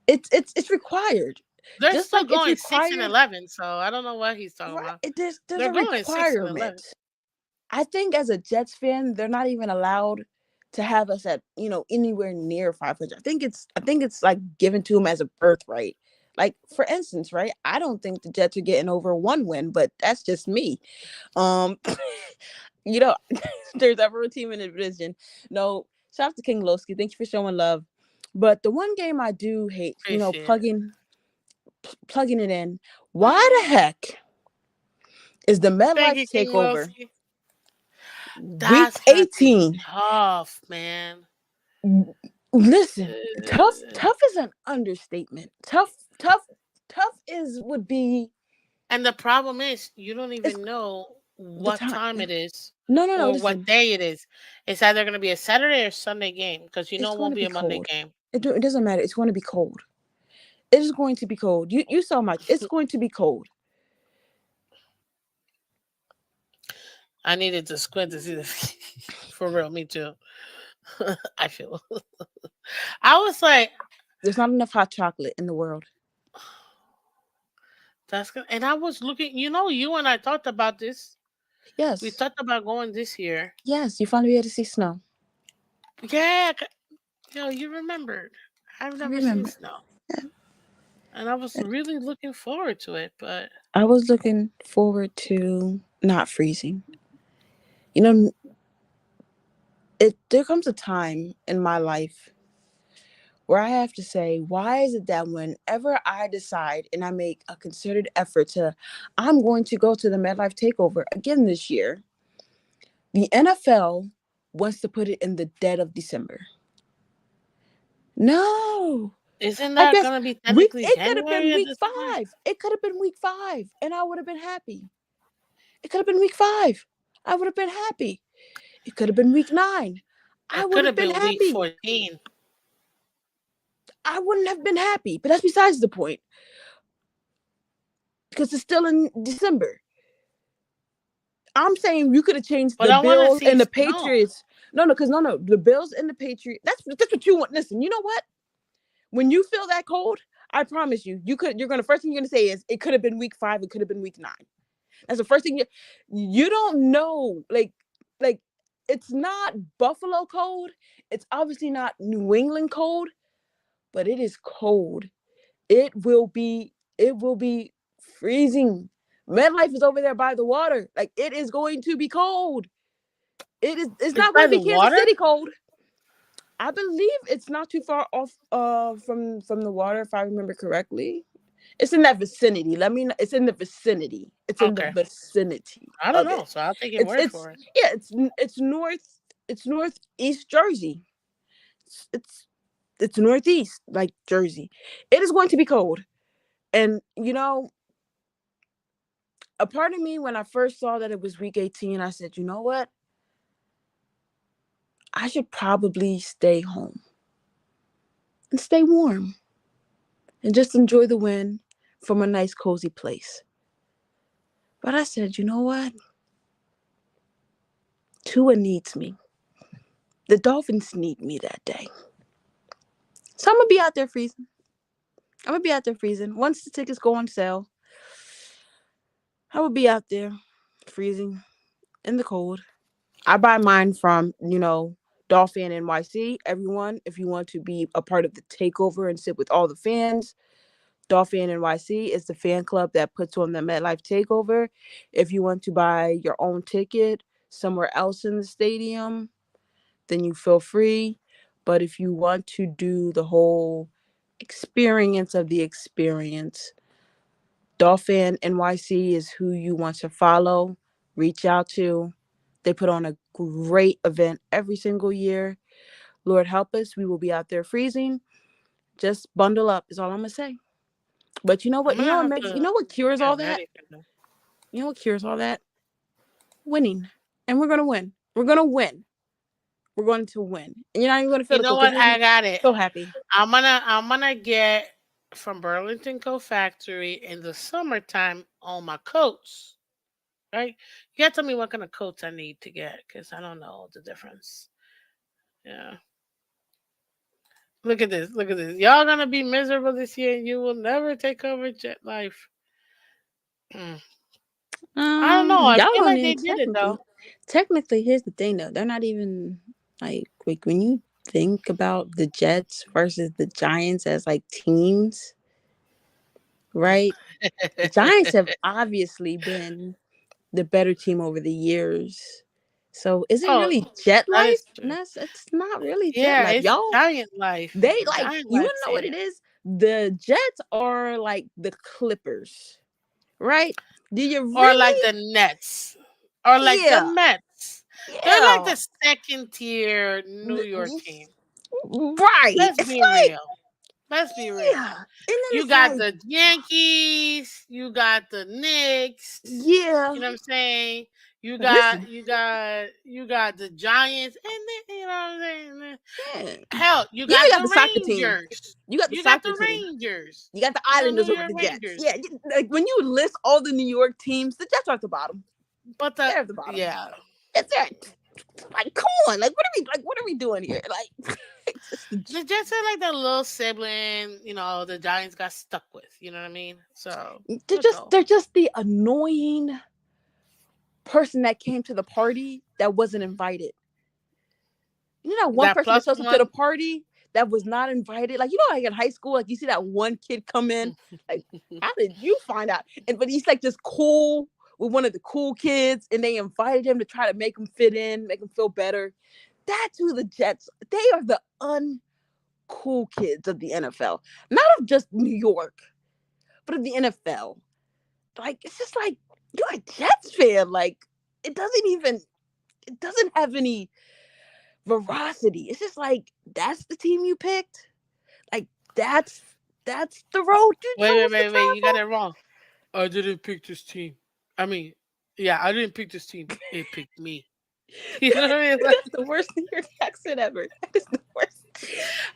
It's required. they're Just still like it's going six and required. eleven, so I don't know what he's talking Right. about. There's They're a going 6 and 11. requirement. I think as a Jets fan, they're not even allowed to have us at anywhere near 500. I think it's like given to them as a birthright. Like for instance, right? I don't think the Jets are getting over one win, but that's just me. Um, you know, there's ever a team in the division. No, shout out to King Lowski. Thank you for showing love. But the one game I do hate, Appreciate it. plugging it in. Why the heck is the Thank MetLife you, King takeover Lowski. week That's gonna be 18? tough, man. Listen, Uh, tough is an understatement. Tough, tough is would be And the problem is, you don't it's even know the what time. time it is No. or what Listen, day it is. It's either going to be a Saturday or Sunday game because you it's know it going won't to be be a Monday cold. game. It doesn't matter. It's going to be cold. It is going to be cold. You so much. It's going to be cold. I needed to squint to see the for real. Me too. I feel. I was like, There's not enough hot chocolate in the world. that's good. And I was looking. You and I talked about this. We Yes. talked about going this year. Yes. You finally be able to see snow. Yeah, you remembered. I've I never seen remember. snow, and I was really looking forward to it. But I was looking forward to not freezing. You know, there comes a time in my life where I have to say, why is it that whenever I decide and I make a concerted effort I'm going to go to the MetLife Takeover again this year, the NFL wants to put it in the dead of December. No, isn't I that guess gonna be technically it could have January been at week this point? 5. It could have been week 5, and I would have been happy. It could have been week 5. I would have been happy. It could have been week 9. I It would could have have been been week happy. 14. I wouldn't have been happy, but that's besides the point because it's still in December. I'm saying you could have changed But the I want to Bills see and the snow. Patriots. No, no, because no, the Bills and the Patriots. That's what you want. Listen, you know what? When you feel that cold, I promise you, you're gonna first thing you're gonna say is it could have been week 5, it could have been week 9. That's the first thing you don't know. Like it's not Buffalo cold. It's obviously not New England cold, but it is cold. It will be freezing. MetLife is over there by the water. Like it is going to be cold. It's It's not going by to be the Kansas water. City cold. I believe it's not too far off from the water if I remember correctly. It's in that vicinity. It's in the vicinity. It's in the Okay, vicinity I don't of know, it. so I'll take your word It's for it. yeah, it's northeast Jersey. It's it's, it's northeast like Jersey. It is going to be cold. And a part of me when I first saw that it was week 18, I said, "You know what? I should probably stay home and stay warm and just enjoy the wind from a nice cozy place." But I said, "You know what? Tua needs me. The Dolphins need me that day. So I'm gonna be out there freezing. I'm gonna be out there freezing. Once the tickets go on sale, I will be out there freezing in the cold. I buy mine from, Dolphin NYC. Everyone, if you want to be a part of the takeover and sit with all the fans, Dolphin NYC is the fan club that puts on the MetLife Takeover. If you want to buy your own ticket somewhere else in the stadium, then you feel free. But if you want to do the whole experience of the experience, Dolphin NYC is who you want to follow, reach out to. They put on a great event every single year. Lord help us, we will be out there freezing. Just bundle up is all I'm gonna say. But you know I'm what? gonna have You know to what cures get all that? ready for that. You know what cures all that? Winning. And we're gonna win. We're gonna win. We're going to win. And you're not even gonna feel You the know cold because what? you're I got it. so happy. I'm gonna get from Burlington Coat Factory in the summertime all my coats. Right? You gotta tell me what kind of coats I need to get because I don't know the difference. Yeah. Look at this. Look at this. Y'all gonna be miserable this year and you will never take over Jet Life. Mm. I don't know. I Y'all feel don't like they even did it though. technically, here's the thing though. They're not even like when you think about the Jets versus the Giants as like teams, right? The Giants have obviously been the better team over the years. So is it Oh, really Jet that is Life? true. No, it's not really Jet Yeah, Life. it's Y'all, Giant Life. they like Giant you Life wanna know what it Stadium. is? The Jets are like the Clippers, right? Do you Or like really? the Nets. Or like the Yeah. Mets. They're like Yeah. the second tier New York team. Right. Let's It's be like, real. Let's be real. yeah. And then You it's got like, the Yankees, you got the Knicks, you yeah. know what I'm saying? You got Listen, you got you got the Giants and then, you know what I'm saying? Yeah. Hell, you You know got you the got the soccer team. Rangers. You got the You got soccer the team. Rangers. You got the The New Islanders over York the Jets. Rangers. Yeah, like when you list all the New York teams, the Jets are at the bottom. But They're at the bottom. yeah. It's there. Like, come on. What are we doing here? Like, The Jets are like the little sibling, the Giants got stuck with. You know what I mean? So that's all. they're just the annoying person that came to the party that wasn't invited. You know, that one That person that plus shows up to the one. party that was not invited. Like, like in high school, like you see that one kid come in. Like, how did you find out? But he's like just cool with one of the cool kids, and they invited him to try to make him fit in, make him feel better. That's who the Jets. They are the uncool kids of the NFL, not of just New York, but of the NFL. Like, it's just like you're a Jets fan. Like, it doesn't have any veracity. It's just like that's the team you picked. Like that's the road you chose to Wait. You got travel. it wrong. I didn't pick this team. I mean, yeah, I didn't pick this team. It picked me. You know what I mean? That's the worst New York accent ever. That is the worst.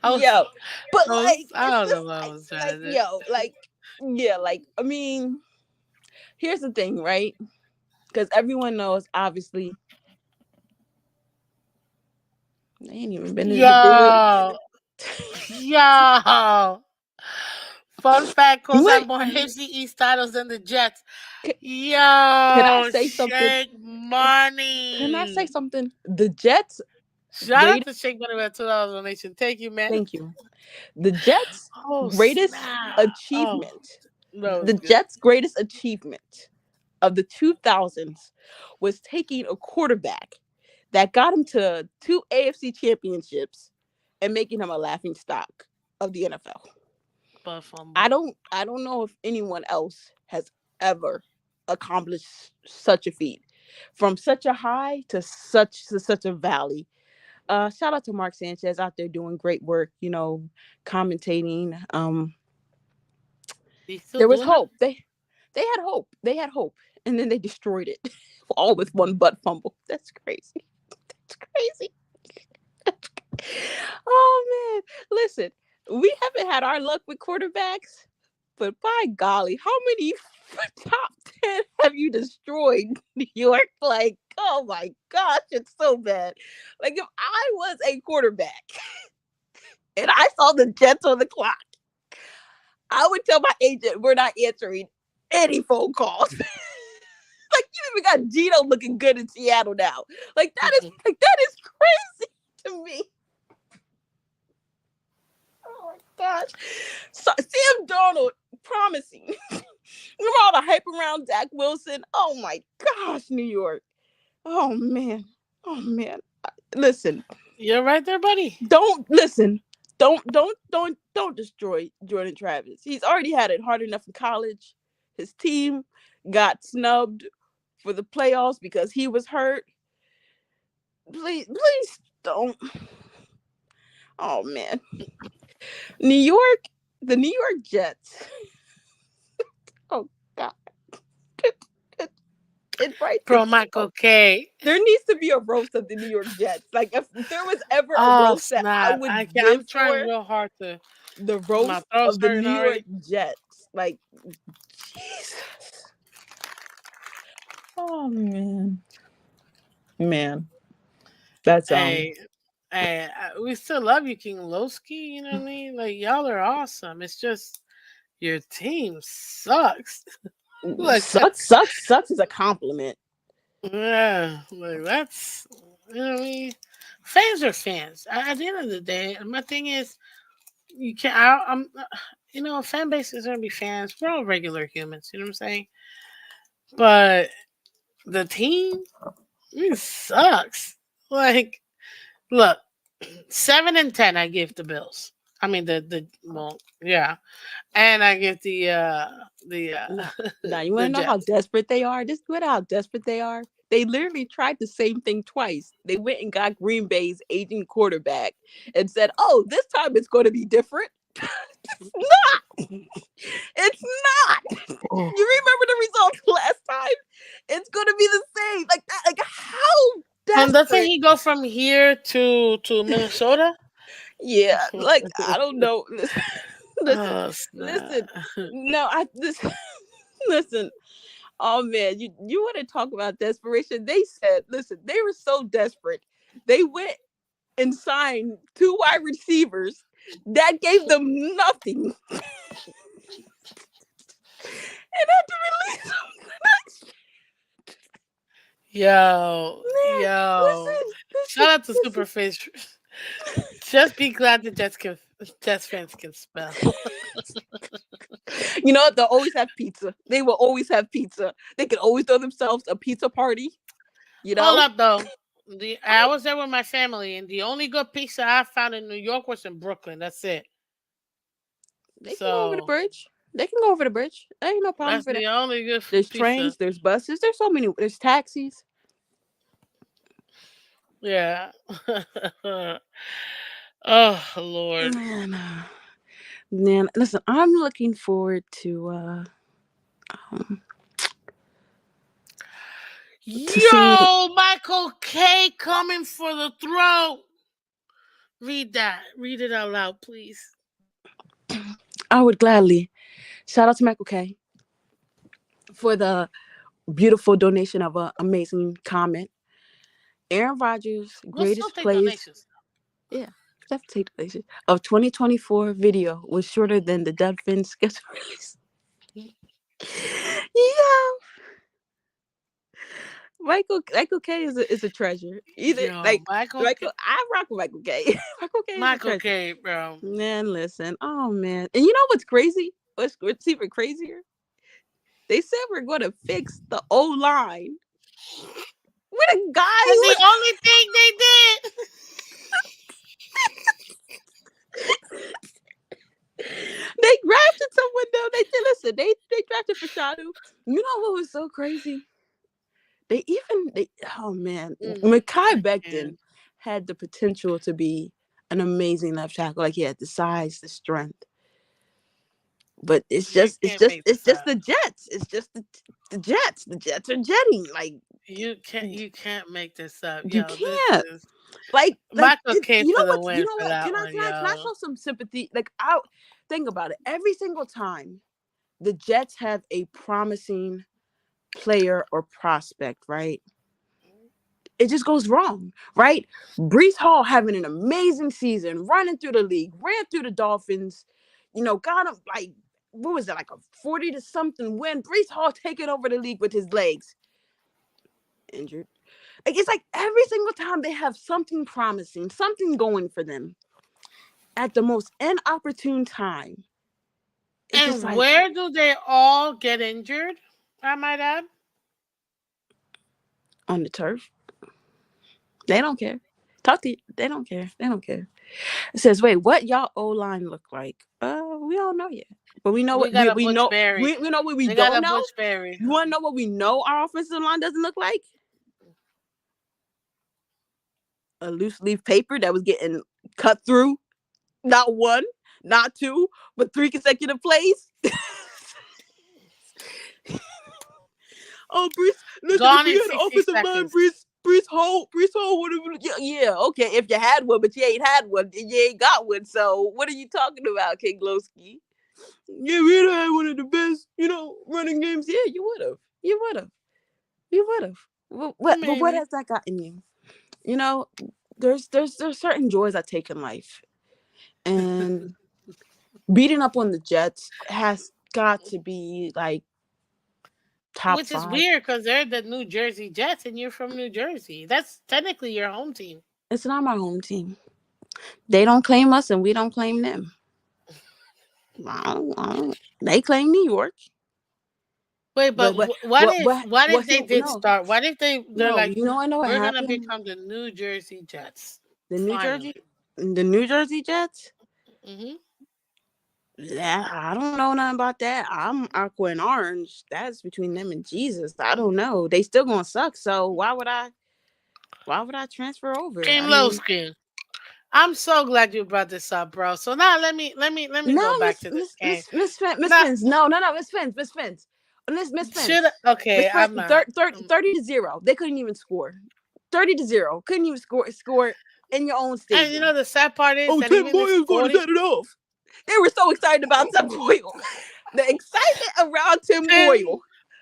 I was, Yo, but like I it's don't know just what I was trying like to do. yo, like yeah, like I mean, here's the thing, right? Because everyone knows, obviously, they ain't even been in the bid. Yo, yo. Fun fact: Colts have Wait, more AFC East titles than the Jets. can, can I Yo, say something? Shake Can I say Money. something? The Jets Shout out great. to Shake Money for that $2 donation. Thank you, man. Thank you. The Jets' Oh greatest snap! Oh, achievement, that was the good. Jets' greatest achievement of the 2000s was taking a quarterback that got him to two AFC championships and making him a laughing stock of the NFL. But fumble. I don't know if anyone else has ever accomplished such a feat from such a high to such a valley. Shout out to Mark Sanchez out there doing great work, commentating. He's still There was doing that. hope. They had hope. They had hope. And then they destroyed it. All with one butt fumble. That's crazy. That's crazy. Oh man. Listen, we haven't had our luck with quarterbacks, but by golly, how many top 10 have you destroyed, New York? Like, oh my gosh, it's so bad. Like, if I was a quarterback and I saw the Jets on the clock, I would tell my agent we're not answering any phone calls. Like, you even got Gino looking good in Seattle now. That is crazy to me. Oh my gosh. So, Sam Darnold promising. Remember all the hype around Zach Wilson? Oh my gosh, New York. Oh man. Oh man. Listen, You're right there, buddy. don't listen. Don't destroy Jordan Travis. He's already had it hard enough in college. His team got snubbed for the playoffs because he was hurt. Please don't. Oh man. New York, the New York Jets. Oh god. It Pro rightly Michael so. K. There needs to be a roast of the New York Jets. Like if there was ever a Oh roast that I snap! would I can't. live I'm trying for, real hard to. the My roast throat's of the hurting New York already. Jets. Like Jesus. Oh man. Man. That's Hey, hey, we still love you, King Lowski. You know what I mean? Like y'all are awesome. It's just your team sucks. Like sucks is a compliment. yeah, like that's you know what I mean. Fans are fans. At the end of the day, my thing is you can't. Fan base is gonna be fans. We're all regular humans. You know what I'm saying? But the team, it sucks. Like, look, 7 and 10, I give the Bills. I mean yeah, and I give Nah, nah, you want the to know how Jets. desperate they are? Just what how desperate they are. They literally tried the same thing twice. They went and got Green Bay's aging quarterback and said, "Oh, this time it's going to be different." It's not. It's not. You remember the results last time? It's going to be the same. Like that. Like how And doesn't desperate? he go from here to Minnesota? Yeah, like I don't know. Listen, Oh snap! listen. No, I listen. Listen. Oh man, you want to talk about desperation? They said, listen, they were so desperate. They went and signed two wide receivers that gave them nothing, and had to release them. Yo, Man, yo! listen, Shout listen, out to listen. Superfish. Just be glad the Jets fans can spell. You know what? They'll always have pizza. They will always have pizza. They can always throw themselves a pizza party. You Hold know, up though. I I was there with my family, and the only good pizza I found in New York was in Brooklyn. That's it. they can go over the So bridge. They can go over the bridge. There ain't no problem that's for the that. only good There's pizza. trains. There's buses. There's so many. There's taxis. Yeah. Oh Lord. Man, man, listen. I'm looking forward um, to seeing. Yo, Michael K coming for the throat. Read that. Read it out loud, please. I would gladly shout out to Michael K for the beautiful donation of an amazing comment. Aaron Rodgers' We'll still greatest take plays, donations. yeah, definitely donation of 2024 video was shorter than the Dolphins schedule release. Yeah, Michael K is a treasure. Either Yo, like Michael K. Michael, I rock with Michael K. Michael K is a Michael treasure. K, bro. Man, listen, oh man, and you know what's crazy? What's even crazier? They said we're going to fix the O line. With a guy And who the only thing they did. they drafted someone though. They did listen. They drafted Fashanu. You know what was so crazy? They oh man, Mekhi I Becton can't. had the potential to be an amazing left tackle. Like he had the size, the strength. But it's You just it's can't just make it's this just up. the Jets. It's just the Jets. The Jets are jetting. Like You can't make this up. you Yo, this can't. is Like Michael K you for know the what, you win know for what, that one, can I yo. show some sympathy? Like I think about it. Every single time the Jets have a promising player or prospect, right? It just goes wrong, right? Brees Hall having an amazing season, running through the league, ran through the Dolphins, got him like, what was it, like a 40 to something win? Brees Hall taking over the league with his legs. Injured. Like it's like every single time they have something promising, something going for them at the most inopportune time. It's just And like where do they all get injured? I might add. on the turf. They don't care. Talk to you. They don't care. They don't care. It says, wait, what y'all O line look like? We don't know yet. But we know We what got a we Butch know. Berry. We know what we They got don't a know. Butch Berry. You want to know what we know our offensive line doesn't look like? A loose leaf paper that was getting cut through. Not one, not two, but three consecutive plays. Oh, Brees, listen, if Gone we in had an 60 offensive line, seconds. Brees Hall would have. Yeah, okay, if you had one, but you ain't had one, you ain't got one. So what are you talking about, King Lowski? Yeah, we'd have had one of the best, running games. Yeah, you would have. You would have. You would have. But what Maybe. has that gotten you? You know, there's certain joys I take in life, and beating up on the Jets has got to be like top Which is five. weird because they're the New Jersey Jets and you're from New Jersey. That's technically your home team. It's not my home team. They don't claim us, and we don't claim them. They claim New York, Wait, but but what what if see, they did no, start? What if they're no. like, I know what we're gonna happened. become the New Jersey Jets The New Jersey, finally? the New Jersey Jets. Hmm. Yeah, I don't know nothing about that. I'm aqua and orange. That's between them and Jesus. I don't know. They still gonna suck. So why would I? Why would I transfer over? King I mean, Lowski. I'm so glad you brought this up, bro. So now let me no, go back to this game. Miss Now Fins. No, Miss Fins. Miss should Fins. okay, Miss Fins. I'm not. 30 to 0. They couldn't even score. 30 to 0. Couldn't even score. in your own And you stadium. know the sad part is Oh, that Tim even Boyle this is going to 40 set it off. They were so excited about Tim Boyle. The excitement around Tim Tim, Boyle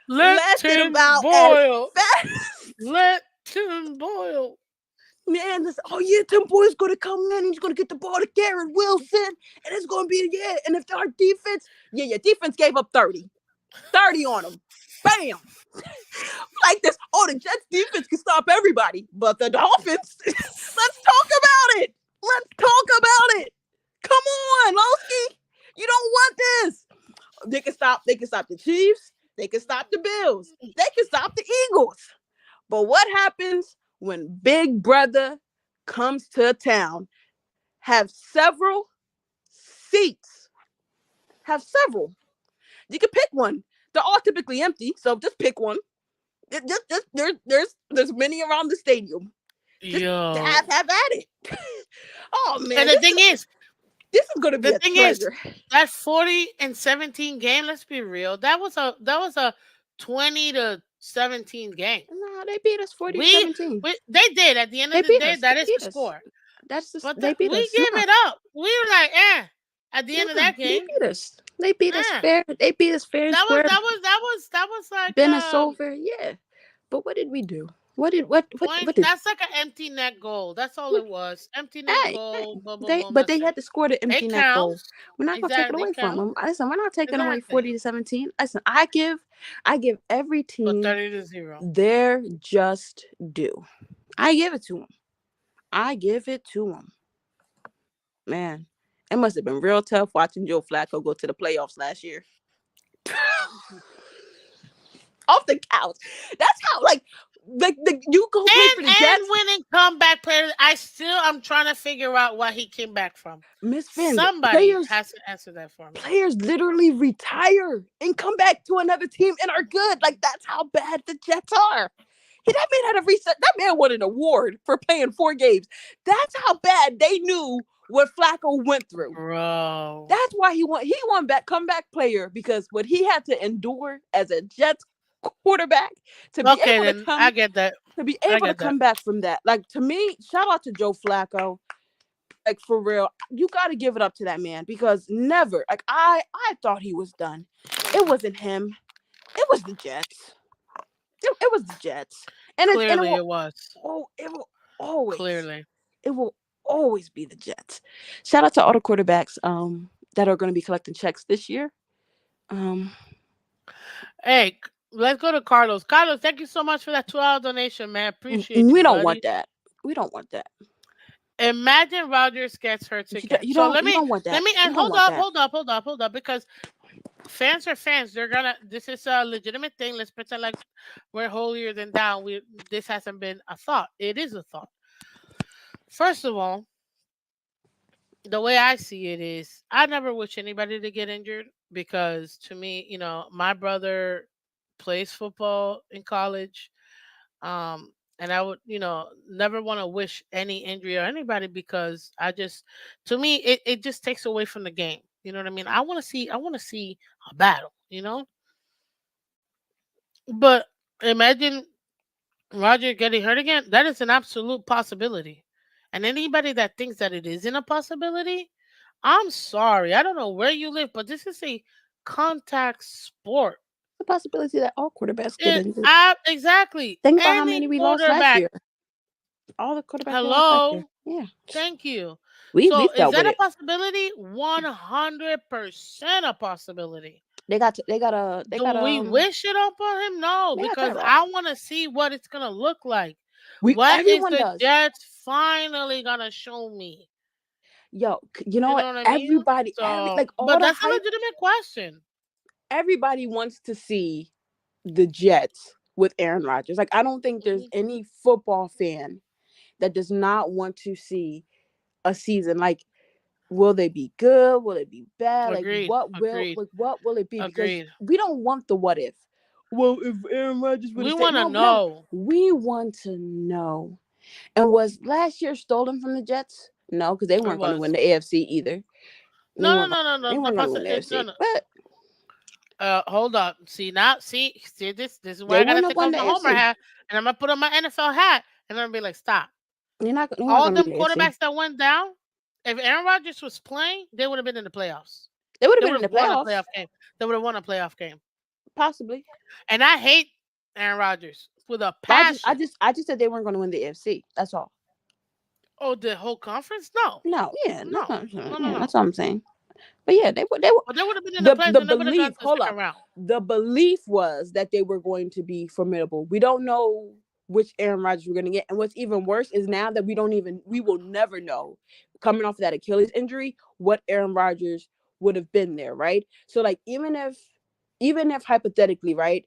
let lasted Tim about as boil. fast. Let Tim boil. Man, this, oh yeah, Tim Boyle's going to come in. He's going to get the ball to Garrett Wilson. And it's going to be, yeah. And if our defense, yeah, defense gave up 30. 30 on them. Bam. Like this. Oh, the Jets defense can stop everybody. But the Dolphins, let's talk about it. Let's talk about it. Come on, Lowski. You don't want this. They can stop the Chiefs. They can stop the Bills. They can stop the Eagles. But what happens when Big Brother comes to town? Have several seats. Have several. You can pick one. They're all typically empty, so just pick one. There's many around the stadium. Just Yo. have at it. Oh man, And this is gonna be the a thing is, treasure. that 40-17 game, let's be real, that was a 20-17 game. No, they beat us We, 40-17. they did at the end They of the beat day. us. They That is the beat us. score. That's just But they beat we us. gave it up. We were like, at the Yeah, end of that they game, beat us. They beat us eh. fair. They beat us fair and That was square. that was that was that was like Been us over. Yeah. But what did we do? What point. did That's like an empty net goal. That's all it was. Empty net hey, goal. Boom, boom, they boom. but That's they it. had to score the empty It net goal. counts. We're not gonna take it Exactly. away It from counts. them. Listen, we're not taking away Exactly. 40-17. Listen, I give every But team 30-0. their just due. I give it to them. I give it to them. Man, it must have been real tough watching Joe Flacco go to the playoffs last year. Off the couch. That's how the you go play for the And Jets. winning comeback players. I'm trying to figure out why he came back from. Miss Phins, Somebody has to answer that for me. players literally retire and come back to another team and are good. Like that's how bad the Jets are. That man had a reset. That man won an award for playing 4 games. That's how bad they knew what Flacco went through. Bro. That's why he won. He won back comeback player because what he had to endure as a Jets quarterback to be Okay, able to then I come get that. to be I able to get that. come back from that. Like to me, shout out to Joe Flacco. Like for real, you got to give it up to that man because never, like I thought he was done. It wasn't him. It was the Jets. It was the Jets, and Clearly it was. it will always Clearly. it will always be the Jets. Shout out to all the quarterbacks that are going to be collecting checks this year. Um, Hey, let's go to Carlos. Carlos, thank you so much for that $2 donation, man. Appreciate we you, don't want buddy. that. We don't want that. Imagine Rodgers gets hurt again. So let You me don't want let that. me We and don't want that. hold up, because fans are fans. They're gonna. This is a legitimate thing. Let's pretend like we're holier than thou. This hasn't been a thought. It is a thought. First of all, the way I see it is, I never wish anybody to get injured because to me, my brother plays football in college. And I would, never want to wish any injury or anybody because to me, it just takes away from the game. You know what I mean? I want to see a battle, But imagine Roger getting hurt again. That is an absolute possibility. And anybody that thinks that it isn't a possibility, I'm sorry. I don't know where you live, but this is a contact sport. The possibility that all quarterbacks get injured. Exactly. Think about how Any many we lost last quarterback. year. All the quarterbacks we lost last year. Hello. Yeah, Thank you. we So is dealt with that a it. possibility? 100% a possibility. They got Do we wish it upon him? No, they got because Tyrod. I want to see what it's gonna look like. We What is everyone the does. Jets finally gonna show me? Yo, you know You what? know what I mean? Everybody, So, like all but the that's a hype. legitimate question. Everybody wants to see the Jets with Aaron Rodgers. Like I don't think there's Mhm. any football fan that does not want to see a season. Like, will they be good? Will it be bad? Like, Agreed. Agreed. what will it be? Because Agreed. we don't want the what if. Well, if Aaron Rodgers would We have stayed, want to no, know. we want to know. And was last year stolen from the Jets? No, because they It weren't going to win was. the AFC either. No, no, no, no, They no. weren't going to win the No, AFC, no. but Hold up. See this. This is where they I gotta wouldn't have take won off the my Homer AFC. hat, and I'm gonna put on my NFL hat, and I'm gonna be like, stop. They weren't All going to them win the AFC. quarterbacks that went down, if Aaron Rodgers was playing, they would have been in the playoffs. They would have They been would in have the won a playoffs, playoff game. They would have won a playoff game. possibly. And I hate Aaron Rodgers with a But passion. I just said they weren't going to win the AFC. That's all. Oh, the whole conference? No, No, yeah, no, no, no, yeah, no. that's all I'm saying. But yeah, they were But they would have been in the playoffs the and they would have gone belief. to the Hold second up, round. the belief was that they were going to be formidable. We don't know which Aaron Rodgers we're going to get, and what's even worse is now that we will never know, coming off of that Achilles injury, what Aaron Rodgers would have been there, right? So like even if hypothetically, right,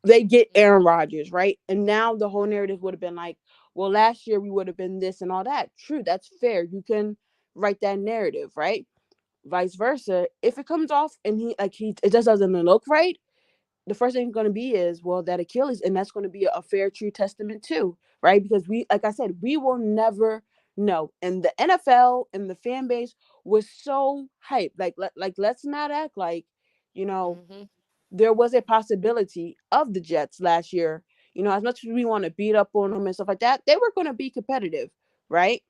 they get Aaron Rodgers, right, and now the whole narrative would have been like, well, last year we would have been this and all that. True, that's fair. You can write that narrative, right? Vice versa, if it comes off and he it just doesn't look right, the first thing going to be is, well, that Achilles, and that's going to be a fair, true testament too, right? Because we, like I said, we will never know. And the NFL and the fan base was so hyped. Like let's not act like, you know, Hmm. there was a possibility of the Jets last year. As much as we want to beat up on them and stuff like that, they were going to be competitive, right?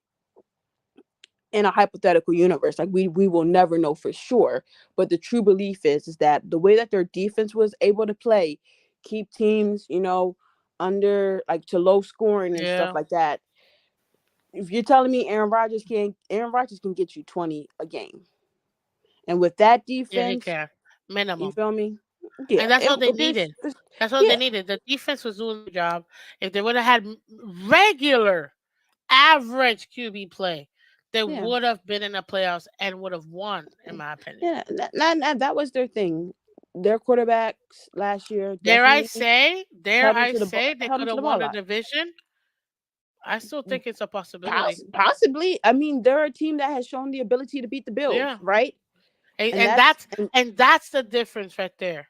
In a hypothetical universe, like we will never know for sure, but the true belief is that the way that their defense was able to play, keep teams, under, like, to low scoring and stuff Yeah, like that. If you're telling me Aaron Rodgers can get you 20 a game, and with that yeah, he defense, can. you Minimum. feel me? Yeah, And that's all they needed. That's all they yeah, needed. The defense was doing their job. If they would have had regular, average QB play, they yeah, would have been in the playoffs and would have won, in my opinion. yeah. That was their thing. Their quarterbacks last year definitely Dare I say, they held them could to have the ball won a the lot. division. I still think it's a possibility. Possibly. I mean, they're a team that has shown the ability to beat the Bills, Yeah, right? and, And and that's that's and that's the difference right there.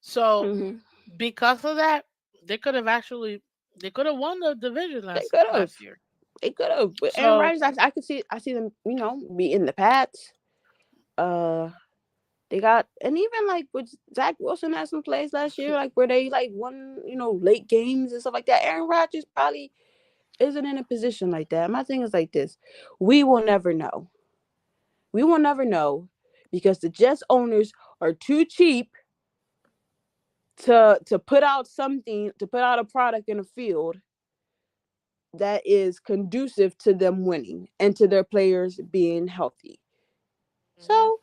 So mhm. because of that, they could have actually they could have won the division They last could have. last year. They could have. With Aaron So Rodgers, I could see. I see them. Beating the Pats. Uh, they got, and even like with Zach Wilson had some plays last year, like where they like won, late games and stuff like that. Aaron Rodgers probably isn't in a position like that. My thing is like this: we will never know. We will never know because the Jets owners are too cheap to put out something, to put out a product in a field that is conducive to them winning and to their players being healthy. mhm, So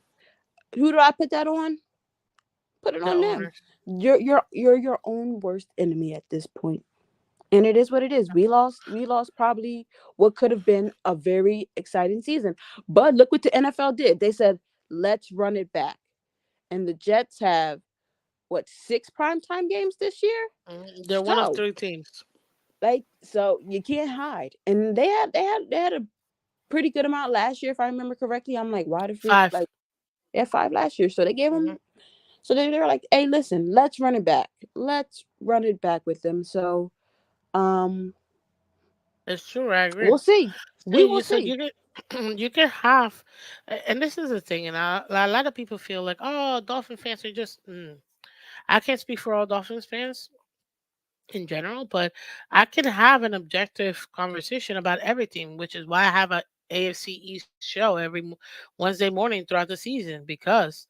who do I put that on? Put it the on them. owners. You're your own worst enemy at this point. And it is what it is. We lost probably what could have been a very exciting season. But look what the NFL did. They said, let's run it back. And the Jets have what, 6 primetime games this year? They're one of So, three teams. like, so you can't hide. And they had a pretty good amount last year, if I remember correctly. I'm like, why the freak? Five. Like, they had 5 last year. So they gave Hmm. them. So they were like, hey, listen, let's run it back. Let's run it back with them. So, um, It's true. I agree. we'll see. We See, will so see. you can you can have, and this is the thing, and a lot of people feel like, oh, Dolphin fans are just. I can't speak for all Dolphins fans in general, but I can have an objective conversation about everything, which is why I have a AFC East show every Wednesday morning throughout the season because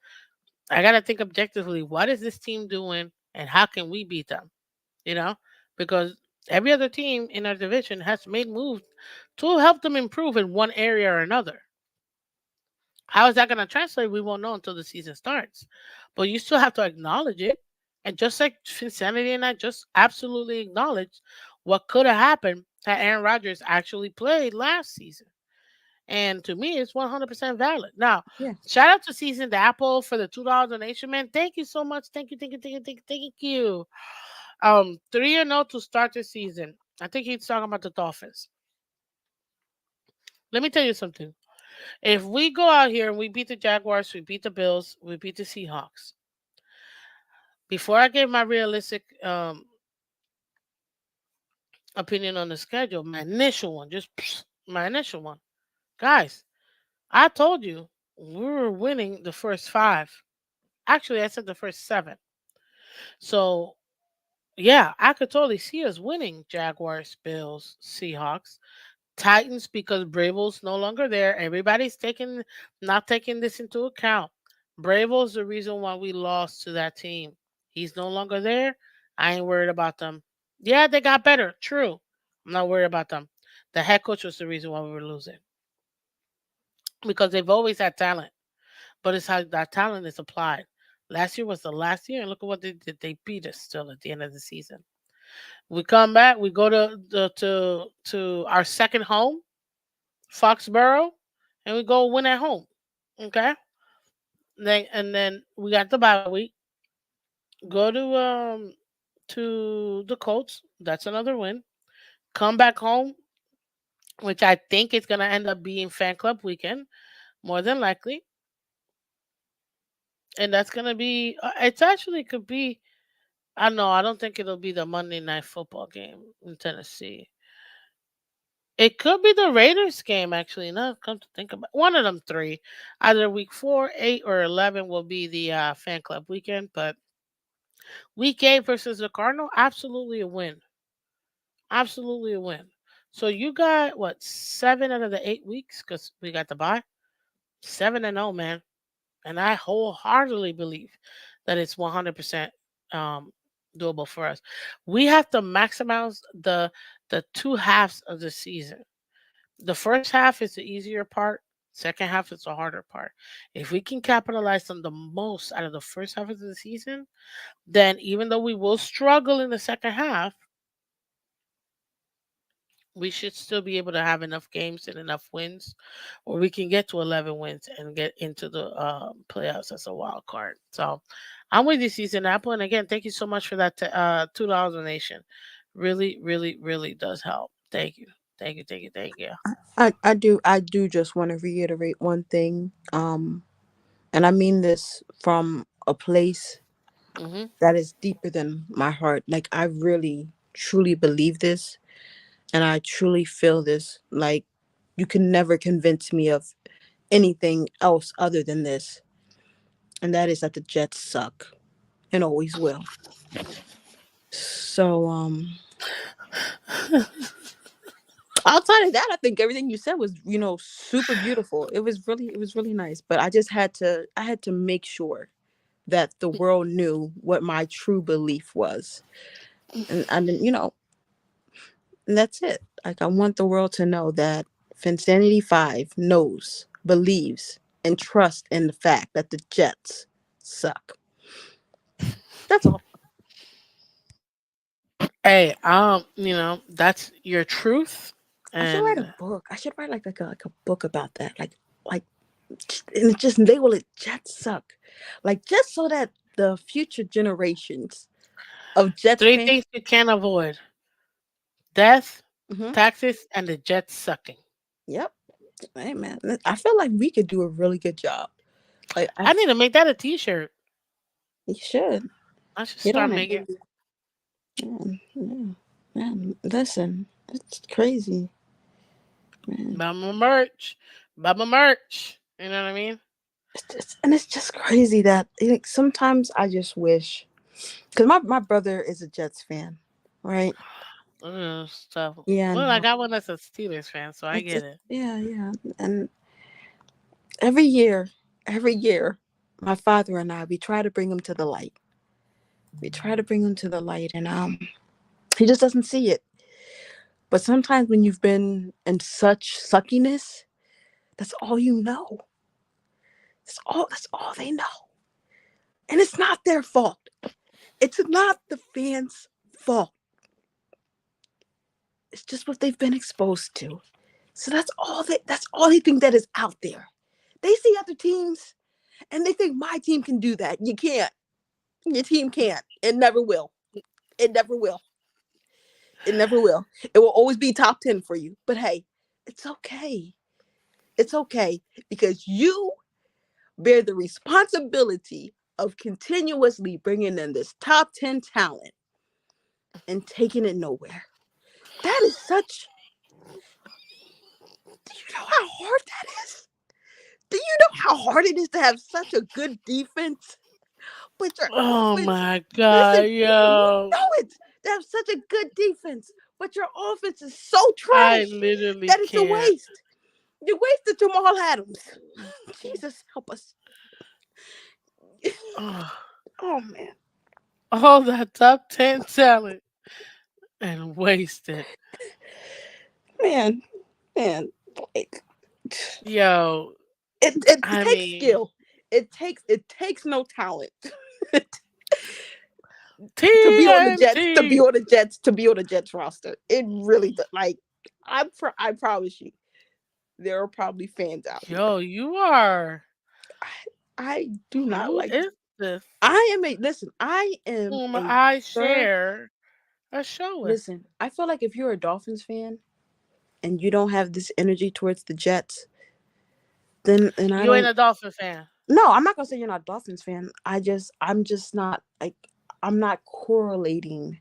I got to think objectively. What is this team doing, and how can we beat them? You know, because every other team in our division has made moves to help them improve in one area or another. How is that going to translate? We won't know until the season starts. But you still have to acknowledge it. And just like Insanity and I just absolutely acknowledged what could have happened had Aaron Rodgers actually played last season. And to me, it's 100% valid. Now, Yeah. shout out to Seasoned Apple for the $2 donation, man. Thank you so much. Thank you, thank you, thank you, thank you, thank you. 3-0 to start the season. I think he's talking about the Dolphins. Let me tell you something. If we go out here and we beat the Jaguars, we beat the Bills, we beat the Seahawks. Before I give my realistic opinion on the schedule, my initial one, just my initial one, guys, I told you we were winning the first five. Actually, I said the first seven. So yeah, I could totally see us winning Jaguars, Bills, Seahawks. Titans because Bravel's no longer there. Everybody's taking not taking this into account. Bravel's the reason why we lost to that team. He's no longer there. I ain't worried about them. Yeah, they got better. True. I'm not worried about them. The head coach was the reason why we were losing because they've always had talent, but it's how that talent is applied. Last year was the last year, and look at what they did. They beat us still at the end of the season. We come back. We go to our second home, Foxborough, and we go win at home. Okay. And then we got the bye week. Go to the Colts. That's another win. Come back home, which I think is gonna end up being fan club weekend, more than likely. And that's gonna be. It's actually could be. I know. I don't think it'll be the Monday night football game in Tennessee. It could be the Raiders game, actually. No, come to think about one of them three, either week 4, 8, or 11 will be the fan club weekend. But week 8 versus the Cardinal, absolutely a win, absolutely a win. So you got what 7 out of the 8 weeks because we got the bye, 7-0, man. And I wholeheartedly believe that it's 100% um, doable for us. We have to maximize the two halves of the season. The first half is the easier part. Second half is the harder part. If we can capitalize on the most out of the first half of the season, then even though we will struggle in the second half, we should still be able to have enough games and enough wins, or we can get to 11 wins and get into the playoffs as a wild card. So I'm with you, Season Apple. And again, thank you so much for that $2 donation. Really, really, really does help. Thank you. Thank you. Thank you. Thank you. I do just want to reiterate one thing. And I mean this from a place Hmm. that is deeper than my heart. Like, I really truly believe this, and I truly feel this. Like, you can never convince me of anything else other than this. And that is that the Jets suck and always will. So outside of that, I think everything you said was, super beautiful. It was really nice. But I had to make sure that the world knew what my true belief was. And then, and that's it. Like, I want the world to know that Finsanity 5 knows, believes, and trusts in the fact that the Jets suck. That's all. Hey, that's your truth, I should write a and book. I should write like a book about that. Like and just label it Jets suck. Like, just so that the future generations of Jets three fans. things you can't avoid: death, Hmm. taxes, and the Jets sucking. Yep. Hey, man, I feel like we could do a really good job. Like, I need to make that a T-shirt. you should I should get start on it. making Man, yeah. Man, listen, it's crazy, man. buy my merch, buy my merch. You know what I mean? And it's just crazy that, like, sometimes I just wish, because my brother is a Jets fan, right? Stuff. Yeah, I Well, I know. got one that's a Steelers fan, so I get It's it. yeah, yeah. And every year, my father and I, we try to bring him to the light. We try to bring him to the light, and he just doesn't see it. But sometimes when you've been in such suckiness, that's all you know. That's all they know. And it's not their fault. It's not the fans' fault. It's just what they've been exposed to. So that's all they think that is out there. They see other teams and they think my team can do that. You can't. Your team can't. It never will. It never will. It never will. It will always be top 10 for you. But hey, it's okay. It's okay, because you bear the responsibility of continuously bringing in this top 10 talent and taking it nowhere. That is such. Do you know how hard that is? Do you know how hard it is to have such a good defense? But your Oh offense, my god, listen, you yo. know it. To have such a good defense, but your offense is so I trash literally that it's a can't. waste. You wasted Jamal Adams. Jesus, help us. Oh, Oh man, all that top 10 talent and wasted. man, man. Like, Yo, it I takes mean, skill. It takes no talent to be on the Jets. To be TNT. on the Jets. To be on the Jets roster. It really does. Like I promise you, there are probably fans out here. Yo, you are. I do not Who like. is this? I am a listen. I am Whom a I third. share a show with? Listen, I feel like if you're a Dolphins fan and you don't have this energy towards the Jets, then I You ain't don't. a Dolphin fan. No, I'm not gonna say you're not a Dolphins fan. I'm just not like I'm not correlating.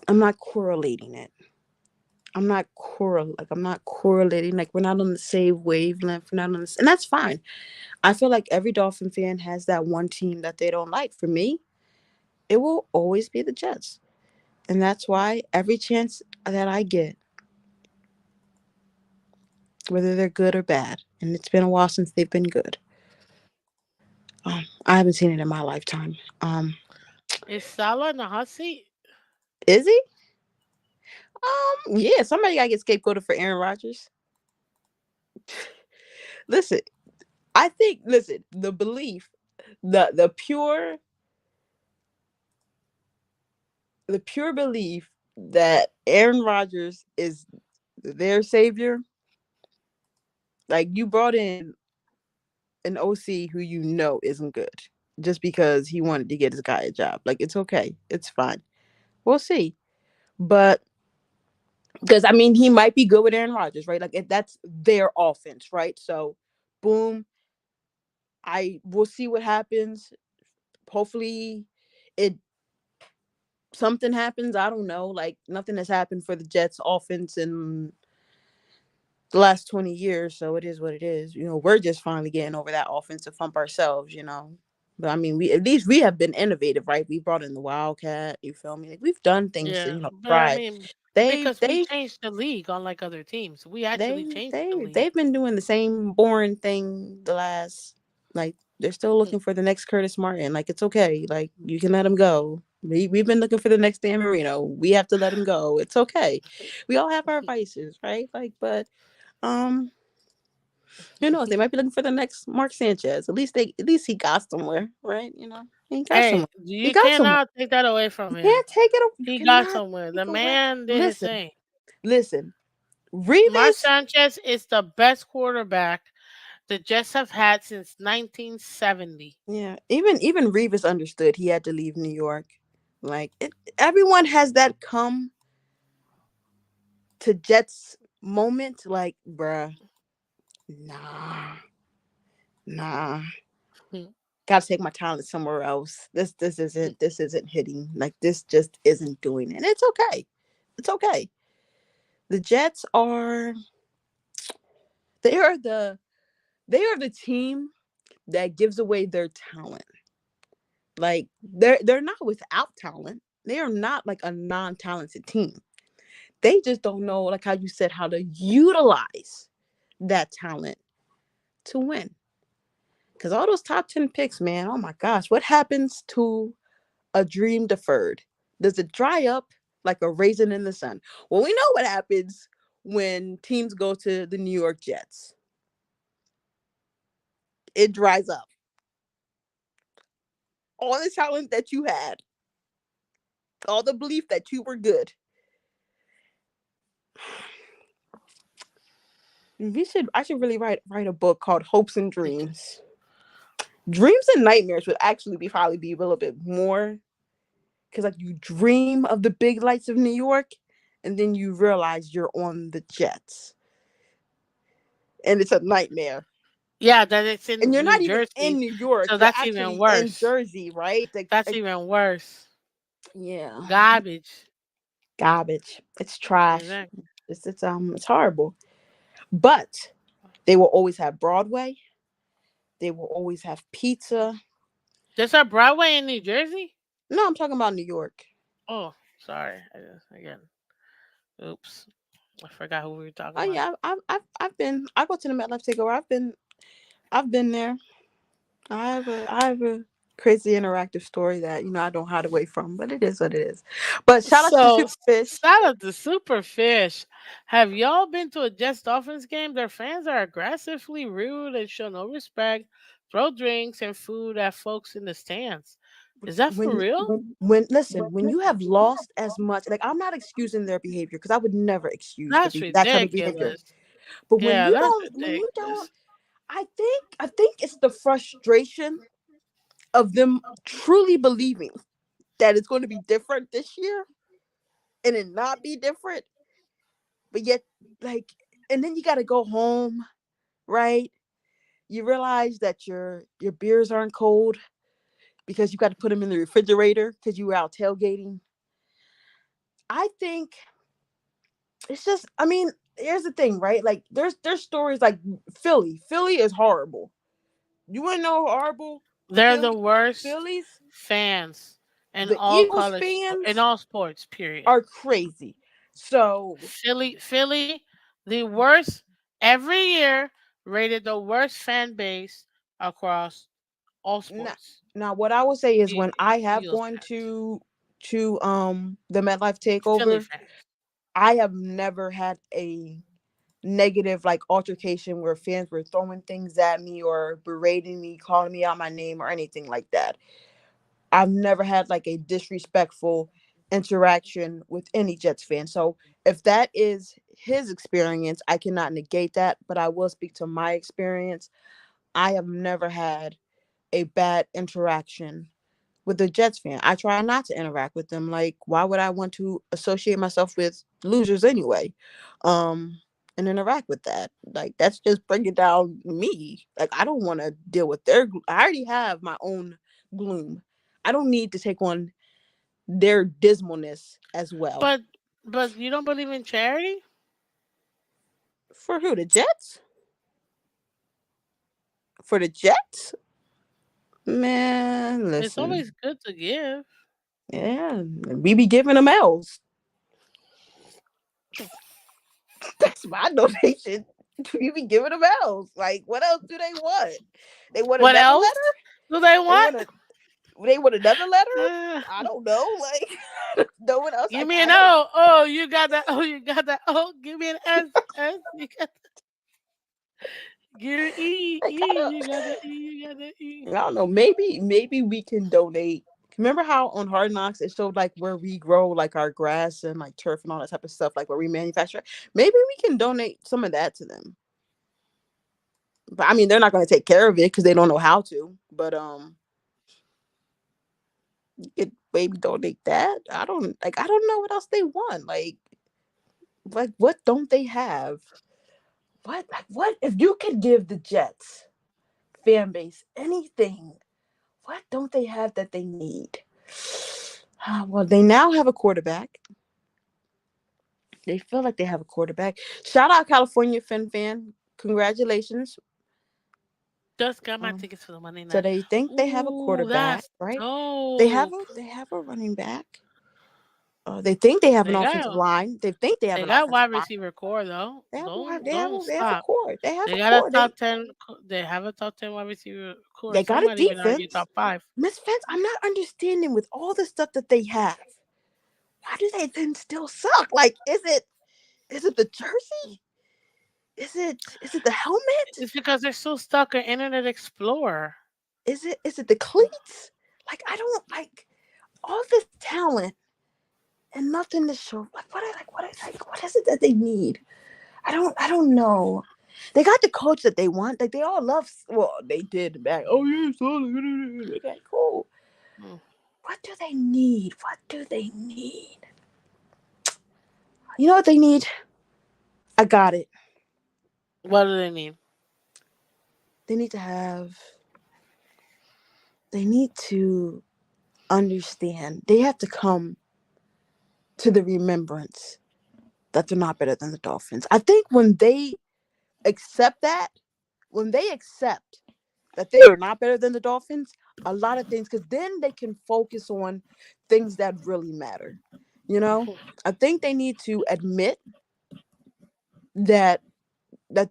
I'm not correlating it. I'm not correlating. Like we're not on the same wavelength. We're not on this, and that's fine. I feel like every Dolphin fan has that one team that they don't like. For me, it will always be the Jets, and that's why every chance that I get, whether they're good or bad, and it's been a while since they've been good. I haven't seen it in my lifetime. Is Salah in the hot seat? Is he? Yeah. Somebody gotta get scapegoated for Aaron Rodgers. Listen, I think. Listen, the belief, the pure belief that Aaron Rodgers is their savior. Like you brought in an OC who you know isn't good just because he wanted to get his guy a job. Like it's okay, it's fine. We'll see, but because I mean he might be good with Aaron Rodgers, right? Like if that's their offense, right? So, boom. I will see what happens. Hopefully, it something happens. I don't know. Like nothing has happened for the Jets offense in the last 20 years, so it is what it is. We're just finally getting over that offensive hump ourselves. But I mean, we at least we have been innovative, right? We brought in the Wildcat. You feel me? Like we've done things to Yeah, but I try. mean, They because we they changed the league, unlike other teams. We actually they changed the they league. they've been doing the same boring thing the last like they're still looking for the next Curtis Martin. Like it's okay. Like you can let him go. We've been looking for the next Dan Marino. We have to let him go. It's okay. We all have our vices, right? Like, but um who knows? They might be looking for the next Mark Sanchez. At least he got somewhere, right? He got Hey, somewhere. He you got somewhere. cannot take that away from You him. can't take it. You He got cannot somewhere. take The away. man did his Listen, thing. listen. Mark Revis, Sanchez is the best quarterback the Jets have had since 1970. yeah. Even Revis understood he had to leave New York. Like everyone has that come to Jets moment. Like, bruh, nah, nah. Hmm. Gotta take my talent somewhere else. This isn't hitting. Like this just isn't doing it. And it's okay. It's okay. The Jets are they are the they are the team that gives away their talent. Like they're not without talent. They are not like a non-talented team. They just don't know, like how you said, how to utilize that talent to win. Because all those top 10 picks, man, oh my gosh, what happens to a dream deferred? Does it dry up like a raisin in the sun? Well, we know what happens when teams go to the New York Jets. It dries up. All the talent that you had, all the belief that you were good. I should really write a book called Hopes and Dreams. Dreams and nightmares would actually probably be a little bit more because like you dream of the big lights of New York and then you realize you're on the Jets and it's a nightmare. Yeah, that it's And in you're New not even in Jersey. New York. So You're that's even actually in worse. Jersey, right? That's Like even worse. yeah, Garbage. garbage. It's trash. Exactly. It's horrible. But they will always have Broadway. They will always have pizza. There's a Broadway in New Jersey? No, I'm talking about New York. Oh. Sorry. Again. Oops. I forgot who we were talking Oh about. yeah, I've been. I go to the MetLife Takeover. I've been there. I have a crazy interactive story that I don't hide away from, but it is what it is. But shout out to So, Superfish. shout out to Superfish. Have y'all been to a Jets Dolphins game? Their fans are aggressively rude and show no respect, throw drinks and food at folks in the stands. Is that for real? When listen, when you have lost as much, like I'm not excusing their behavior because I would never excuse That's that type of behavior. ridiculous. But Yeah, that's when you don't, ridiculous. I think it's the frustration of them truly believing that it's going to be different this year and it not be different, but yet like, and then you got to go home, right? You realize that your beers aren't cold because you got to put them in the refrigerator because you were out tailgating. I think it's just, I mean, here's the thing, right? Like there's stories like Philly. Philly is horrible. You want to know how horrible They're Philly the worst Phillies? fans in The all Eagles college in fans all sports, period. are crazy. So Philly, the worst every year, rated the worst fan base across all now, sports. now what I will say is when Period. I have Eagles gone fans, to the MetLife Philly takeover, fans. I have never had a negative like altercation where fans were throwing things at me or berating me, calling me out my name or anything like that. I've never had like a disrespectful interaction with any Jets fan. So if that is his experience, I cannot negate that, but I will speak to my experience. I have never had a bad interaction with a Jets fan. I try not to interact with them. Like, why would I want to associate myself with losers anyway? Um, and interact with that. Like, that's just bringing down me. Like, I don't want to deal with I already have my own gloom. I don't need to take on their dismalness as well. But you don't believe in charity? For who? The Jets? For the Jets? Man, It's always listen. good to give. Yeah, we be giving them L's. That's my donation. You be giving them L's. Like, what else do they want? They want What another else letter? do they They want? want a they want another letter? Uh, I don't know. Like no one else. give Like me I an don't. O. Oh, you got that. Oh, you got that. Oh, give me an S. S. You got give me E. Like I E. don't. You got the E. You got the E. I don't know. Maybe we can donate. Remember how on Hard Knocks it showed like where we grow like our grass and like turf and all that type of stuff, like where we manufacture. Maybe we can donate some of that to them. But I mean, they're not going to take care of it because they don't know how to. But you could maybe donate that. I don't know what else they want. Like what don't they have? What if you could give the Jets fan base anything? What don't they have that they need? Well, they now have a quarterback. They feel like they have a quarterback. Shout out California fan. Congratulations. Just got my Um, tickets for the Monday so night. they think they have a Ooh, quarterback, that's right? dope. They have a running back. They think they have an They offensive got line. They think they have they an got offensive wide line. receiver core though. They have Don't they have a stop. core. They have They a got a core. top 10. They have a top 10 wide receiver core. They Some got a might even argue defense. top five. Miss Fence, I'm not understanding with all the stuff that they have. Why do they then still suck? Like, is it the jersey? Is it the helmet? It's because they're so stuck on Internet Explorer. Is it the cleats? Like, I don't like all this talent and nothing to show. What is it that they need? I don't know. They got the coach that they want. Like they all love. Well, they did back. Oh yeah, solid. Okay, cool. Hmm. What do they need? What do they need? You know what they need? I got it. What do they need? They need to have. They need to understand. They have to come to the remembrance that they're not better than the Dolphins. I think when they accept that, when they accept that they are not better than the Dolphins, a lot of things, because then they can focus on things that really matter. You know, I think they need to admit that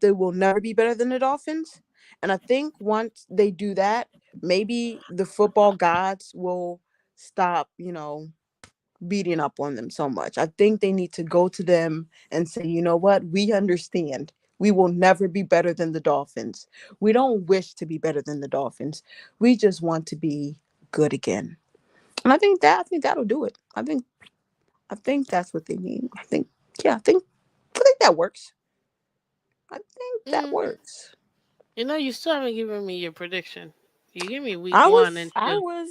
they will never be better than the Dolphins. And I think once they do that, maybe the football gods will stop, beating up on them so much. I think they need to go to them and say, you know what? We understand. We will never be better than the Dolphins. We don't wish to be better than the Dolphins. We just want to be good again. And I think that'll do it. I think that's what they need. I think that works. I think that Mm, works. you still haven't given me your prediction. You give me week I one was and I two. was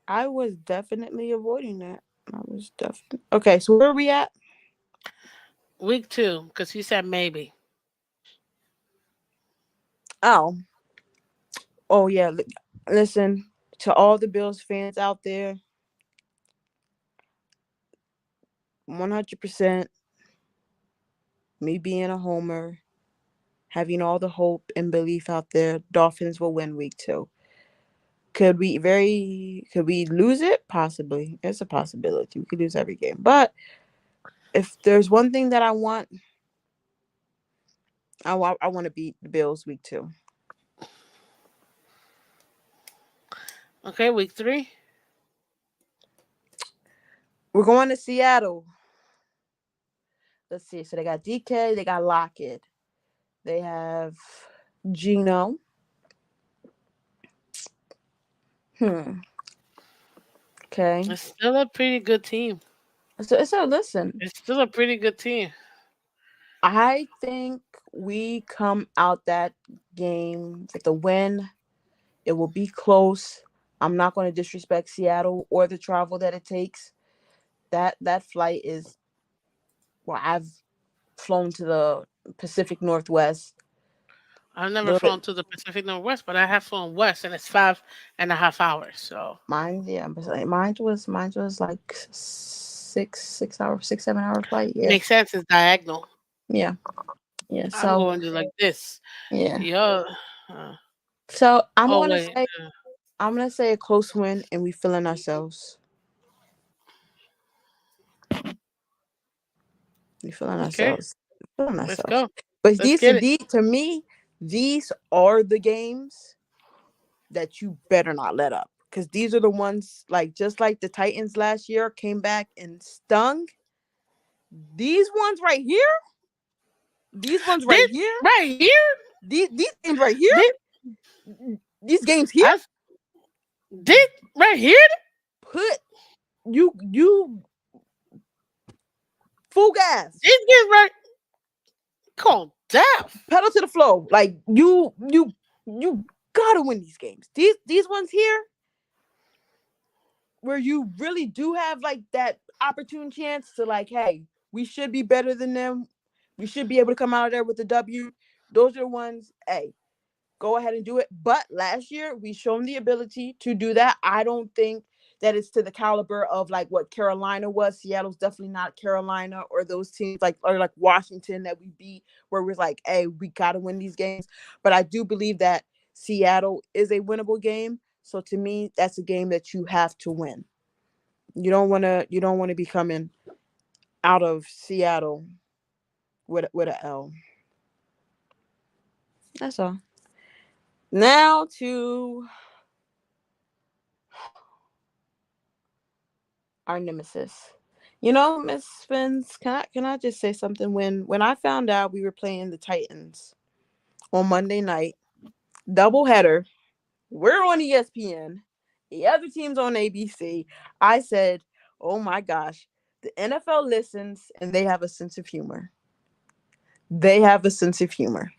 I was definitely avoiding that. I was definitely okay. So where are we at? Week two, because you said maybe. Oh, oh yeah. Listen to all the Bills fans out there. 100%. Me being a homer, having all the hope and belief out there. Dolphins will win week two. Could we lose it? Possibly. It's a possibility. We could lose every game. But if there's one thing that I want, I want to beat the Bills week two. Okay, week three. We're going to Seattle. Let's see. So they got DK, they got Lockett, they have Gino. Hmm. Okay. It's still a pretty good team. So listen, It's still a pretty good team. I think we come out that game with a win. It will be close. I'm not going to disrespect Seattle or the travel that it takes. That flight is well, I've flown to the Pacific Northwest I've a never little bit. flown to the Pacific Northwest, but I have flown west, and it's 5.5 hours. So Mine, yeah, but mine was like 6 6 hour 6 7 hour flight. Yeah, makes sense. It's diagonal. yeah, yeah. I'm So going to like this. yeah, Yo. Uh, so I'm oh gonna wait. say I'm gonna say a close win, and we feeling ourselves. We feeling Okay. ourselves. Feeling Let's ourselves. go. But Let's get it. these to me, these are the games that you better not let up. Because these are the ones like just like the Titans last year came back and stung. These ones right here, these ones right Did here, right here? these games right here, Did these games here, I did right here? put you full gas, Did get right? Called death. pedal to the floor. Like you gotta win these games. These ones here where you really do have like that opportune chance to like, hey, we should be better than them. We should be able to come out of there with a W. Those are the ones, hey, go ahead and do it. But last year we shown the ability to do that. I don't think that it's to the caliber of like what Carolina was. Seattle's definitely not Carolina or those teams like or like Washington that we beat where we're like, hey, we gotta win these games. But I do believe that Seattle is a winnable game. So to me, that's a game that you have to win. You don't wanna be coming out of Seattle with a L. That's all. Now to our nemesis. Miss Phins, can I just say something? When I found out we were playing the Titans on Monday night, doubleheader, we're on ESPN, the other team's on ABC. I said, "Oh my gosh, the NFL listens and they have a sense of humor. They have a sense of humor."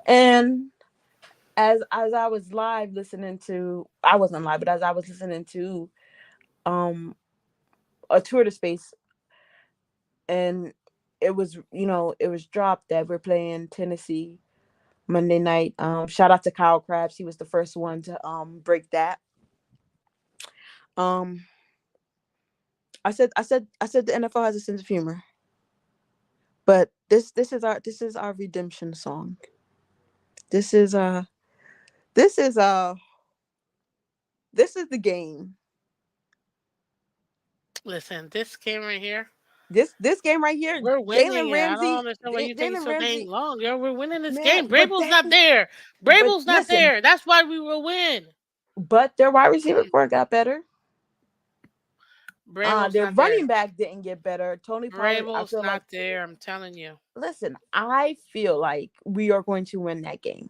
And as I was live listening to, I wasn't live, but as I was listening to um a tour de space, and it was dropped that we're playing Tennessee Monday night. Shout out to Kyle Krabs. He was the first one to break that. Um I said the NFL has a sense of humor. But this is our redemption song. This is this is This is the game. Listen, this game right here, This game right here, we're winning Jalen it. I don't Ramsey, understand why you taking Jalen so dang Ramsey, long, yo. We're winning this man. game. Brable's not there. But Brable's not listen, there. That's why we will win. but their wide receiver core got better. Brable's Their not there. running back didn't get better. Tony Pollard, I Brable's feel like. not there. I'm telling you. Listen, I feel like we are going to win that game.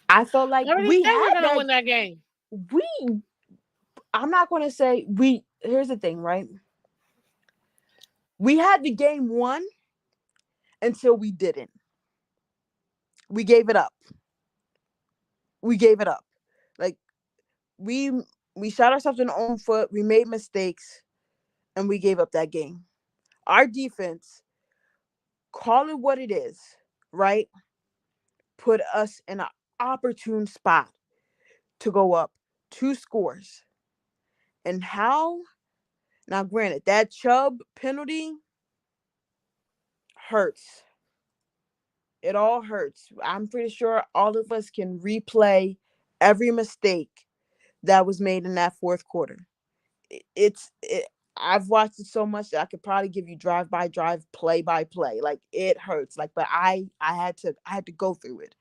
I felt I like already we said we're had gonna that. win that game. We. I'm not going to say we. Here's the thing, right? We had the game won until we didn't. We gave it up. We gave it up. Like we we shot ourselves in the own foot. We made mistakes, and we gave up that game. Our defense, call it what it is, right? Put us in an opportune spot to go up 2 scores. And how? Now, granted, that Chubb penalty hurts. It all hurts. I'm pretty sure all of us can replay every mistake that was made in that fourth quarter. I've watched it so much that I could probably give you drive by drive, play by play. Like it hurts. Like, but I had to go through it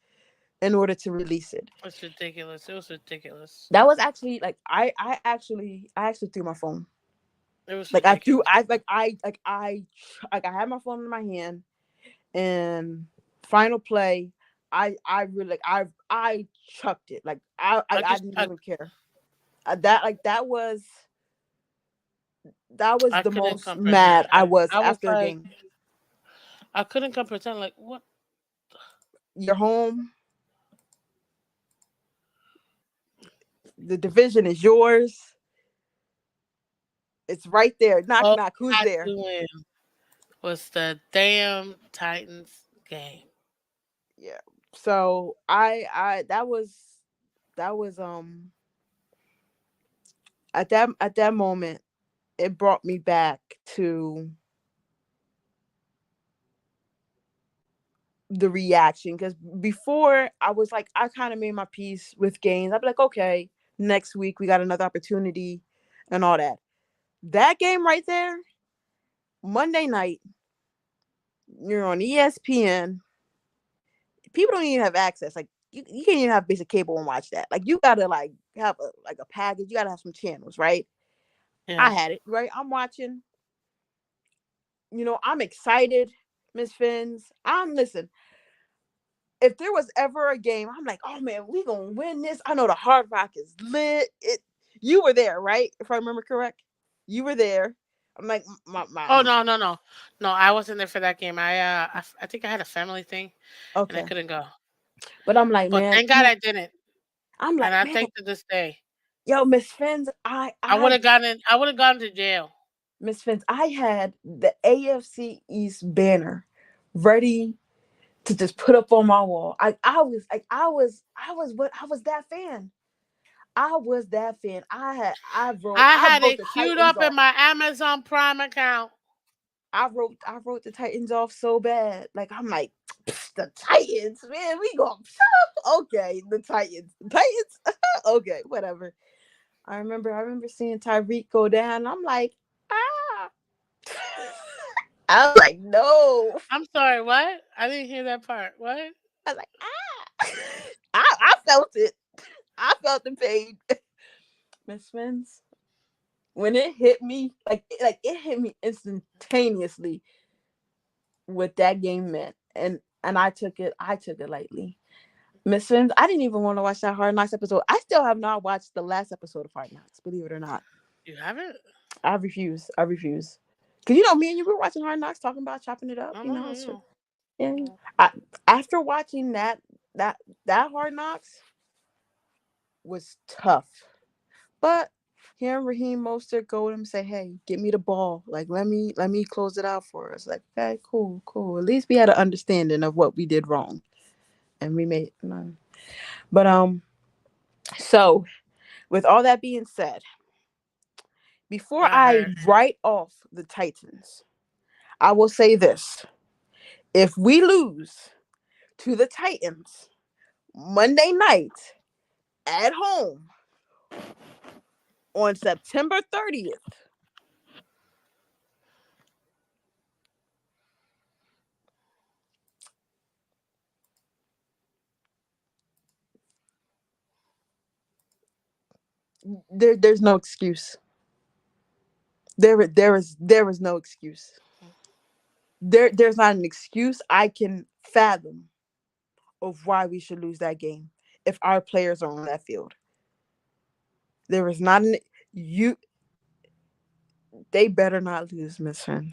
in order to release it. It's ridiculous. It was ridiculous. That was actually like I actually threw my phone. It was Like I threw ridiculous. I had my phone in my hand, and final play, I really like I chucked it. Like I didn't I even care. That was the couldn't most comprehend. mad I was I was after a like, game. I couldn't comprehend. Like what? You're home. The division is yours. It's right there. Knock All knock. I Who's had there? to win was the damn Titans game. Yeah. So I that was at that moment it brought me back to the reaction, because before I was like I kind of made my peace with games. I'd be like, okay, next week we got another opportunity and all that. That game right there, Monday night, you're on ESPN. People don't even have access. Like you can't even have basic cable and watch that. Like you gotta like have a package. You gotta have some channels, right? I Yeah. had it, right? I'm watching. I'm excited, Miss Phins. I'm listen. If there was ever a game, I'm like, oh man, we gonna win this. I know the Hard Rock is lit. You were there, right? If I remember correct, you were there. I'm like, Oh no, no, no, no! I wasn't there for that game. I think I had a family thing and I okay, couldn't go. but I'm like, But man, thank God I didn't, I'm and like, I man, think to this day, yo, Miss Phins, I I would I have gotten. I would have gone to jail. Miss Phins, I had the AFC East banner ready to just put up on my wall. I was that fan. I was that fan. I I had wrote it the queued Titans up in off. my Amazon Prime account. I wrote the Titans off so bad. Like I'm like, the Titans, man, we go okay, the Titans. The Titans, okay, whatever. I remember seeing Tyreek go down. I'm like, ah. I was like, no. I'm sorry, what? I didn't hear that part. What? I was like, ah. I felt it. I felt the pain. Miss Spence, when it hit me, like it hit me instantaneously what that game meant. And I took it lightly. Miss Spence, I didn't even want to watch that Hard Knocks episode. I still have not watched the last episode of Hard Knocks, believe it or not. You haven't? I refuse. I refuse. Cause me and you were watching Hard Knocks, talking about chopping it up. I know, I So know. yeah. I, after watching that that Hard Knocks was tough. But hearing Raheem Mostert go to him and say, "Hey, get me the ball. Like, let me close it out for us." Like, okay, cool, cool. At least we had an understanding of what we did wrong, and we made. But so with all that being said, before Got I hurt. write off the Titans, I will say this: if we lose to the Titans Monday night at home, On September 30th, there's no excuse. There is no excuse. There's not an excuse I can fathom of why we should lose that game if our players are on that field. There is not an you. They better not lose, Miss Friends.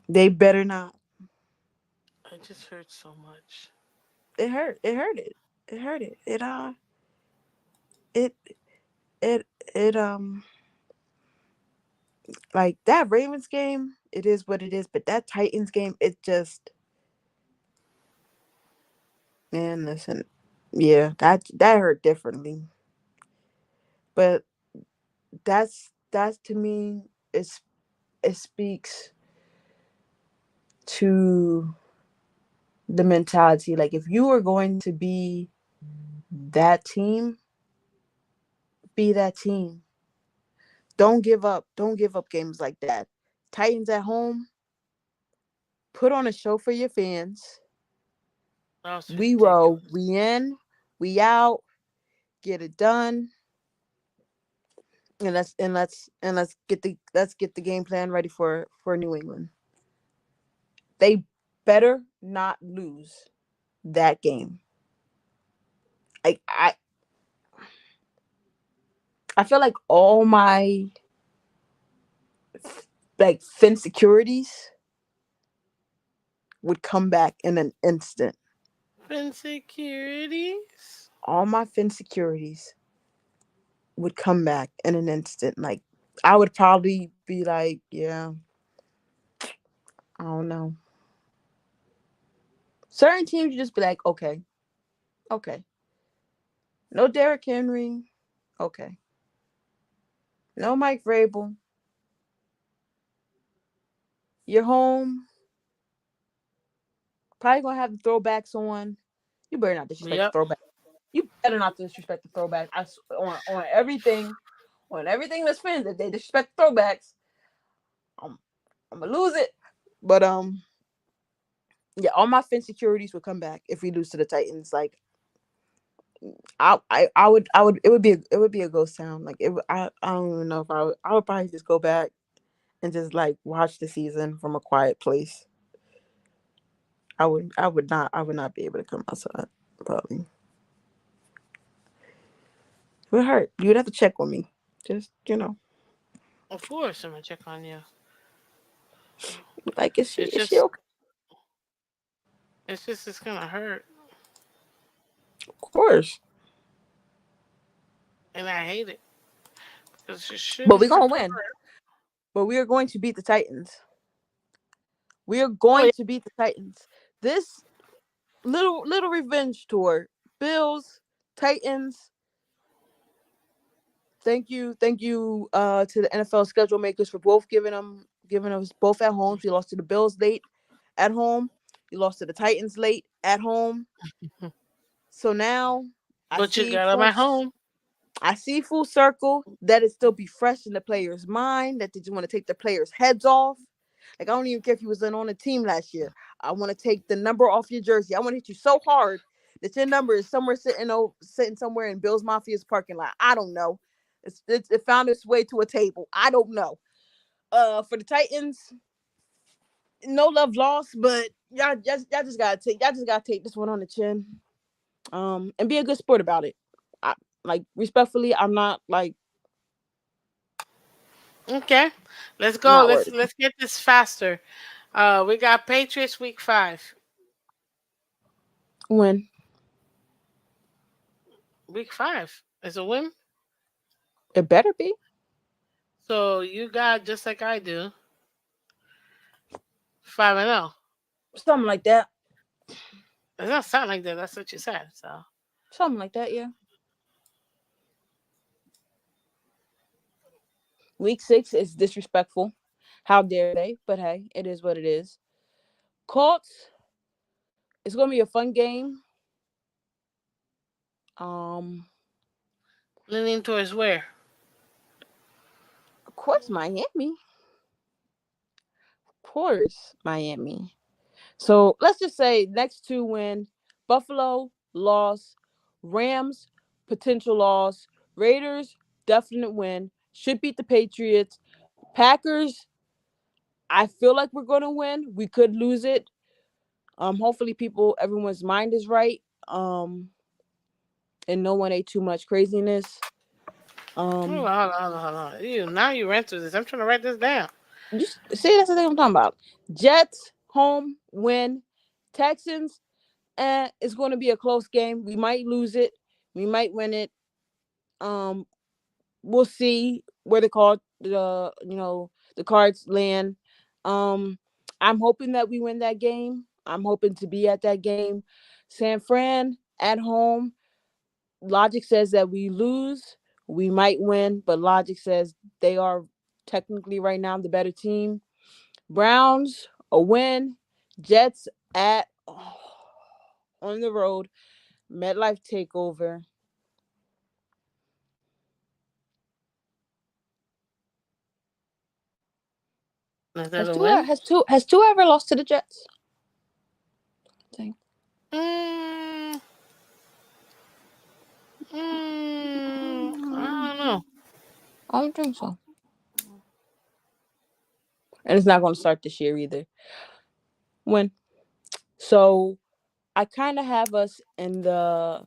They better not. I just heard so much. It hurt. It hurt it. It hurt it. It it it like that Ravens game. It is what it is. But that Titans game, it just man. Listen, yeah, that hurt differently. But that's to me. It speaks to the mentality. Like if you are going to be that team, be that team. Don't give up. Don't give up games like that. Titans at home, put on a show for your fans. That was We roll. ridiculous. We in. We out. Get it done. And let's get the game plan ready for New England. They better not lose that game. I I I feel like all my like insecurities would come back in an instant. Insecurities. All my insecurities would come back in an instant. Like I would probably be like, yeah, I don't know. Certain teams you just be like, okay, okay. No Derrick Henry, okay. No Mike Vrabel. You're home. Probably gonna have the throwbacks on. You better not disrespect the Yep. throwback. You better not disrespect the throwback. On everything that's Phins. If they disrespect throwbacks, I'm I'm gonna lose it. But yeah, all my insecurities would come back if we lose to the Titans. Like I would it would be a ghost town. Like I don't even know if I would probably just go back and just like watch the season from a quiet place. I would not be able to come outside probably. It would hurt. You'd have to check on me. Just Of course, I'm gonna check on you. like It's is she just, okay? it's gonna hurt, Of course, and I hate it because it but shouldn't we're have gonna to win. hurt. But we are going to beat the Titans. We are Oh going yeah, to beat the Titans. This little revenge tour. Bills, Titans. Thank you to the NFL schedule makers for both giving us both at home. We lost to the Bills late at home. We lost to the Titans late at home. So now I but you see got them full at home. I see full circle that it still be fresh in the player's mind that they just want to take the players' heads off. Like I don't even care if you was on the team last year. I want to take the number off your jersey. I want to hit you so hard that your number is somewhere sitting somewhere in Bill's Mafia's parking lot. I don't know. It found its way to a table. I don't know. For the Titans, no love lost, but y'all just gotta take this one on the chin. And be a good sport about it. I, like respectfully, I'm not like Okay, let's go. not Let's worried. let's get this faster. We got Patriots week 5. When Week 5 is a win. it better be So you got, just like I do, 5-0. something like that. It doesn't sound like that. That's what you said. So Something like that, yeah. Week 6 is disrespectful. How dare they? But hey, it is what it is. Colts, it's gonna be a fun game. Um, Leaning towards where? Of course, Miami. Of course, Miami. So let's just say next two win: Buffalo loss, Rams potential loss, Raiders definite win. Should beat the Patriots. Packers, I feel like we're gonna win. We could lose it. Hopefully everyone's mind is right. And no one ate too much craziness. Hold Um, on, hold on, hold on, hold on. Now you ran through this. I'm trying to write this down. see, that's the thing I'm talking about. Jets home win. Texans, it's going to be a close game. We might lose it. We might win it. Um, we'll see where the cards land. Um, I'm hoping that we win that game. I'm hoping to be at that game. San Fran at home. Logic says that we lose. We might win, but logic says they are technically right now the better team. Browns a win. Jets at on the road. MetLife takeover. Is that Has a Tua win? ever lost to the Jets? I think. Mm, I don't know. I don't think so. And it's not going to start this year either. When so I kind of have us in the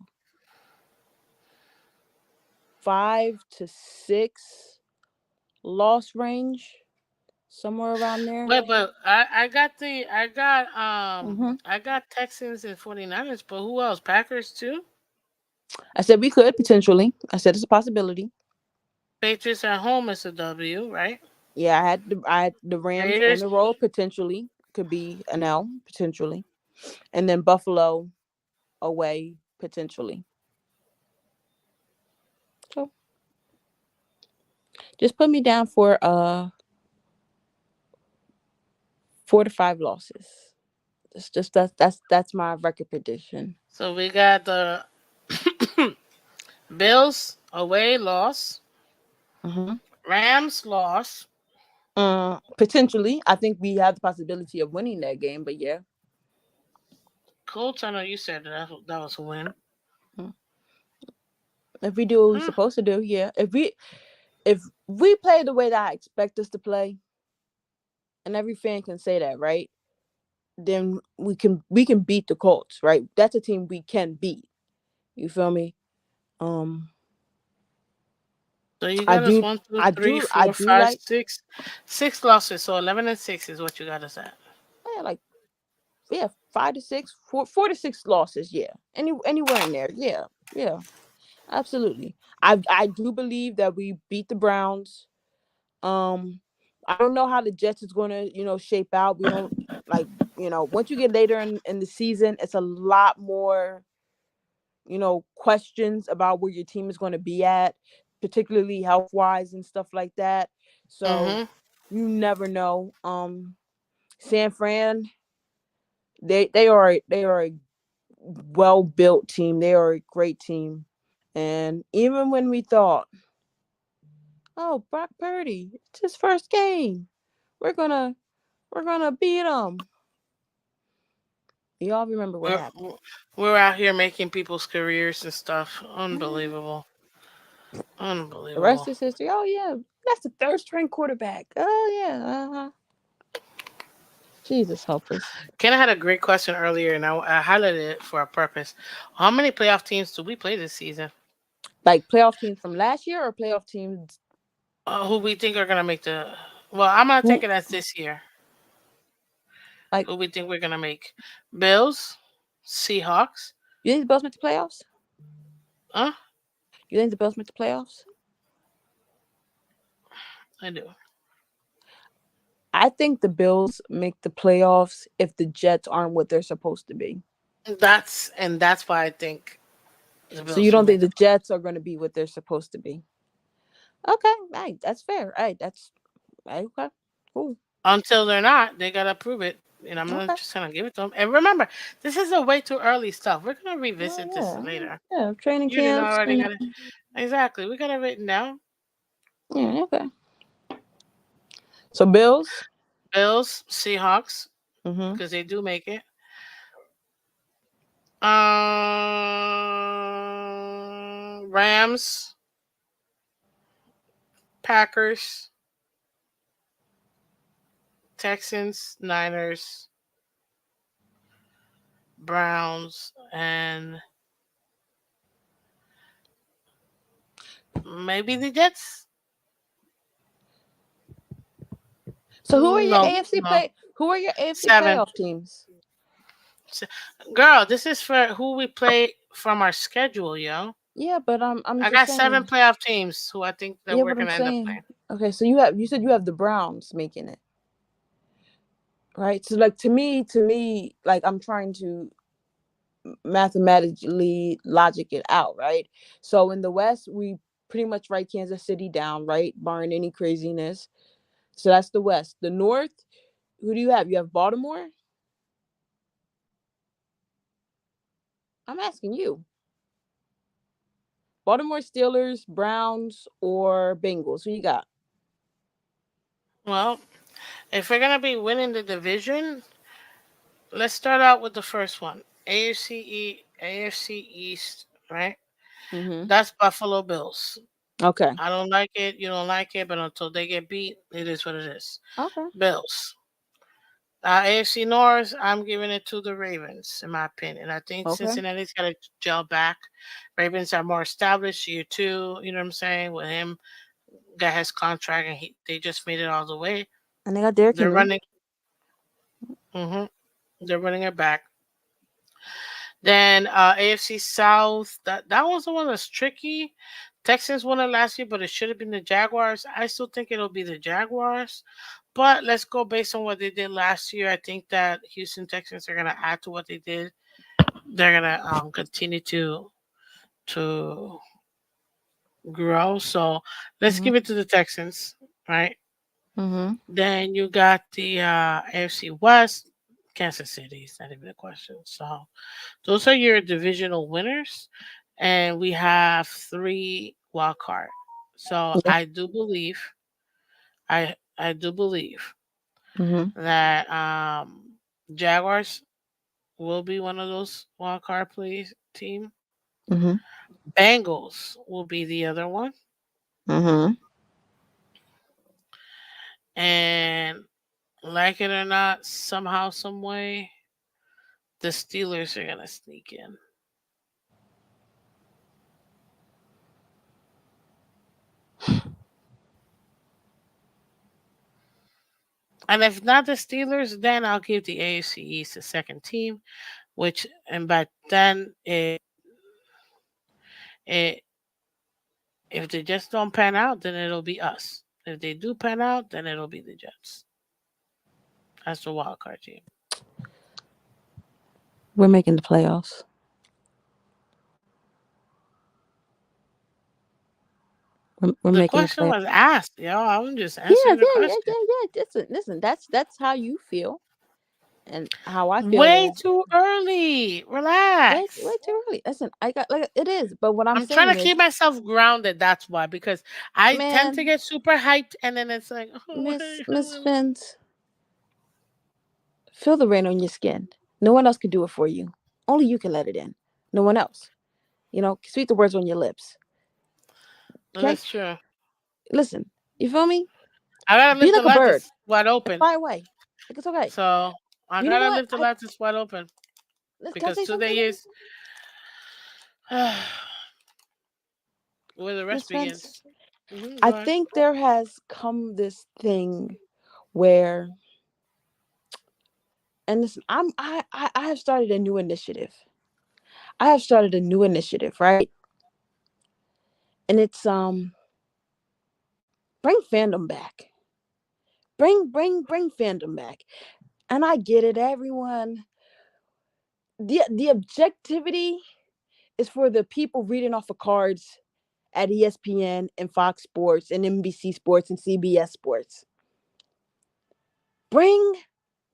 5 to 6 loss range, somewhere around there. Wait, but hmm I got Texans and 49ers, but who else? Packers too? I said we could potentially. I said it's a possibility. Patriots at home is a W, right? Yeah, I had the Rams on Raiders. the road potentially could be an L potentially, and then Buffalo away potentially. So just put me down for 4 to 5 losses. It's just that's my record prediction. So we got the Bills away loss, hmm Rams loss. Potentially, I think we have the possibility of winning that game. But yeah, Colts, I know you said that was a win. mm, if we do what we're Huh. supposed to do, yeah. If we play the way that I expect us to play, and every fan can say that, right? Then we can beat the Colts, right? That's a team we can beat. You feel me? Um, So you I got us do, one, two, I three, do, I four, do five, like six, six losses. So 11-6 is what you got us at. yeah, like yeah, 5 to 6, 4 to 6 losses. Yeah, anywhere in there. Yeah, yeah, absolutely. I do believe that we beat the Browns. Um, I don't know how the Jets is going to shape out. We don't like once you get later in the season, it's a lot more questions about where your team is going to be at, particularly health wise and stuff like that. So Mm-hmm. you never know. San Fran, they are a well built team. They are a great team, and even when we thought, oh, Brock Purdy, it's his first game, we're gonna beat them. Y'all remember what We're happened? we're out here making people's careers and stuff. Mhm. Unbelievable. The rest Unbelievable. is history. Oh yeah, that's the third string quarterback. Oh yeah, Jesus help us. Ken had a great question earlier, and I highlighted it for a purpose. How many playoff teams do we play this season? Like playoff teams from last year or playoff teams Who we think are gonna make the? Well, I'm gonna take who it as this year. like Who we think we're gonna make? Bills, Seahawks. you think the Bills make the playoffs? Huh? You think the Bills make the playoffs? I do. I think the Bills make the playoffs if the Jets aren't what they're supposed to be. That's why I think the So you Bills will don't think make the the. Jets are going to be what they're supposed to be? Okay, right, that's fair. Right, that's right, okay, cool. Until they're not, they gotta prove it. And I'm not Okay. just gonna give it to them. And remember, this is a way too early stuff. We're gonna Well, revisit this later. yeah, yeah. Training You didn't camps, already got it. Exactly. We got it written down. yeah, okay. So Bills. Bills, Seahawks, Mm-hmm. because they do make it. Rams, Packers, Texans, Niners, Browns, and maybe the Jets. So who are your No, AFC no. play? Who are your AFC Seven. playoff teams? Girl, this is for who we play from our schedule, yo. Yeah, but I'm I just got seven saying. playoff teams who I think that Yeah, we're but I'm gonna end up saying. playing. Okay, so you said you have the Browns making it, right? So like to me, like I'm trying to mathematically logic it out, right? So in the West, we pretty much write Kansas City down, right? Barring any craziness. So that's the West. The North, who do you have? You have Baltimore? I'm asking you. Baltimore Steelers, Browns, or Bengals? Who you got? Well, if we're gonna be winning the division, let's start out with the first one. AFC East, right? Mm-hmm. That's Buffalo Bills. Okay. I don't like it, you don't like it, but until they get beat, it is what it is. Okay. Bills. AFC North, I'm giving it to the Ravens, in my opinion. I think Okay. Cincinnati's got to gel back. Ravens are more established year two, you know what I'm saying? With him, got his contract, and they just made it all the way. And they got Derrick They're Henry. running, hmm they're running it back. Then AFC South, that was the one that's tricky. Texans won it last year, but it should have been the Jaguars. I still think it'll be the Jaguars. But let's go based on what they did last year. I think that Houston Texans are gonna add to what they did. They're gonna continue to grow. So let's Mm-hmm. give it to the Texans, right? Mm-hmm. Then you got the AFC West, Kansas City. It's not even a question. So those are your divisional winners, and we have three wild card. So Yeah. I do believe Mm-hmm. that Jaguars will be one of those wild card plays team. Mm-hmm. Bengals will be the other one, Mm-hmm. and like it or not, somehow, some way, the Steelers are gonna sneak in. And if not the Steelers, then I'll give the AFC East a second team, which and by then it if they just don't pan out, then it'll be us. If they do pan out, then it'll be the Jets. That's the wild card team. We're making the playoffs. We're The making the question was playoffs. asked, yo. I was just Yeah, answering the yeah, yeah, question. yeah, yeah. Listen. That's how you feel, and how I feel Way is too early. way Relax. too early. Listen, I got like it is, but what I'm I'm trying saying to is, keep myself grounded. That's why, because I tend to man, get super hyped, and then it's like, Miss Phins, feel the rain on your skin. No one else can do it for you. Only you can let it in. No one else. Speak the words on your lips. Okay, that's true. listen. You feel me? I gotta Be leave the like a bird lattice wide and open. fly away. Like it's okay. So I You know gotta what? leave the lattice wide open Can I because say something, today is where the Miss rest Vince? begins. Go I ahead. think there has come this thing where, and listen, I have started a new initiative. I have started a new initiative, right? And it's bring fandom back. Bring fandom back. And I get it, everyone. The objectivity is for the people reading off of cards at ESPN and Fox Sports and NBC Sports and CBS Sports. Bring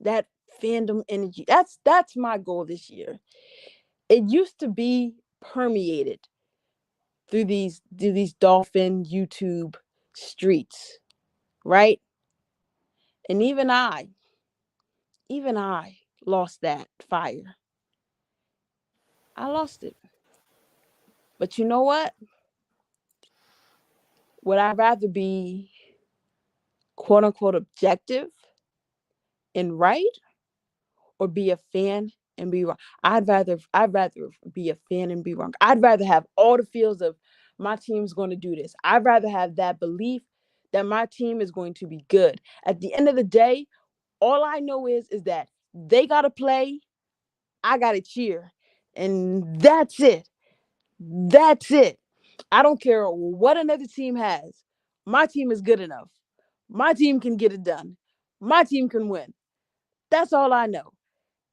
that fandom energy. That's my goal this year. It used to be permeated through these Dolphin YouTube streets, right? And even I lost that fire. I lost it. But you know what? Would I rather be quote unquote objective and right, or be a fan and be wrong? I'd rather be a fan and be wrong. I'd rather have all the feels of my team's going to do this. I'd rather have that belief that my team is going to be good. At the end of the day, all I know is that they got to play, I got to cheer. And that's it. That's it. I don't care what another team has. My team is good enough. My team can get it done. My team can win. That's all I know.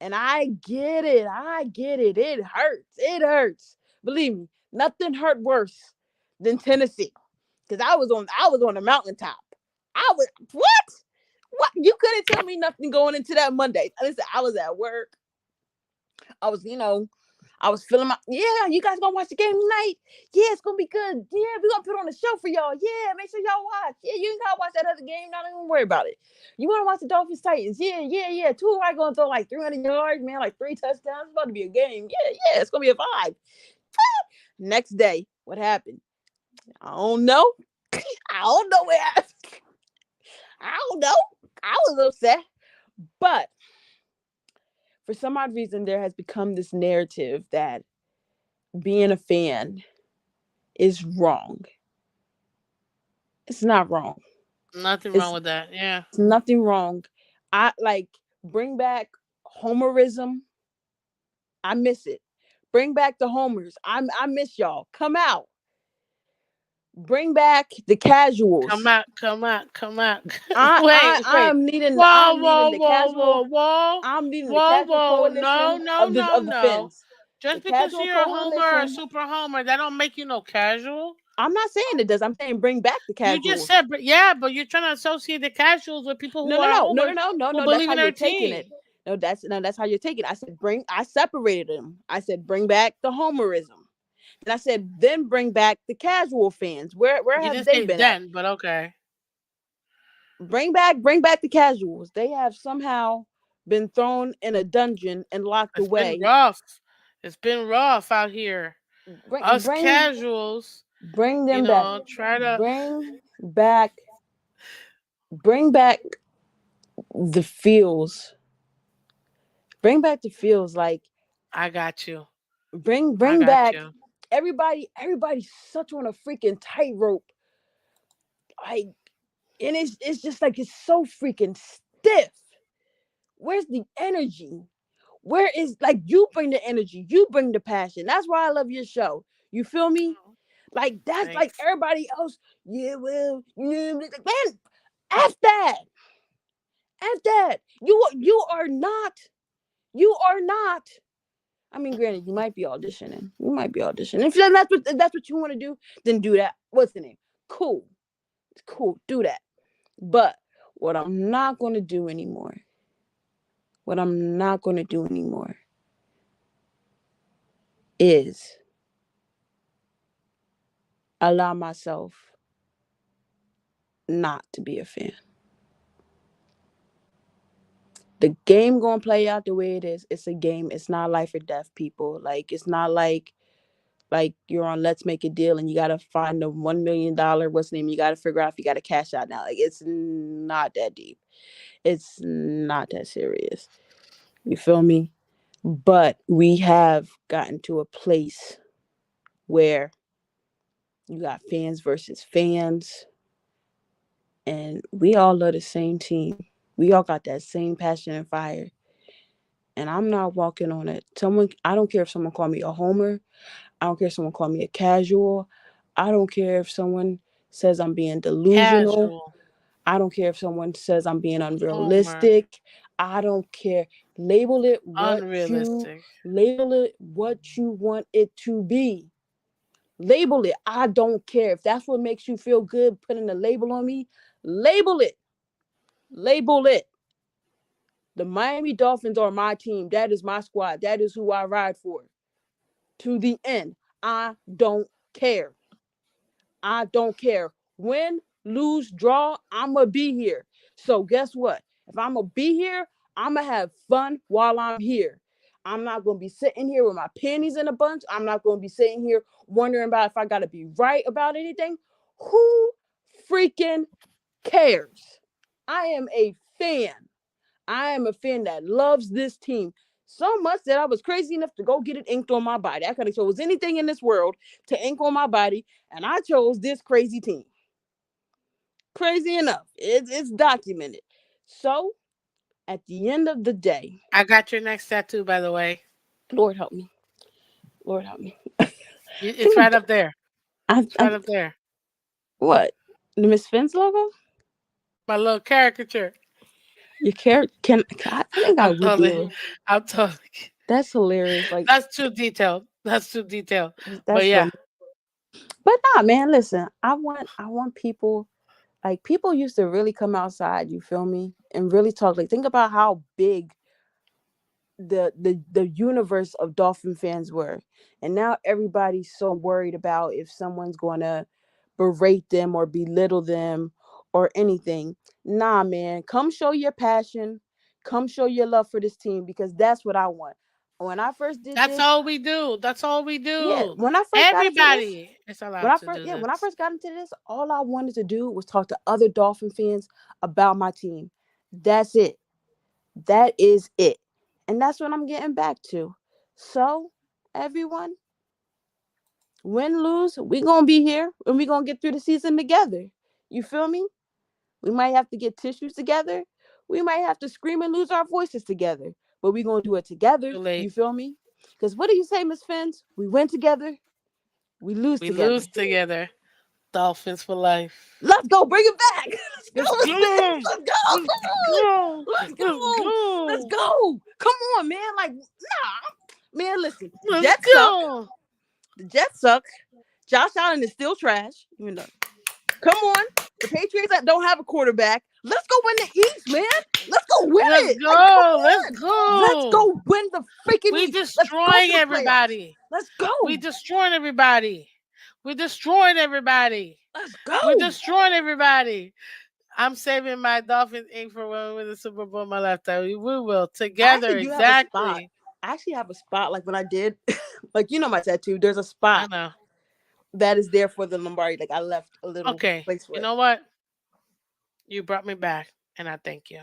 And I get it. I get it. It hurts. It hurts. Believe me, nothing hurt worse than Tennessee. Because I was on the mountaintop. I was what? What? You couldn't tell me nothing going into that Monday. Listen, I was at work. I was, I was feeling yeah, you guys gonna watch the game tonight? Yeah, it's gonna be good. Yeah, we're gonna put on a show for y'all. Yeah, make sure y'all watch. Yeah, you ain't gotta watch that other game. Not even worry about it. You wanna watch the Dolphins Titans? Yeah, yeah, yeah. Two are gonna throw like 300 yards, man, like 3 touchdowns. It's about to be a game. Yeah, yeah, it's gonna be a vibe. Next day, what happened? I don't know. I don't know where I don't know. I was upset. But for some odd reason, there has become this narrative that being a fan is wrong. It's not wrong. Nothing wrong It's, with that. Yeah. it's nothing wrong. I like bring back homerism. I miss it. Bring back the homers. I miss y'all. Come out. Bring back the Come casuals. out, come out, come out. I Wait, I wait. I'm needing Whoa, I'm needing whoa, the whoa, casual. whoa, whoa. I'm needing the Whoa, casual whoa. No, coalition no, of the no, of the no. Phins. The Just because casual you're a homer or a coalition. super homer, that don't make you no casual. I'm not saying it does. I'm saying bring back the You just casuals. said, but yeah, but you're trying to associate the casuals with people No, who no, are no, no, no, homers no, no, who no. That's believe how in you're their taking team. it. No, that's how you're taking it. I separated them. I said bring back the homerism. And I said then bring back the casual fans. Where You have didn't they say been at? then, but okay. Bring back the casuals. They have somehow been thrown in a dungeon and locked It's been away. rough. It's been rough out here. Bring Us bring casuals, bring them back. try to. Bring back bring back the feels. Bring back the feels like I got you. bring I bring got back you. everybody's such on a freaking tightrope. Like, and it's just like it's so freaking stiff. Where's the energy? Where is like you bring the energy, you bring the passion. That's why I love your show. You feel me? Like that's like Thanks. everybody else. Yeah, well, yeah, man, F that. F that. You are not. I mean, granted, you might be auditioning. You might be auditioning. If that's what you want to do, then do that. What's the name? Cool. It's cool. Do that. But what I'm not going to do anymore, what I'm not going to do anymore is allow myself not to be a fan. The game going to play out the way it is. It's a game. It's not life or death, people. Like, it's not like you're on Let's Make a Deal and you got to find the $1 million, what's the name? You got to figure out if you got to cash out now. Like, it's not that deep. It's not that serious. You feel me? But we have gotten to a place where you got fans versus fans, and we all love the same team. We all got that same passion and fire. And I'm not walking on it. I don't care if someone call me a homer. I don't care if someone call me a casual. I don't care if someone says I'm being delusional. Casual. I don't care if someone says I'm being Homer. unrealistic. I don't care. Label it what you Unrealistic. label it what you want it to be. Label it. I don't care. If that's what makes you feel good, putting a label on me, label it. Label it. The Miami Dolphins are my team. That is my squad. That is who I ride for to the end. I don't care. I don't care. Win, lose, draw, I'm going to be here. So guess what? If I'm going to be here, I'm going to have fun while I'm here. I'm not going to be sitting here with my panties in a bunch. I'm not going to be sitting here wondering about if I got to be right about anything. Who freaking cares? I am a fan. I am a fan that loves this team so much that I was crazy enough to go get it inked on my body. I could have chose anything in this world to ink on my body, and I chose this crazy team. Crazy enough. It's documented. So, at the end of the day, I got your next tattoo, by the way. Lord help me. Lord help me. I It's think right up there. It's I right up there. what? The Miss Phins logo? My little caricature. Your character I think I I'm would be totally, able. I'm totally. That's hilarious. Like That's too detailed. That's too detailed. But that's yeah, funny. But nah, man, listen. I want people, like, people used to really come outside, you feel me? And really talk. Like, think about how big the universe of Dolphin fans were. And now everybody's so worried about if someone's gonna berate them or belittle them or anything. Nah, man, come show your passion, come show your love for this team, because that's what I want. When I first did that's this, all we do. That's all we yeah, do. when I first got into this, Everybody is allowed to do when I this. first got into this, all I wanted to do was talk to other Dolphin fans about my team. That's it. That is it. And that's what I'm getting back to. So, everyone, win, lose, we going to be here and we going to get through the season together. You feel me? We might have to get tissues together. We might have to scream and lose our voices together. But we going to do it together. Too You late. feel me? Because what do you say, Miss Fins? We win together, we lose We together. lose together. Dolphins for life. Let's go. Bring it back. Let's Let's go. go. Let's go. Let's Come on. go. Let's Let's go. Let's go. go. Come on, man. Like, nah. Man, listen. The Let's Jets suck. go. The Jets suck. Josh Allen is still trash. Even though, come on. The Patriots that don't have a quarterback. Let's go win the East, man. Let's go win Let's it. Like, come go. Let's on. Let's go. go win the freaking We East. Let's go destroying to the playoffs. everybody. Let's We go. destroying everybody. We destroying everybody. Let's We go. destroying everybody. I'm saving my Dolphins ink for when we win the Super Bowl my lifetime. We will I together actually do have a spot. exactly. I actually have a spot, like when I did, like, my tattoo. There's a I spot know. that is there for the Lombardi. Like, I left a little Okay. place for You it. know what? You brought me back, and I thank you.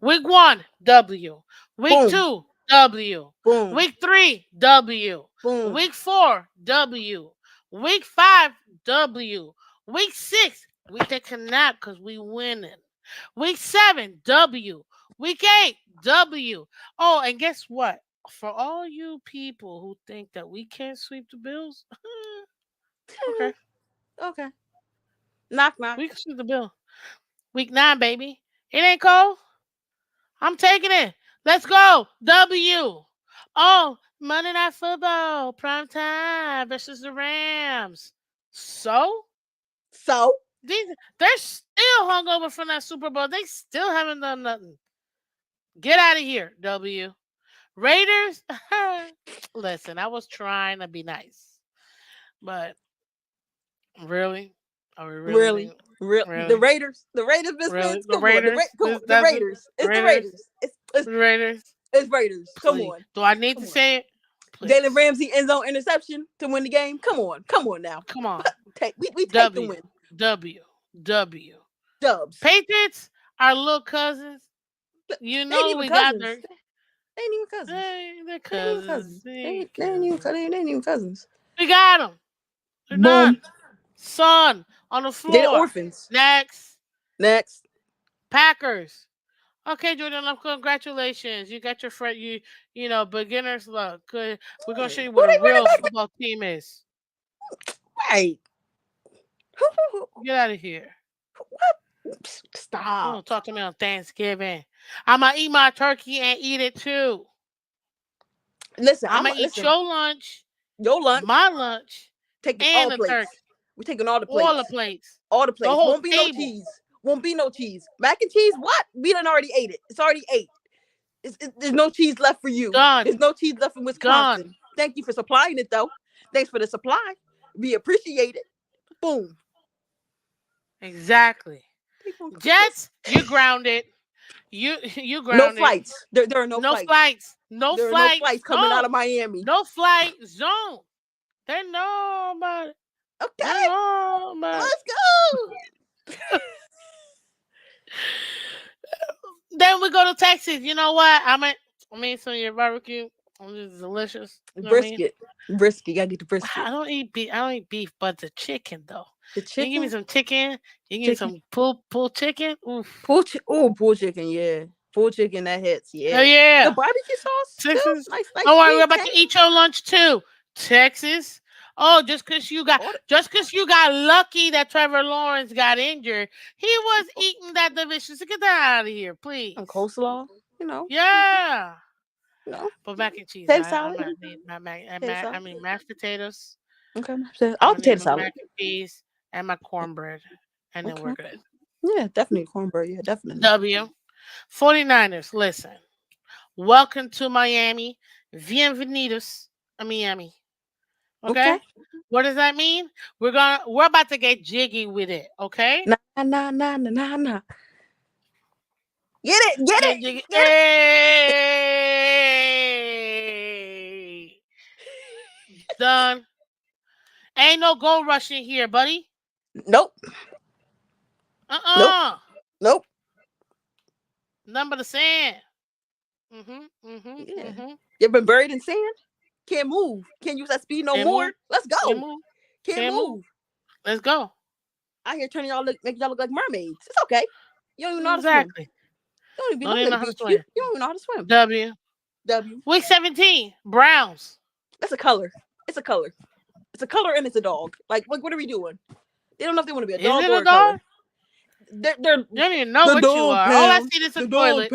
Week 1, W. Week Boom, 2, W. boom, Week 3, W. boom. Week 4, W. Week 5, W. Week 6, we take a nap because we winning. Week 7, W. Week 8, W. Oh, and guess what? For all you people who think that we can't sweep the Bills, okay, Okay. Knock, knock. we can sweep the Bill. Week 9, baby. It ain't cold. I'm taking it. Let's go. W. Oh, Monday Night Football, prime time versus the Rams. So So, they're still hungover from that Super Bowl. They still haven't done nothing. Get out of here, W. Raiders. Listen, I was trying to be nice, but really, are we really really, being real really, The Raiders, Miss really Vince. the Come on, Raiders? come on, the That's it. Raiders. It's the Raiders. Raiders. It's The Raiders. it's Raiders. Come Please. on, Do I need come to on. say it? Jalen Please. Ramsey end zone interception to win the game. Come on now. Come on. We take the W. win. W. W. Dubs. Patriots, our little cousins. You They ain't know even we got cousins. their They ain't even cousins. they're They ain't even cousins. cousins. They ain't even cousins. We got them. They're Boom. done. Son on the They the floor. orphans. Next. Next. Packers. Okay, Jordan Love, congratulations. You got your friend. You know beginner's luck. Good. We're gonna show you Who what a they running real back? football team is. Right. Get out of here. What? You Stop. don't talk to me on Thanksgiving. I'm gonna eat my turkey and eat it too. Listen, I'm gonna eat listen. your lunch, Your lunch, my lunch, taking all and the plates. turkey. We're taking all the All plates. the plates. All the The plates. whole Won't be no table. cheese. Won't be no cheese. Mac and cheese, what? We done already ate it. It's already ate. There's no cheese left for you. Gone. There's no cheese left in Gone. Wisconsin. Thank you for supplying it, though. Thanks for the supply. We appreciate it. Boom. Exactly. Jets, you grounded. You No grounded. flights. There are no No flights. flights. No There are no flight flights coming out of zone. Miami. No flight zone. They know about it. They Okay. know about it. Let's go. Then we go to Texas. You know what? I mean, some of your barbecue. It's delicious. You know what I mean? Brisket. Gotta get the brisket. I don't eat beef. I don't eat beef, but the chicken though. The You chicken. give me some chicken. You give me some pulled chicken. Oof. Pulled chicken. Yeah. Pulled chicken that hits. Yeah. Hell yeah. The barbecue sauce. Texas. Too. Nice. Don't worry, we're sweet, about to eat your lunch too. Texas. Oh, just cause you got lucky that Trevor Lawrence got injured, he was eating that delicious. Get that out of here, please. And coleslaw. You know. Yeah. No. But mac and cheese. Potato I salad. need mashed potatoes. Okay. I'll potato salad. Mac and cheese and my cornbread. And then we're good. Yeah, definitely cornbread. Yeah, definitely. W. 49ers, listen. Welcome to Miami. Bienvenidos a Miami. Okay? What does that mean? We're about to get jiggy with it, okay? Nah. Get it. Hey. Done. Ain't no gold rushing here, buddy. Nope. Nope. Nothing but the sand. You've been buried in sand? Can't move. Can't use that speed no more. Move. Let's go. Can't move. Let's go. Out here turning make y'all look like mermaids. It's okay. You don't even know how to swim. You don't even know how to swim. You don't even know how to swim. W. Week 17. Browns. That's a color. It's a color. It's a color and it's a dog. Like what are we doing? They don't know if they want to be a dog or a color. You don't even know what you are. All I see is a toilet.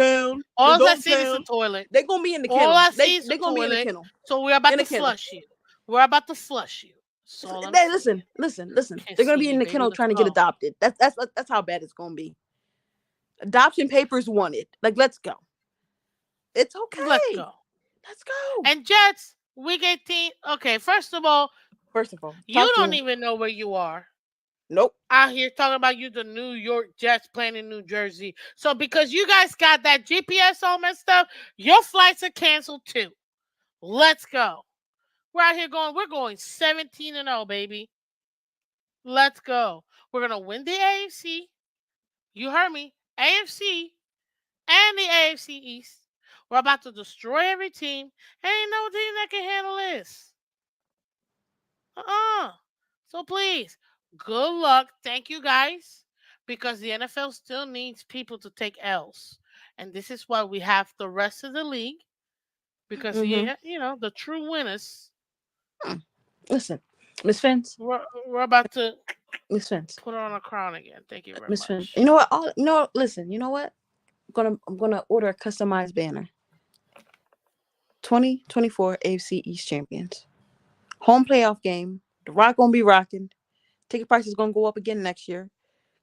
All I see is a toilet. They're gonna be in the kennel. All I see is they're gonna be in the kennel. So we're about to flush you. We're about to flush you. Listen. They're gonna be in the kennel trying to get adopted. That's how bad it's gonna be. Adoption papers wanted. Like, let's go. It's okay. Let's go. And Jets, week 18. Okay, first of all, you don't even know where you are. Nope. Out here talking about you, the New York Jets playing in New Jersey. So because you guys got that GPS all messed up, your flights are canceled too. Let's go. We're out here we're going 17-0, baby. Let's go. We're going to win the AFC. You heard me. AFC and the AFC East. We're about to destroy every team. Ain't no team that can handle this. So please, good luck. Thank you, guys. Because the NFL still needs people to take L's. And this is why we have the rest of the league. Because, the true winners. Listen, Miss Phins. We're about to Miss Phins. Put her on a crown again. Thank you very much. Miss Phins. You know what? Listen, you know what? I'm gonna order a customized banner. 2024 AFC East champions. Home playoff game. The Rock gonna be rocking. Ticket prices gonna go up again next year.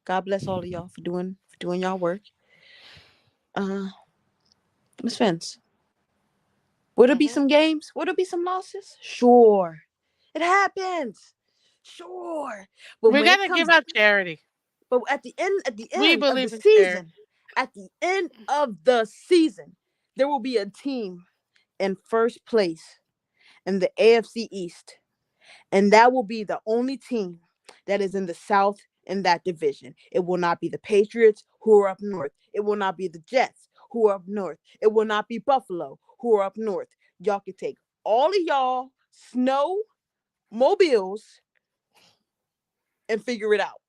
God bless all of y'all for doing y'all work. Miss Phins. Would there be some games? Would there be some losses? Sure. It happens. Sure. But we gotta give out charity. But at the end of the season, there will be a team in first place in the AFC East. And that will be the only team that is in the South in that division. It will not be the Patriots who are up north. It will not be the Jets who are up north. It will not be Buffalo who are up north. Y'all can take all of y'all snowmobiles and figure it out.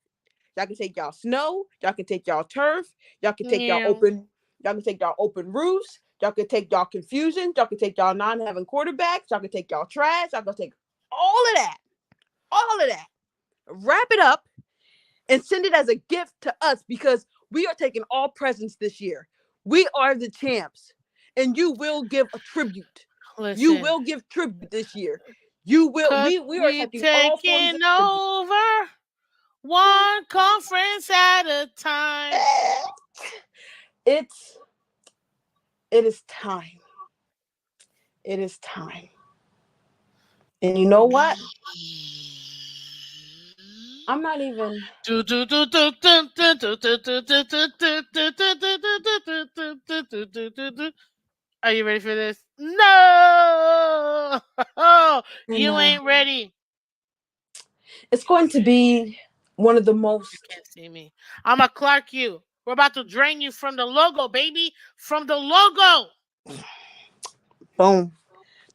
Y'all can take y'all snow. Y'all can take y'all turf. Y'all can take y'all open. Y'all can take y'all open roofs. Y'all can take y'all confusion. Y'all can take y'all not having quarterbacks. Y'all can take y'all trash. Y'all can take all of that. Wrap it up and send it as a gift to us because we are taking all presents this year. We are the champs, and you will give a tribute. Listen, you will give tribute this year. You will. We are taking all forms of tribute. Over. One conference at a time. It's it is time. It is time. And you know what? I'm not even. Are you ready for this? No, And you ain't ready. it's going to be one of the You most. can't see me. I'm a Clark you. We're about to drain you from the logo, baby. From the logo. Boom.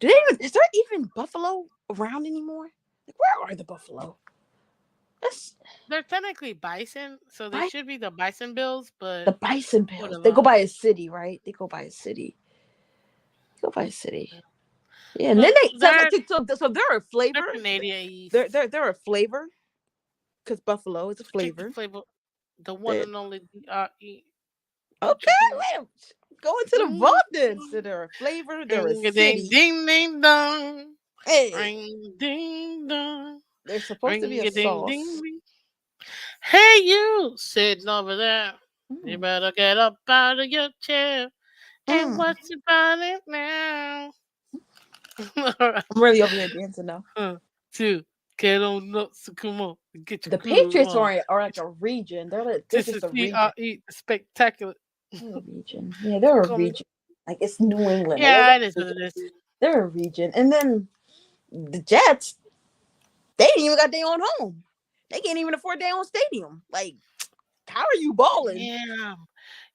Do they even? Is there even buffalo around anymore? Like, where are the buffalo? That's They're technically bison, so they bi- should be the bison bills, the but bison bills. They go whatever. by a city, right? They go by a city. They go by a city. Yeah, and then So they they're so they're a they're flavor. Canadian East. They're a flavor because buffalo is a Chicken flavor. flavor, the one They're, and only DRE. Put okay, your hand. wait. Go into the Ding, vault then. So they're a flavor. They're a ding, city. ding, ding, dong. Hey, Ring, ding, dong. they're supposed to be Ring, a a ding, ding, sauce. ding. Hey, you sitting over there. You Mm, better get up out of your chair. And mm. what's about it now? All right. I'm really over here dancing now. Two. Get on nuts. So come on. Get your The groove Patriots on. are like a region. They're This just is a region. TRE spectacular. They're a region. Yeah, they're a Call me. region. Like it's New England. Like Yeah, it is what it is. they're a region. And then the Jets, they ain't even got their own home. They can't even afford their own stadium. Like, how are you balling? Damn.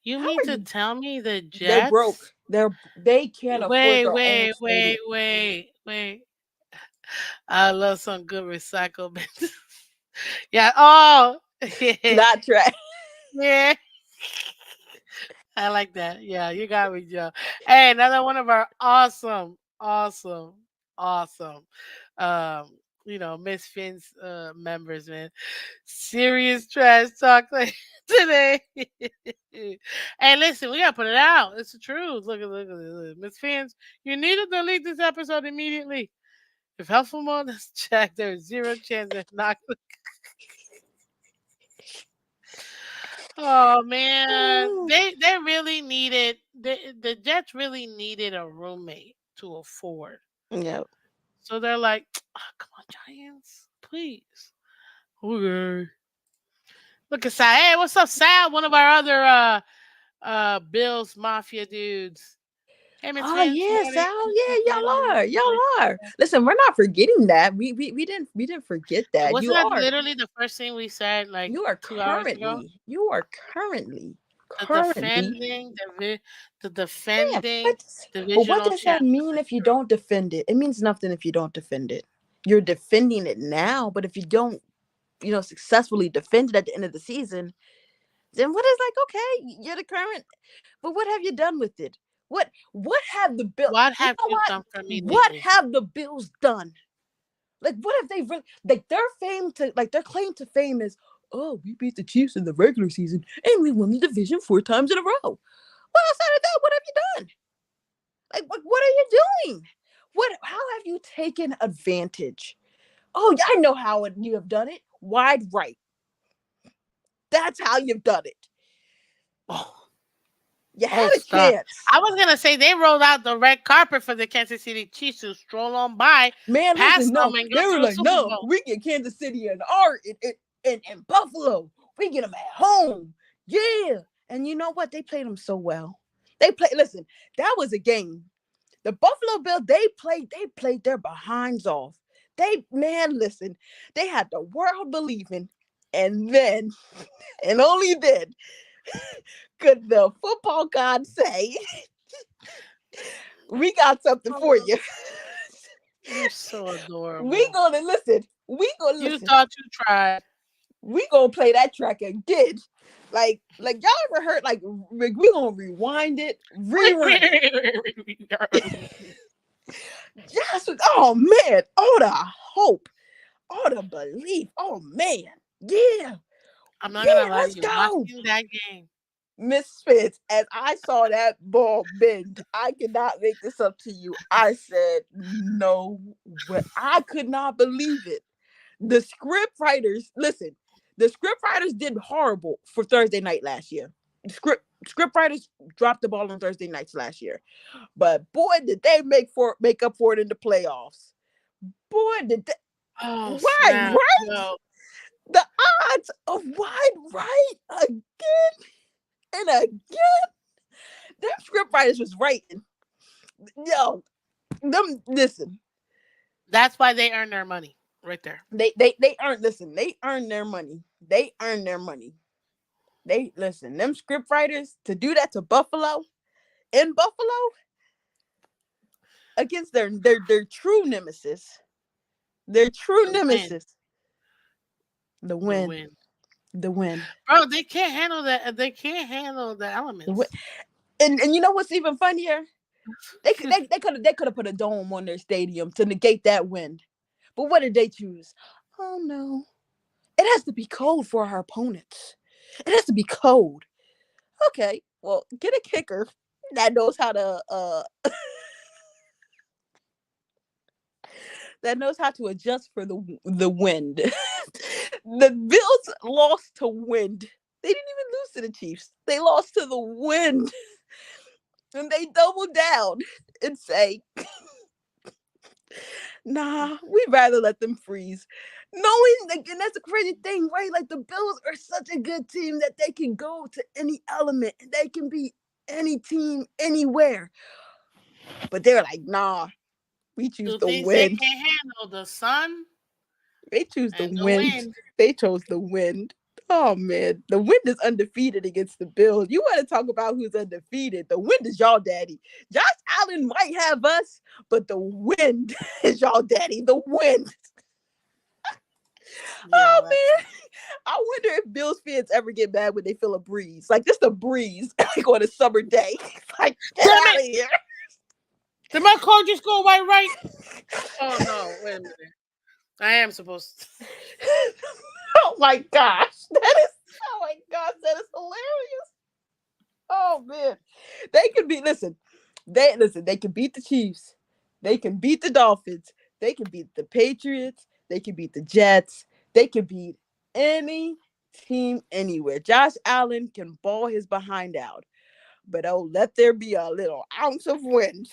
You How mean are to you? tell me the They're broke. Jets? They can't afford Wait, their own wait, stadium. wait, wait, wait. I love some good recycled. Yeah. Oh, yeah. Not trash. Yeah. I like that. Yeah, you got me, Joe. Hey, another one of our awesome, um, Miss Finn's members, man. Serious trash talk today. Hey, listen, we gotta put it out. It's the truth. Look at this. Miss Finn's, you need to delete this episode immediately. If helpful mode is checked, there's zero chance that not. Oh man, they really needed the Jets really needed a roommate to afford. Yeah. So they're like, "Ah, come on, Giants, please." Okay. Look at Sal. Hey, what's up, Sal? One of our other Bills Mafia dudes. Hey, Miss Oh Vince, you yeah, got Sal. anything Yeah, to say? y'all are. Listen, we're not forgetting that. We didn't forget that. Wasn't that literally the first thing we said like You are 2 hours ago? you are currently The currently defending, the yeah. defending But what divisional does that champ. mean if you don't defend it? It means nothing if you don't defend it. You're defending it now, but if you don't, successfully defend it at the end of the season, then what is like, okay, you're the current, but what have you done with it? What have the bill What you have know you what? done for me What lately? have the Bills done? Like, what have they really like their fame to like their claim to fame is, oh, we beat the Chiefs in the regular season and we won the division 4 times in a row. Well, outside of that, what have you done? Like, what are you doing? How have you taken advantage? Oh, yeah, I know how you have done it. Wide right. That's how you've done it. Oh, You had oh, a stop. chance. I was gonna say they rolled out the red carpet for the Kansas City Chiefs to stroll on by, Man, pass listen, them, no. and go They to were the like, Super no, Bowl. we get Kansas City and Buffalo. We get them at home. Yeah. And you know what? They played them so well. Listen, that was a game. The Buffalo Bills, they played their behinds off. Listen, they had the world believing. And then, and only then, could the football god say, we got something for Oh, you. you're so we adorable. gonna listen. We gonna You listen. thought you tried. We gonna play that track again. Like y'all ever heard we gonna rewind it, rerun it. Yes. Oh man. All the hope. All the belief. Oh man. Yeah. I'm not gonna Yeah. lie to Let's you. go. Watching that game, Miss Fitz, as I saw that ball bend, I cannot make this up to you. I said, no way. I could not believe it. The script writers, listen, The script writers did horrible for Thursday night last year. Script writers dropped the ball on Thursday nights last year. But boy, did they make up for it in the playoffs. Boy, did they Oh wide snap! right? Yo, The odds of wide right again and again. Them script writers was writing. Yo, them listen. that's why they earn their money right there. They earned listen, they earned their money. They earned their money. They listen, them script writers to do that to Buffalo in Buffalo against their true nemesis. Their true The win, nemesis. The the win. win, The win. bro. They can't handle that. They can't handle the The win. elements. And you know what's even funnier? They could have put a dome on their stadium to negate that win. But what did they choose? Oh no. It has to be cold for our opponents. It has to be cold. Okay, well, get a kicker that knows how to that knows how to adjust for the wind. The Bills lost to wind. They didn't even lose to the Chiefs. They lost to the wind. And they doubled down and say, nah, we'd rather let them freeze. Knowing, like, and that's the crazy thing, right? Like, the Bills are such a good team that they can go to any element and they can be any team anywhere. But they're like, nah, we choose Two the things they wind. can't handle: the sun They choose the and the wind. wind. They chose the wind. Oh man, the wind is undefeated against the Bills. You want to talk about who's undefeated? The wind is y'all daddy. Josh Allen might have us, but the wind is y'all daddy. The wind. Yeah, Oh that's man, I wonder if Bills fans ever get mad when they feel a breeze, like just a breeze, like on a summer day. Like get damn out it. of here. Did my car just go right? Oh no! Wait a minute. I am supposed to. Oh my gosh, that is. Oh my gosh, that is hilarious. Oh man, they can be. Listen. They can beat the Chiefs. They can beat the Dolphins. They can beat the Patriots. They can beat the Jets. They can beat any team anywhere. Josh Allen can ball his behind out, but oh, let there be a little ounce of wind.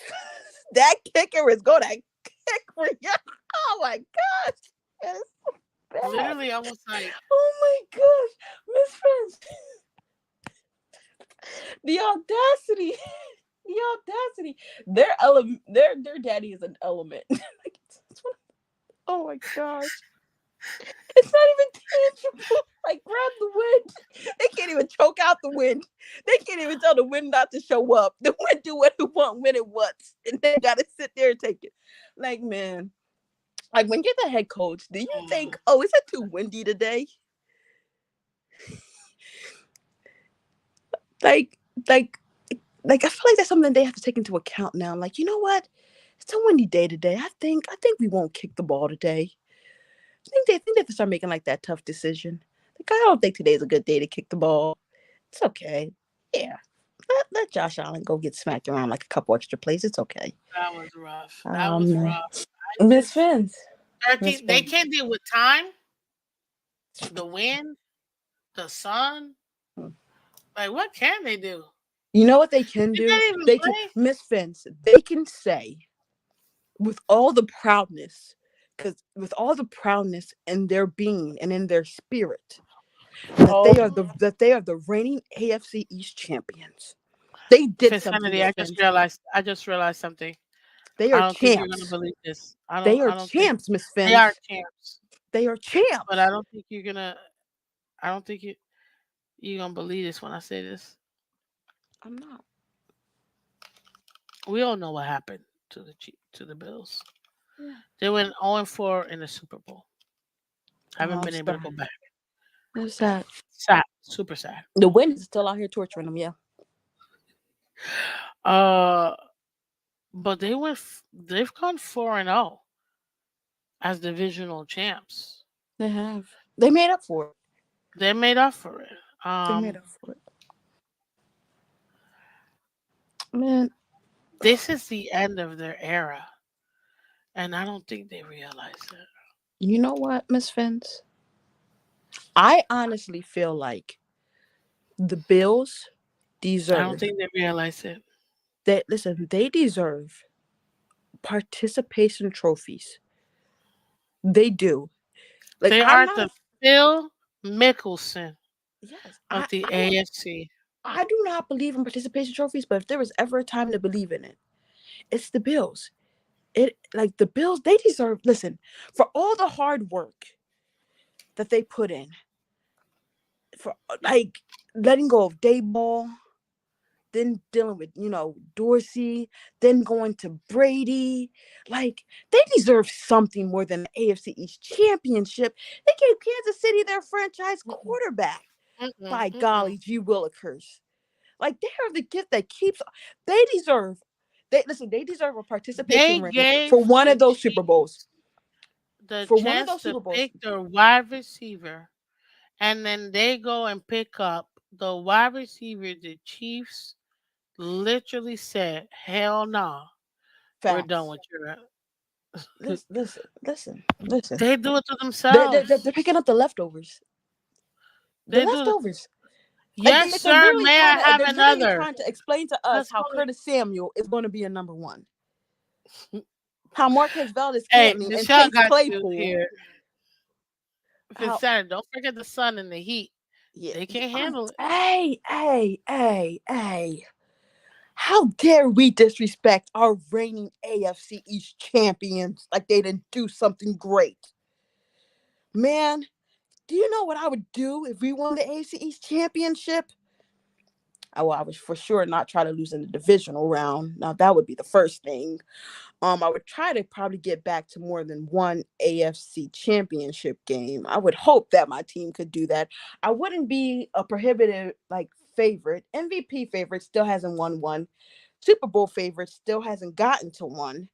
That kicker is gonna kick for you. Oh my gosh, that is so bad. Literally, I was like, Oh my gosh, Miss Friends, the audacity. The audacity. Their daddy is an element. Like, oh my gosh. It's not even tangible. Like grab the wind. They can't even choke out the wind. They can't even tell the wind not to show up. The wind do what it want when it wants. And they gotta sit there and take it. Like man. Like when you're the head coach, do you think, oh, is it too windy today? Like like like I feel like that's something they have to take into account now. Like, you know what? It's a windy day today. I think we won't kick the ball today. I think they have to start making like that tough decision. Like I don't think today's a good day to kick the ball. It's okay. Yeah. Let Josh Allen go get smacked around like a couple extra plays. It's okay. that was rough. That was Man. rough. I Miss just Fins. Miss they Fins. can't deal with time, the wind, the sun. Like, what can they do? You know what they can They do? can't even They can play. Miss Fins. They can say with all the proudness, because with all the proudness in their being and in their spirit, that Oh, they are the reigning AFC East champions. They did something, Kennedy, Miss I just Fins. realized. I just realized something. They I are don't think you're gonna champs. believe this. They are I don't think champs, Miss they are Fins. champs. They are But I champs. don't think you're gonna. I don't think you're gonna believe this when I say this. I'm not. We all know what happened to to the Bills. Yeah. They went 0-4 in the Super Bowl. Haven't Oh, been able to stop. go back. What's that? Sad, super sad. The wind is still out here torturing them. Yeah, Uh, but they've gone 4-0 as divisional champs. they have. They made up for it. They made up for it. They made up for it. Man, This is the end of their era, and I don't think they realize it. you know what, Miss Fins? I honestly feel like the Bills I don't deserve think they realize it. that. Listen, they deserve participation trophies. They do. Like They I'm are not the a Phil Mickelson yes. of the AFC. I do not believe in participation trophies, but if there was ever a time to believe in it, it's the Bills. It like the Bills, they deserve. Listen, for all the hard work that they put in, for like letting go of Dayball, then dealing with Dorsey, then going to Brady. Like they deserve something more than the AFC East championship. They gave Kansas City their franchise Mm-mm, quarterback. mm-mm, By mm-mm. golly, gee willikers. Like they are the gift that keeps. They deserve. They listen. They deserve a participation They ring gave for one the of those Super Bowls. Chiefs the For one of chance those to Super Bowls, pick their wide receiver, and then they go and pick up the wide receiver the Chiefs literally said, "Hell no, we're done facts. with you." Listen. They do it to They're themselves. picking up the leftovers. The They do. leftovers. Like Yes, they're sir. literally May I trying to. have They're literally another? trying to explain to us That's how funny. Curtis Samuel is going to be a number one. How Marquez Valdez Hey, Scantling and Michelle Chase got you Claypool. here. If it's How Saturday, don't forget the sun and the heat. yeah. They can't handle it. Hey. How dare we disrespect our reigning AFC East champions like they didn't do something great? Man, do you know what I would do if we won the AFC East championship? I would for sure not try to lose in the divisional round. Now that would be the first thing. I would try to probably get back to more than one AFC championship game. I would hope that my team could do that. I wouldn't be a prohibitive like favorite. MVP favorite still hasn't won one. Super Bowl favorite still hasn't gotten to one.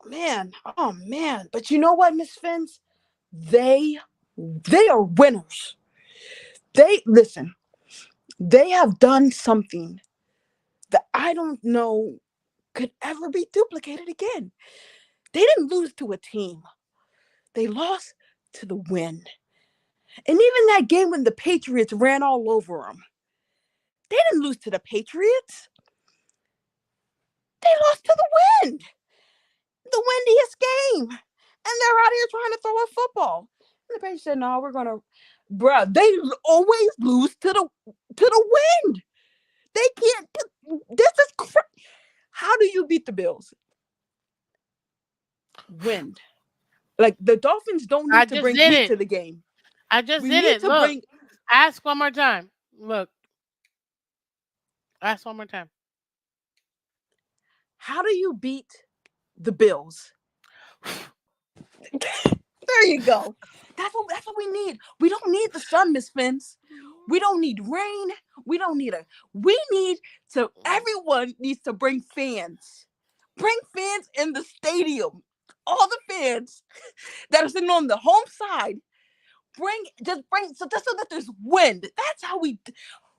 Man, oh man. But you know what, Miss Fins? They they are winners. They listen, they have done something that I don't know could ever be duplicated again. They didn't lose to a team. They lost to the wind. And even that game when the Patriots ran all over them, they didn't lose to the Patriots. They lost to the wind. The windiest game. And they're out here trying to throw a football. And the Patriots said, no, we're going to, bruh, they always lose to the wind. They can't, this is, how do you beat the Bills? Wind. Like the Dolphins don't I need to just bring did heat it. to the game. I just We did need it. to Look, bring, ask one more time. Look, ask one more time. how do you beat the Bills? There you go. That's what we need. We don't need the sun, Miss Fins. We don't need rain. We don't need a. We need to. Everyone needs to bring fans. Bring fans in the stadium. All the fans that are sitting on the home side. Bring just so that there's wind. That's how we.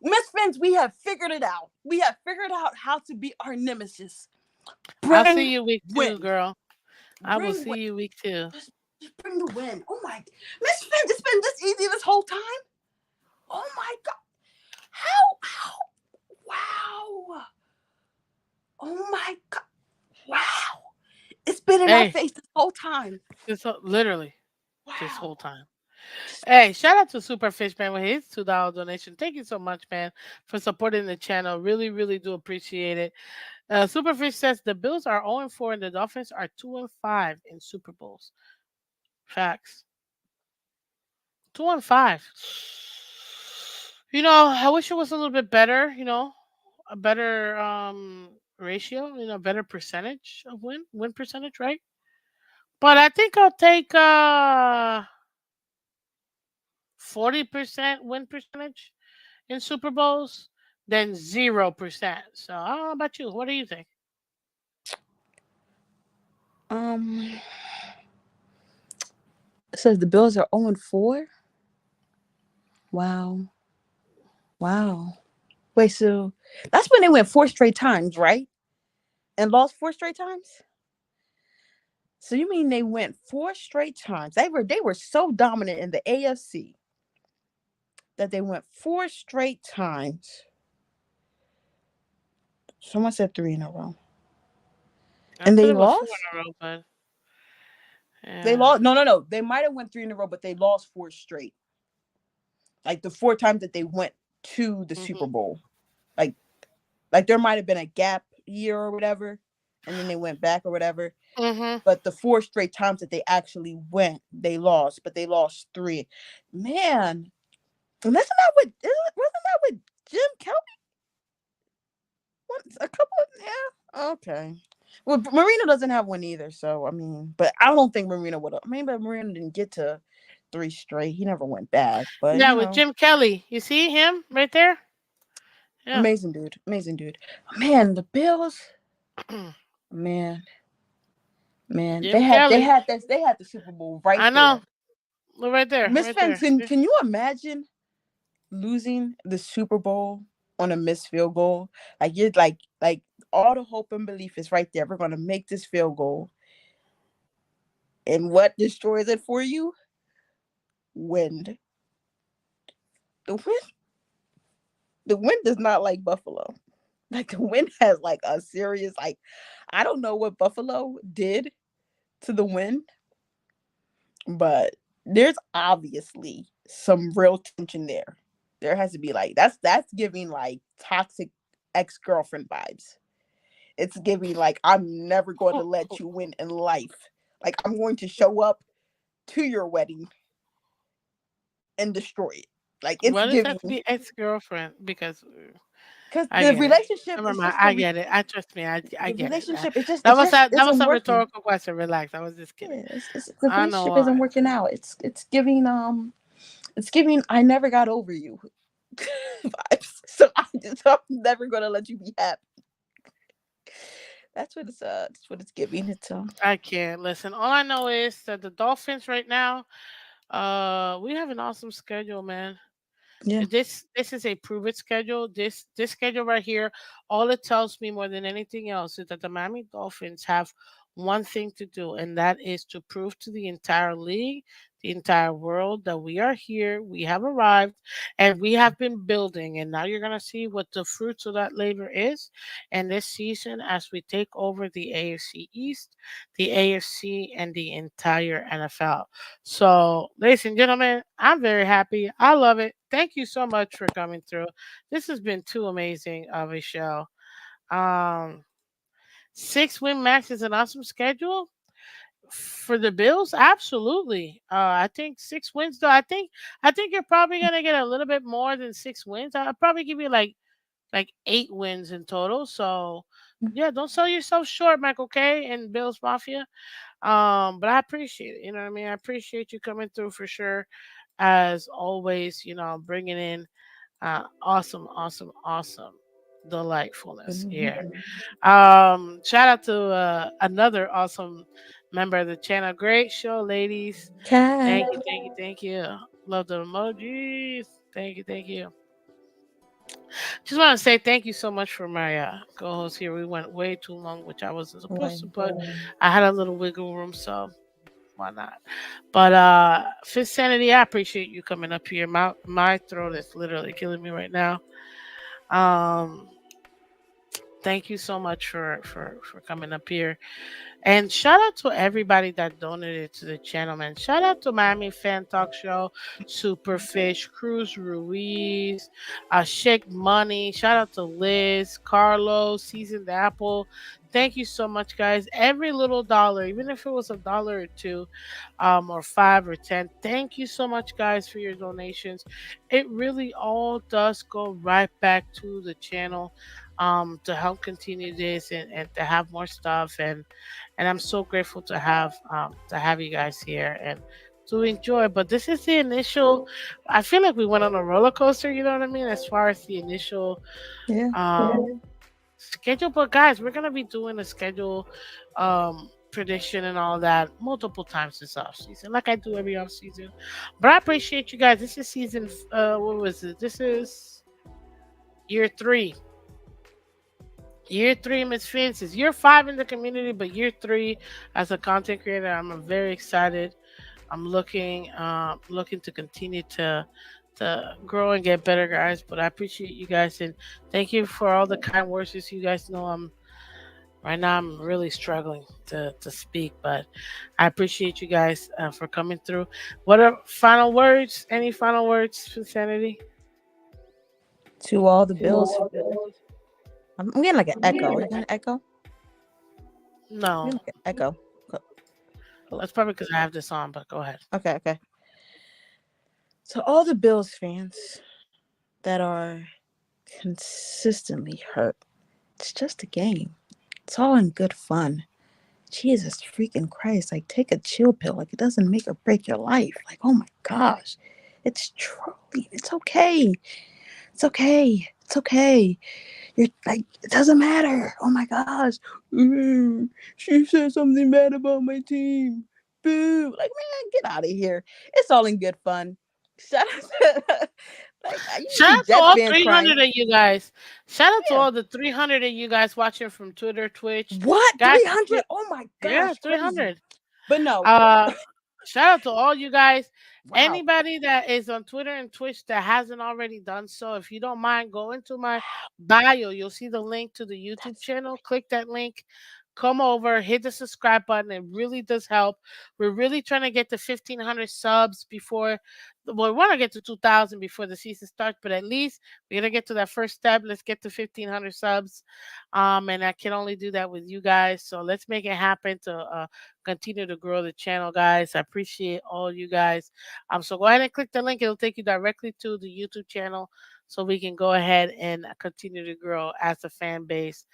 Miss Fins, we have figured it out. We have figured out how to be our nemesis. I'll see Bring you week two, wind. girl. I will Bring see wind. you week two. Just bring the win. Oh my, Miss Fins, it's been this easy this whole time. Oh my God, how, wow. Oh my God, wow. It's been in my Hey, face this whole time. literally this Wow. whole time. Hey, shout out to Superfish Man with his $2 donation. Thank you so much, man, for supporting the channel. Really, really do appreciate it. Superfish says the Bills are 0-4 and the Dolphins are 2-5 in Super Bowls. Facts. 2-5. I wish it was a little bit better. A better ratio. Better percentage of win percentage, right? But I think I'll take 40% win percentage in Super Bowls than 0%. So I don't know about you. What do you think? Um, it says the Bills are 0-4. Wow. Wow. Wait, so that's when they went four straight times, right? And lost four straight times? So you mean they went four straight times? They were so dominant in the AFC. that they went 4 straight times. Someone said 3 in a row. I And thought they it was four lost? in a row, but They yeah. lost. No, no, no. They might have went 3 in a row, but they lost 4 straight. Like the 4 times that they went to the Super Mhm. Bowl. Like like there might have been a gap year or whatever, and then they went back or whatever. Mhm. But the 4 straight times that they actually went, they lost. But they lost three. Man, and isn't that what? Wasn't that what Jim Kelly once? A couple of yeah. Okay. Well, Marino doesn't have one either. So I mean, but I don't think Marino would have. I mean, but Marino didn't get to 3 straight. He never went back. But Yeah, with Jim Kelly. You see him right there? Yeah. amazing dude, amazing dude. Man, the Bills. Man, man, Jim they Kelly. had this. They had the Super Bowl right I there. know. Look right there. Miss Right there. Fenton, See? can you imagine losing the Super Bowl on a missed field goal? Like you're like all the hope and belief is right there. We're gonna make this field goal, and what destroys it for you? Wind. The wind. The wind does not like Buffalo. Like the wind has like a serious like. I don't know what Buffalo did to the wind, but there's obviously some real tension there. There has to be like that's giving like toxic ex-girlfriend vibes. It's giving like I'm never going to let you win in life. Like I'm going to show up to your wedding and destroy it. Like it's What does that to giving be ex-girlfriend? Because because I the get it. relationship Never is mind. just I get it. I trust me. I the get it. relationship is just That it's was just that was isn't a working. rhetorical question. Relax. I was just kidding. Yeah, the I know. relationship isn't working out. It's giving I never got over you vibes. So I'm never gonna let you be happy. That's what it's giving. It's I can't listen. All I know is that the Dolphins right now, we have an awesome schedule, man. yeah. This is a prove it schedule. This schedule right here, all it tells me more than anything else is that the Miami Dolphins have one thing to do, and that is to prove to the entire league, the entire world, that we are here, we have arrived, and we have been building. And now you're gonna see what the fruits of that labor is. And this season, as we take over the AFC East, the AFC, and the entire NFL. So, ladies and gentlemen, I'm very happy. I love it. Thank you so much for coming through. This has been too amazing of a show. Um, 6 win max is an awesome schedule for the Bills. Absolutely. I think 6 wins though. I think you're probably gonna get a little bit more than 6 wins. I'll probably give you like 8 wins in total. So yeah, don't sell yourself short, Michael K and Bills Mafia. But I appreciate it. You know what I mean? I appreciate you coming through for sure. As always, bringing in awesome, awesome, awesome delightfulness here. Shout out to another awesome member of the channel. Great show, ladies. Cat. Thank you, thank you, thank you. Love the emojis. Thank you, thank you. Just want to say thank you so much for my co-host here. We went way too long, which I wasn't supposed to, Way. but I had a little wiggle room, so why not? But Fifth Sanity, I appreciate you coming up here. My throat is literally killing me right now. Um, thank you so much for coming up here. And shout out to everybody that donated to the channel, man. Shout out to Miami Fan Talk Show, Superfish, Cruz Ruiz, Shake Money. Shout out to Liz, Carlos, Seasoned Apple. Thank you so much, guys. Every little dollar, even if it was a dollar or two, or 5 or 10. Thank you so much, guys, for your donations. It really all does go right back to the channel, to help continue this and to have more stuff and I'm so grateful to have you guys here and to enjoy. But this is the initial. I feel like we went on a roller coaster. You know what I mean? As far as the initial Yeah. schedule, but guys, we're gonna be doing a schedule prediction and all that multiple times this off season, like I do every off season. But I appreciate you guys. This is season. What was it? This is year three. Year three, Miss Phins, is year five in the community, but year three as a content creator. I'm very excited. I'm looking to continue to grow and get better, guys. But I appreciate you guys and thank you for all the kind words. Just so you guys know, right now I'm really struggling to speak, but I appreciate you guys for coming through. What are final words? Any final words for Sanity? To all the Bills, I'm getting like an echo. Are you gonna echo? I'm No, getting like an echo. that's probably because I have this on. But go ahead. Okay, okay. To all the Bills fans that are consistently hurt, it's just a game. It's all in good fun. Jesus freaking Christ. Like, take a chill pill. Like, it doesn't make or break your life. Like, oh my gosh. It's truly, it's okay. It's okay. It's okay. You're like, it doesn't matter. Oh my gosh. She said something bad about my team. Boo. Like, man, get out of here. It's all in good fun. Shut up. Like, you Shout see out to Jets all fans 300 crying. of you guys. Shout out to Yeah. all the 300 of you guys watching from Twitter, Twitch. What? Guys, 300? Oh my yeah, gosh. Crazy. 300. But no. Uh, Shout out to all you guys. Wow. Anybody that is on Twitter and Twitch that hasn't already done so, if you don't mind, go into my bio. You'll see the link to the YouTube That's channel. Click that link. Come over, hit the subscribe button. It really does help. We're really trying to get to 1,500 subs before. Well, we want to get to 2,000 before the season starts, but at least we're gonna get to that first step. Let's get to 1,500 subs, and I can only do that with you guys. So let's make it happen to continue to grow the channel, guys. I appreciate all you guys. So go ahead and click the link. It'll take you directly to the YouTube channel so we can go ahead and continue to grow as a fan base.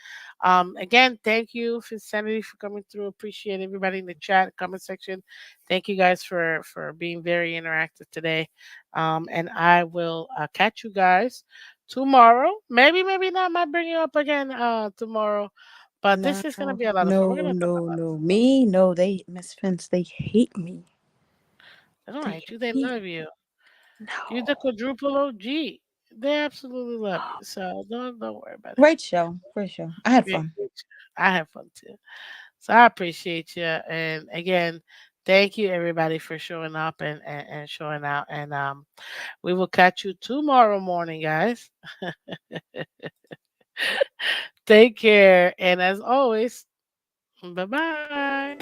Again, thank you, Insanity, for coming through. Appreciate everybody in the chat, comment section. Thank you guys for being very interactive today. And I will catch you guys tomorrow. Maybe, maybe not. Might bring you up again tomorrow. But no, this is gonna be a lot of fun. We're no, gonna talk no, about. no. Me? No, they, Miss Phins, they hate me. They don't They hate you. They hate love you. You're the No. quadruple OG. They absolutely love you. So don't worry about it. Great show. Great show. I had Great, fun. great. I have fun too. So I appreciate you. And again, thank you everybody for showing up and showing out. And we will catch you tomorrow morning, guys. Take care. And as always, bye bye.